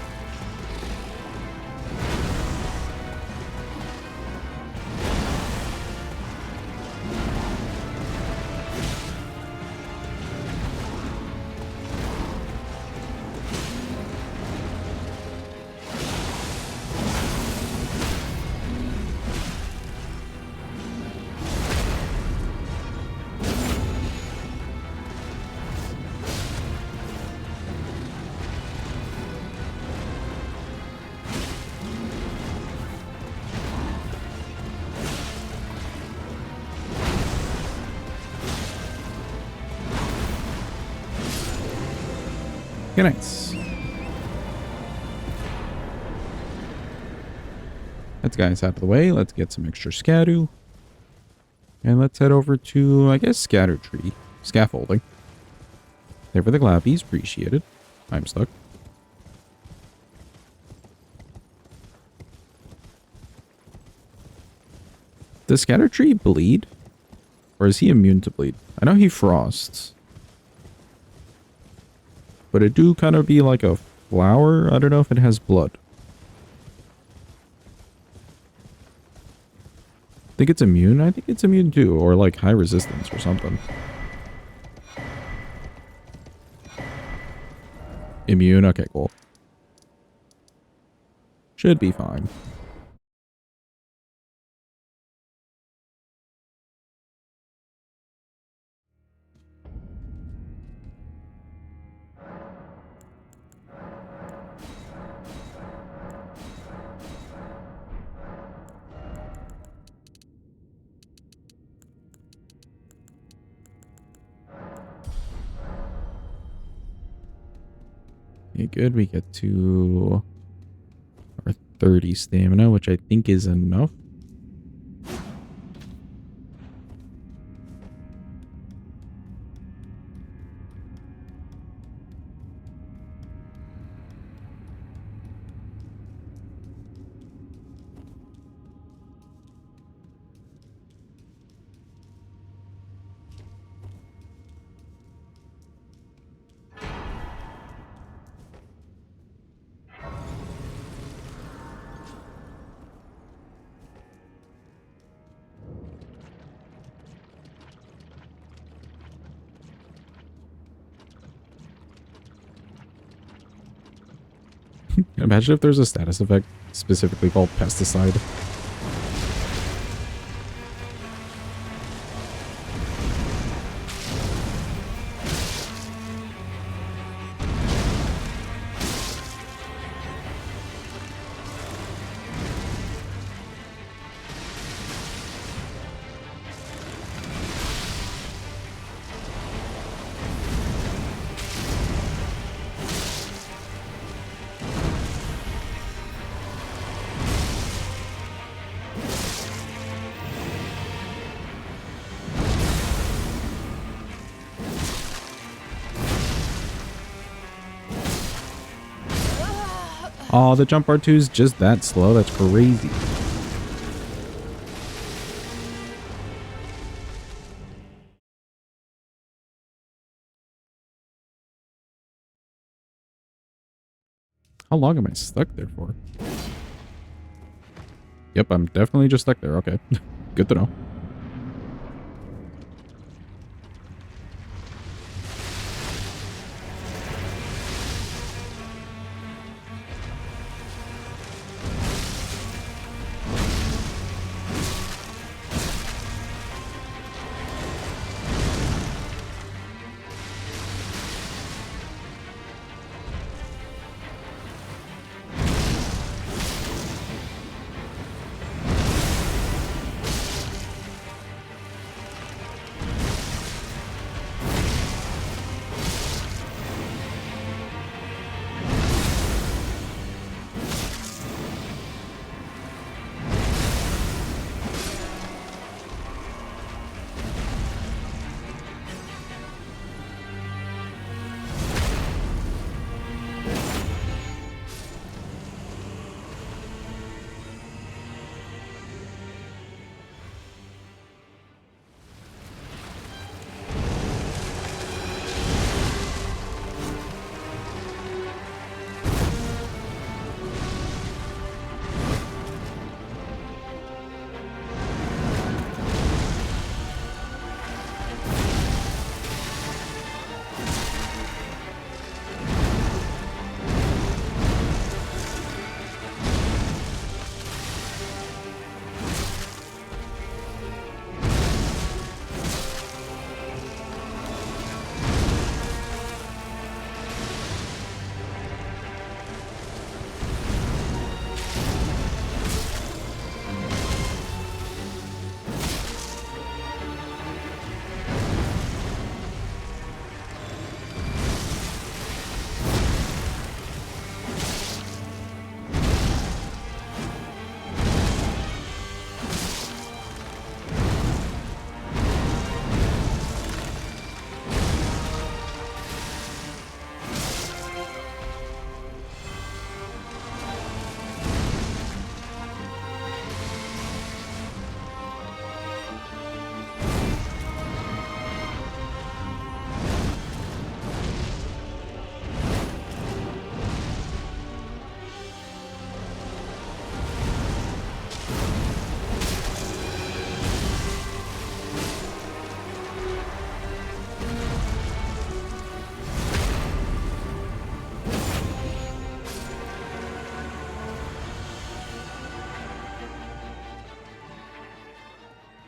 Okay, nice. That guy's out of the way. Let's get some extra scattu. And let's head over to, I guess, scatter tree. Scaffolding. There for the glappies. Appreciated. I'm stuck. Does scatter tree bleed? Or is he immune to bleed? I know he frosts. But it do kind of be like a flower. I don't know if it has blood. I think it's immune. I think it's immune too. Or like high resistance or something. Immune. Okay, cool. Should be fine. Okay, good. We get to our 30 stamina, which I think is enough. Imagine if there's a status effect specifically called pesticide. Oh, the jump R2 is just that slow. That's crazy. How long am I stuck there for? Yep, I'm definitely just stuck there. Okay. Good to know.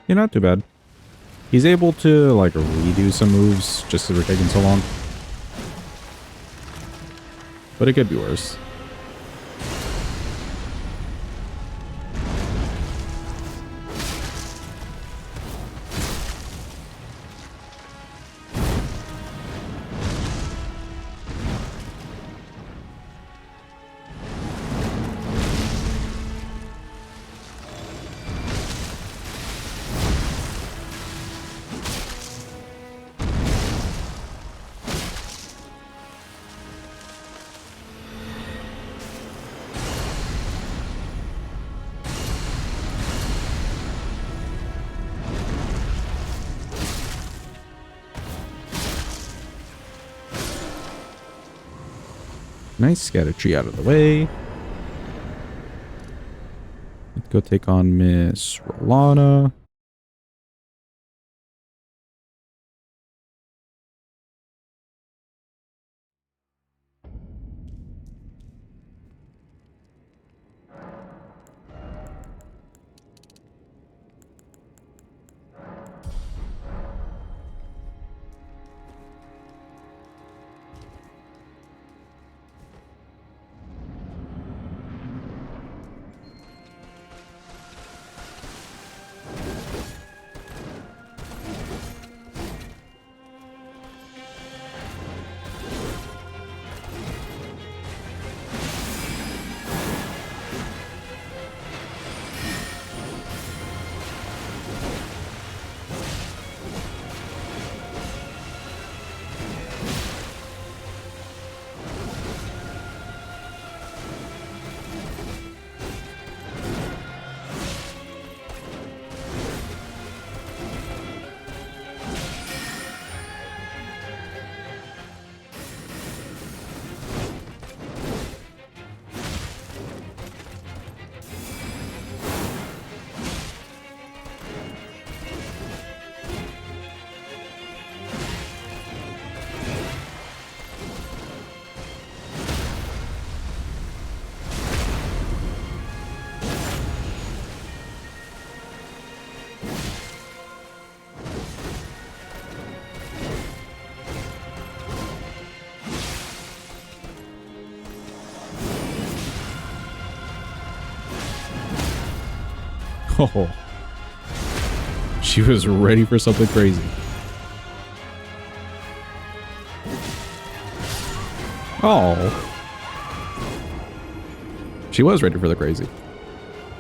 Yeah, not too bad. He's able to, like, redo some moves just because they're taking so long. But it could be worse. Nice. Scatter tree out of the way. Let's go take on Miss Rolana. Oh, she was ready for something crazy. Oh, she was ready for the crazy.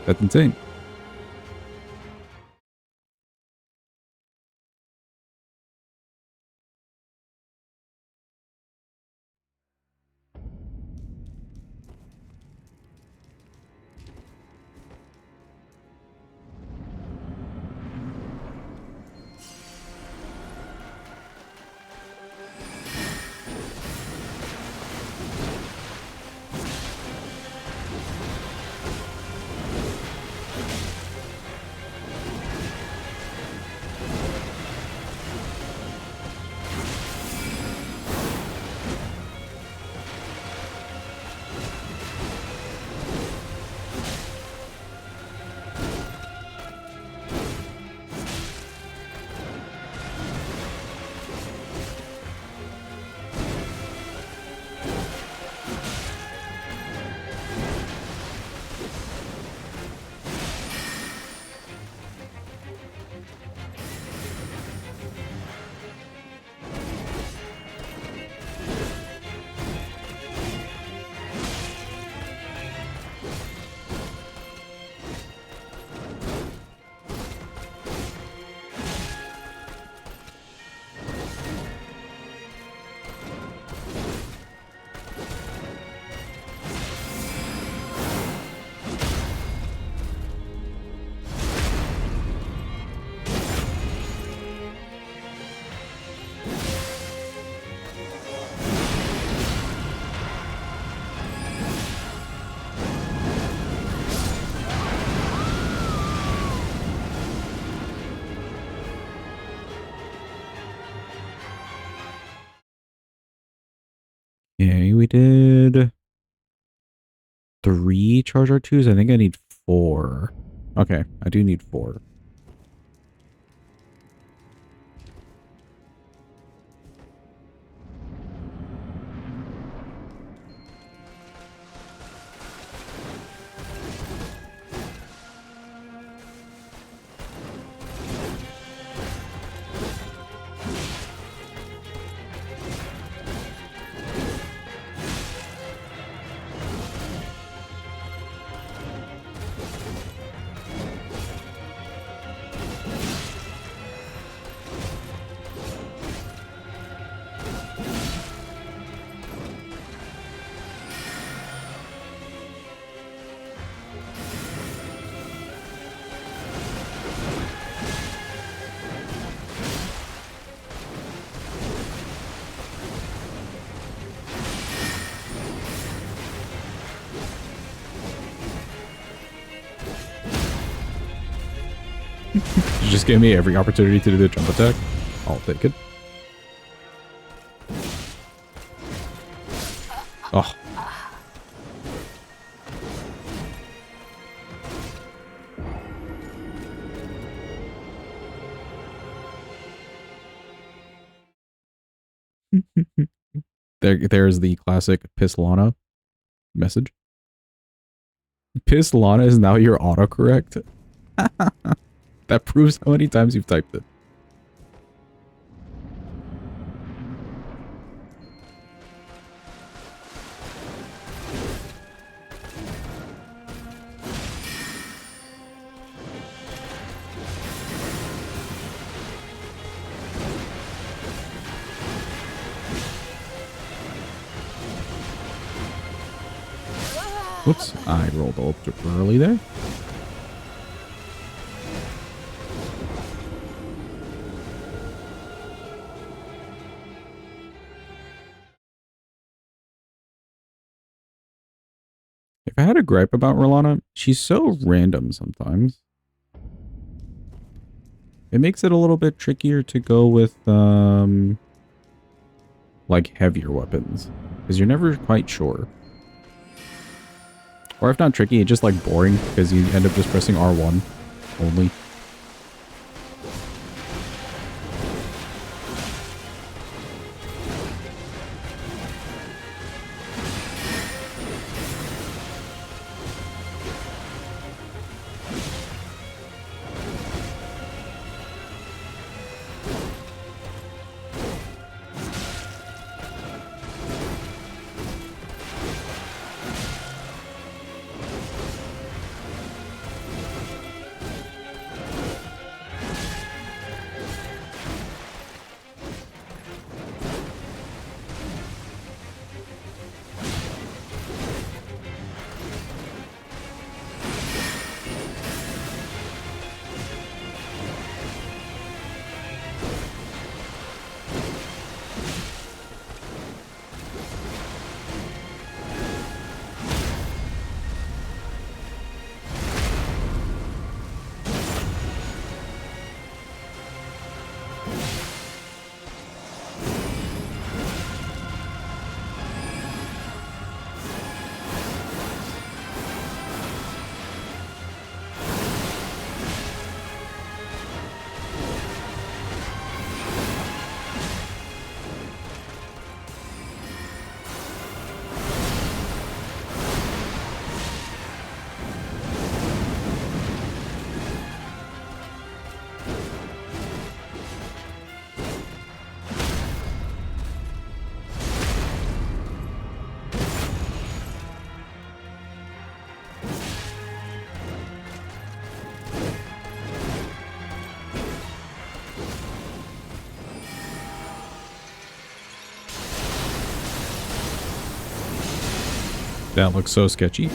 That's insane. Okay, we did 3 charge R2s. I think I need 4. Okay, I do need 4. You just gave me every opportunity to do the jump attack. I'll take it. Oh. There's the classic Piss Lana message. Piss Lana is now your autocorrect. That proves how many times you've typed it. Whoops, I rolled a little too early there. If I had a gripe about Rolana, she's so random sometimes. It makes it a little bit trickier to go with, like, heavier weapons. Because you're never quite sure. Or if not tricky, it's just, like, boring. Because you end up just pressing R1 only. That looks so sketchy.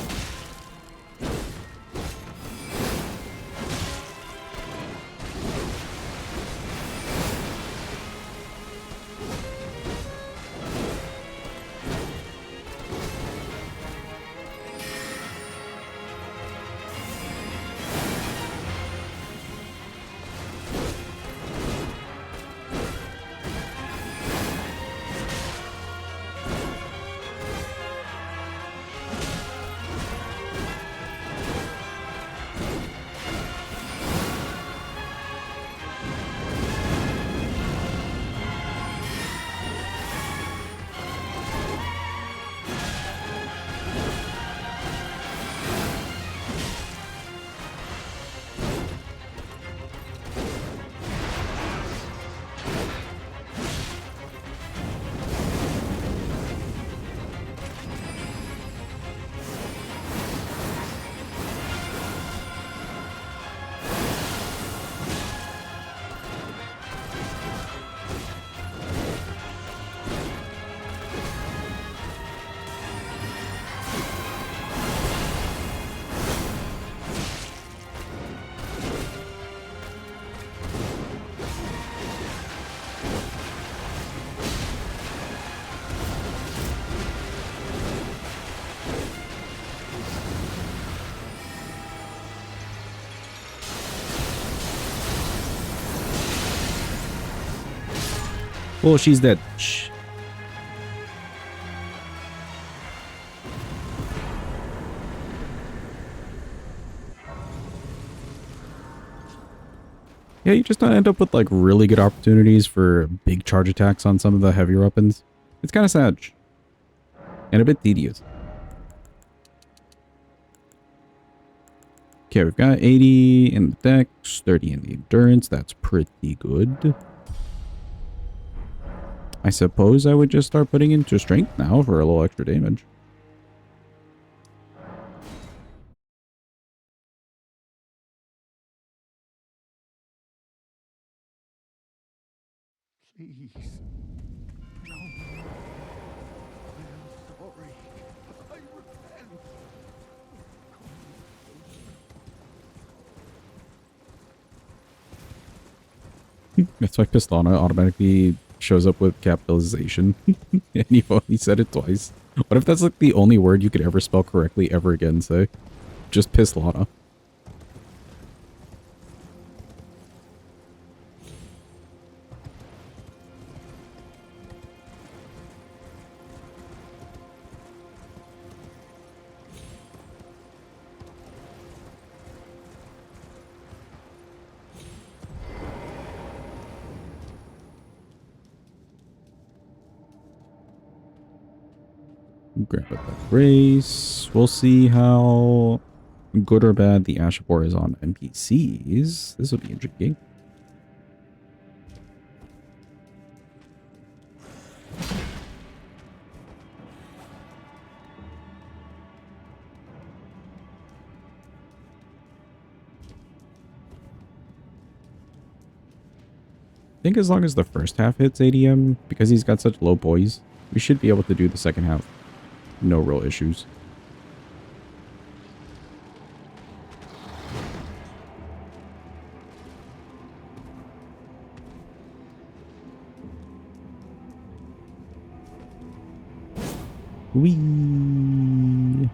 Well, she's that. Shh. Yeah, you just don't end up with like really good opportunities for big charge attacks on some of the heavier weapons. It's kind of sad. And a bit tedious. Okay, we've got 80 in the dex, 30 in the endurance. That's pretty good. I suppose I would just start putting into strength now for a little extra damage. Please. No. I am sorry. I repent. That's why Pistana automatically shows up with capitalization. And you've only said it twice. What if that's like the only word you could ever spell correctly ever again, say? Just Pistana. Grab up that race. We'll see how good or bad the Ashapor is on NPCs. This will be intriguing. I think as long as the first half hits ADM, because he's got such low poise, we should be able to do the second half. No real issues. Whee!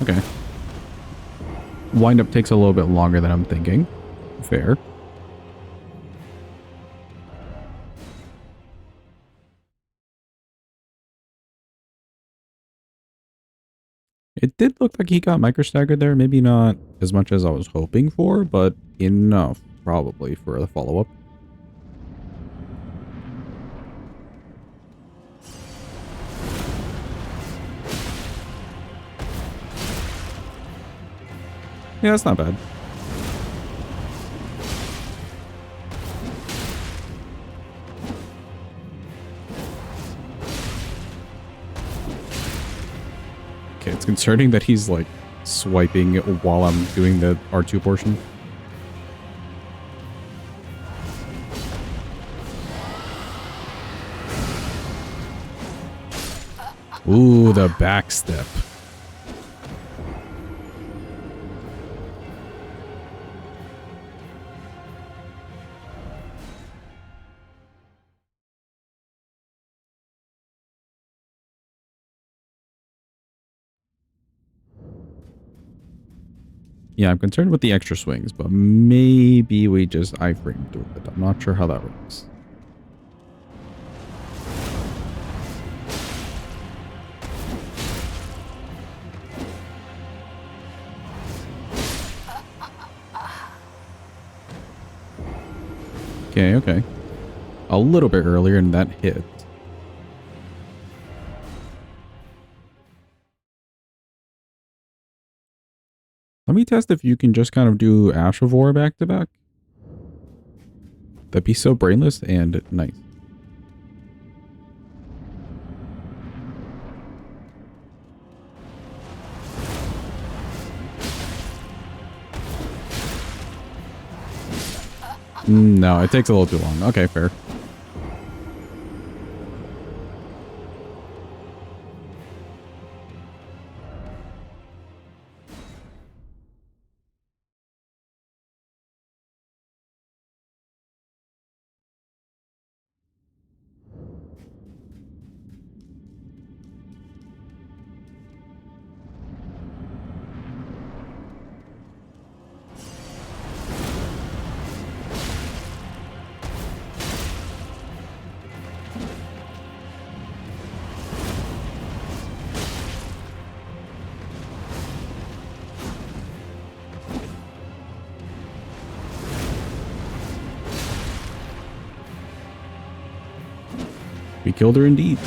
Okay. Wind up takes a little bit longer than I'm thinking. Fair. It did look like he got micro staggered there. Maybe not as much as I was hoping for, but enough probably for the follow-up. Yeah, that's not bad. Okay, it's concerning that he's like swiping while I'm doing the R2 portion. Ooh, the back step. Yeah, I'm concerned with the extra swings, but maybe we just iframe through it. I'm not sure how that works. Okay, okay. A little bit earlier and that hit. Let me test if you can just kind of do Ashavor back to back. That'd be so brainless and nice. No, it takes a little too long. Okay, fair. We killed her indeed.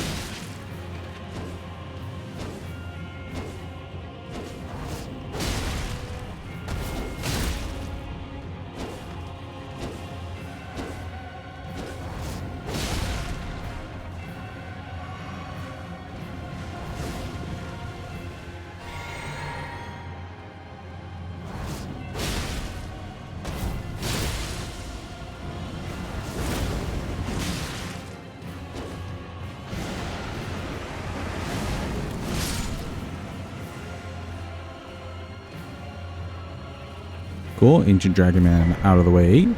Cool. Ancient Dragon Man out of the way.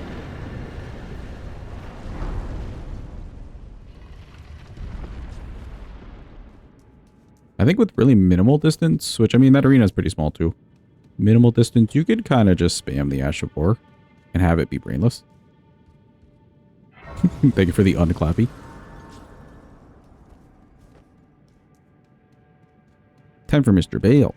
I think with really minimal distance, which I mean, that arena is pretty small too. Minimal distance, you could kind of just spam the Ash of War and have it be brainless. Thank you for the unclappy. 10 for Mr. Bayle.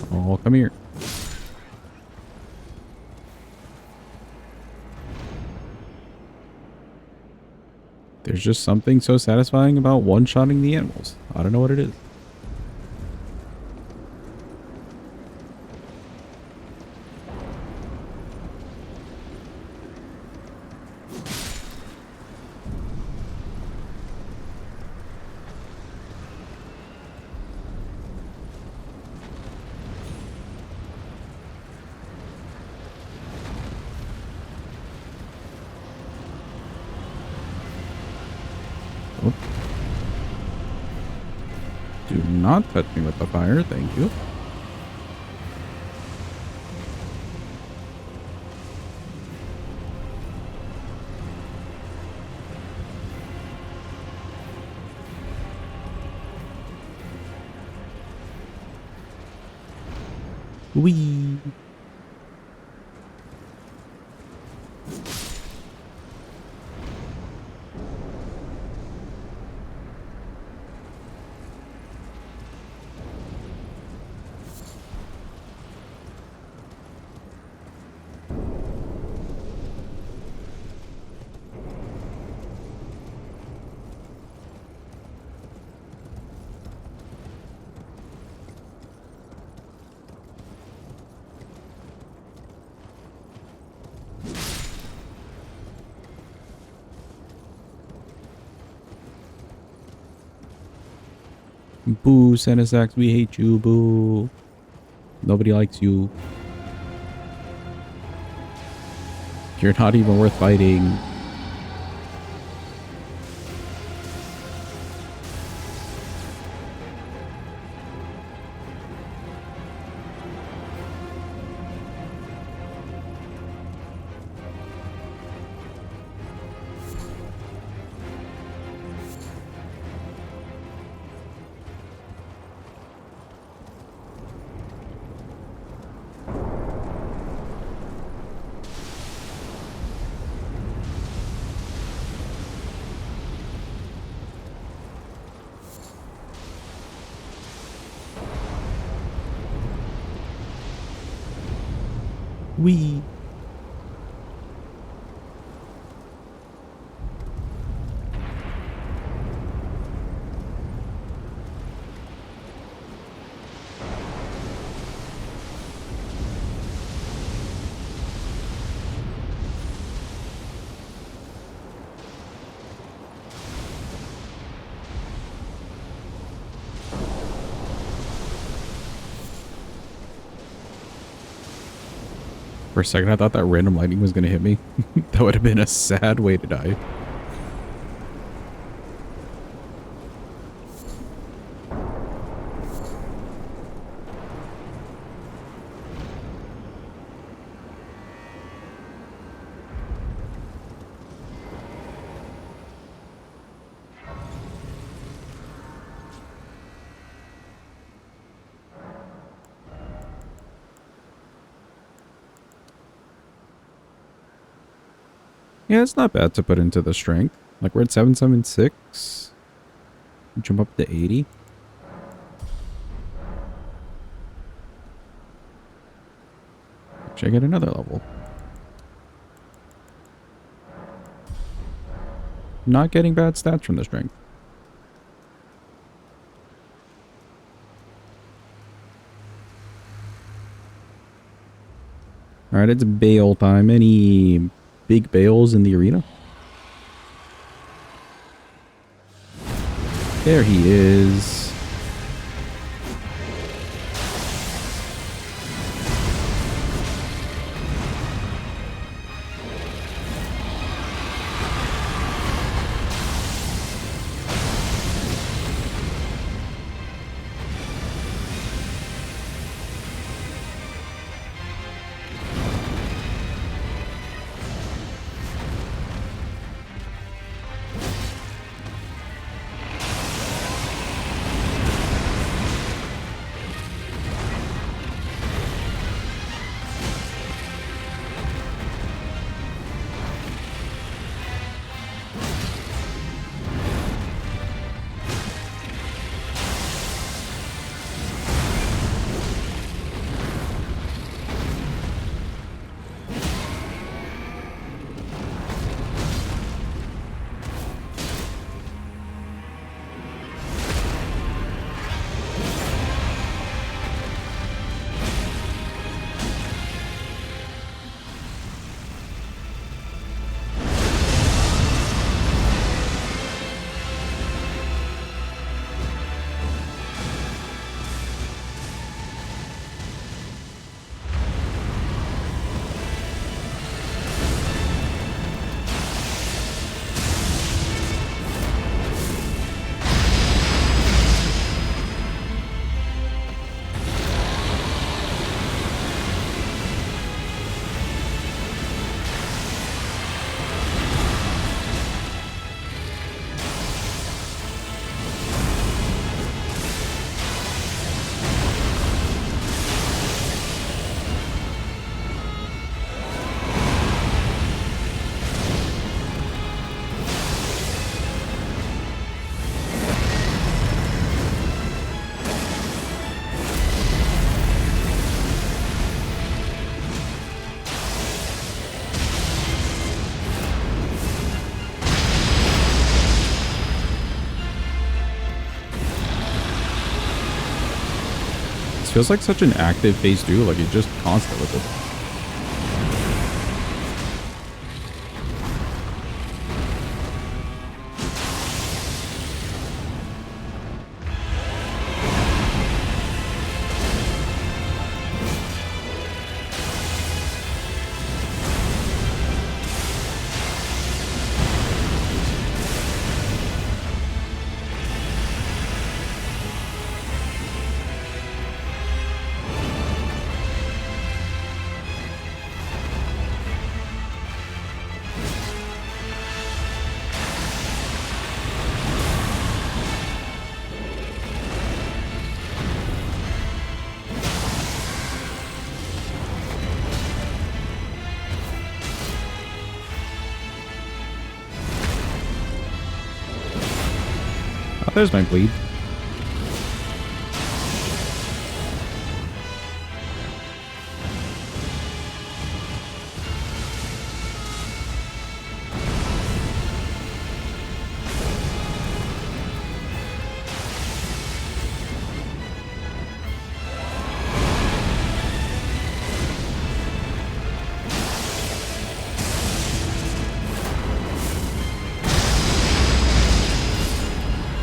Oh, come here. There's just something so satisfying about one-shotting the animals. I don't know what it is. Do not touch me with the fire, thank you. Whee! Boo, Senesax, we hate you, boo. Nobody likes you. You're not even worth fighting. Wee. For a second, I thought that random lightning was going to hit me. That would have been a sad way to die. Yeah, it's not bad to put into the strength. Like, we're at 776. Jump up to 80. Should I get another level? Not getting bad stats from the strength. Alright, it's Bayle time. Any big Bayles in the arena? There he is. This feels like such an active phase 2, like you're just constant with it. There's my bleed.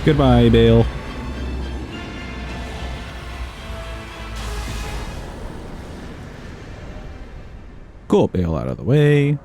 Goodbye, Bayle. Cool. Bayle out of the way.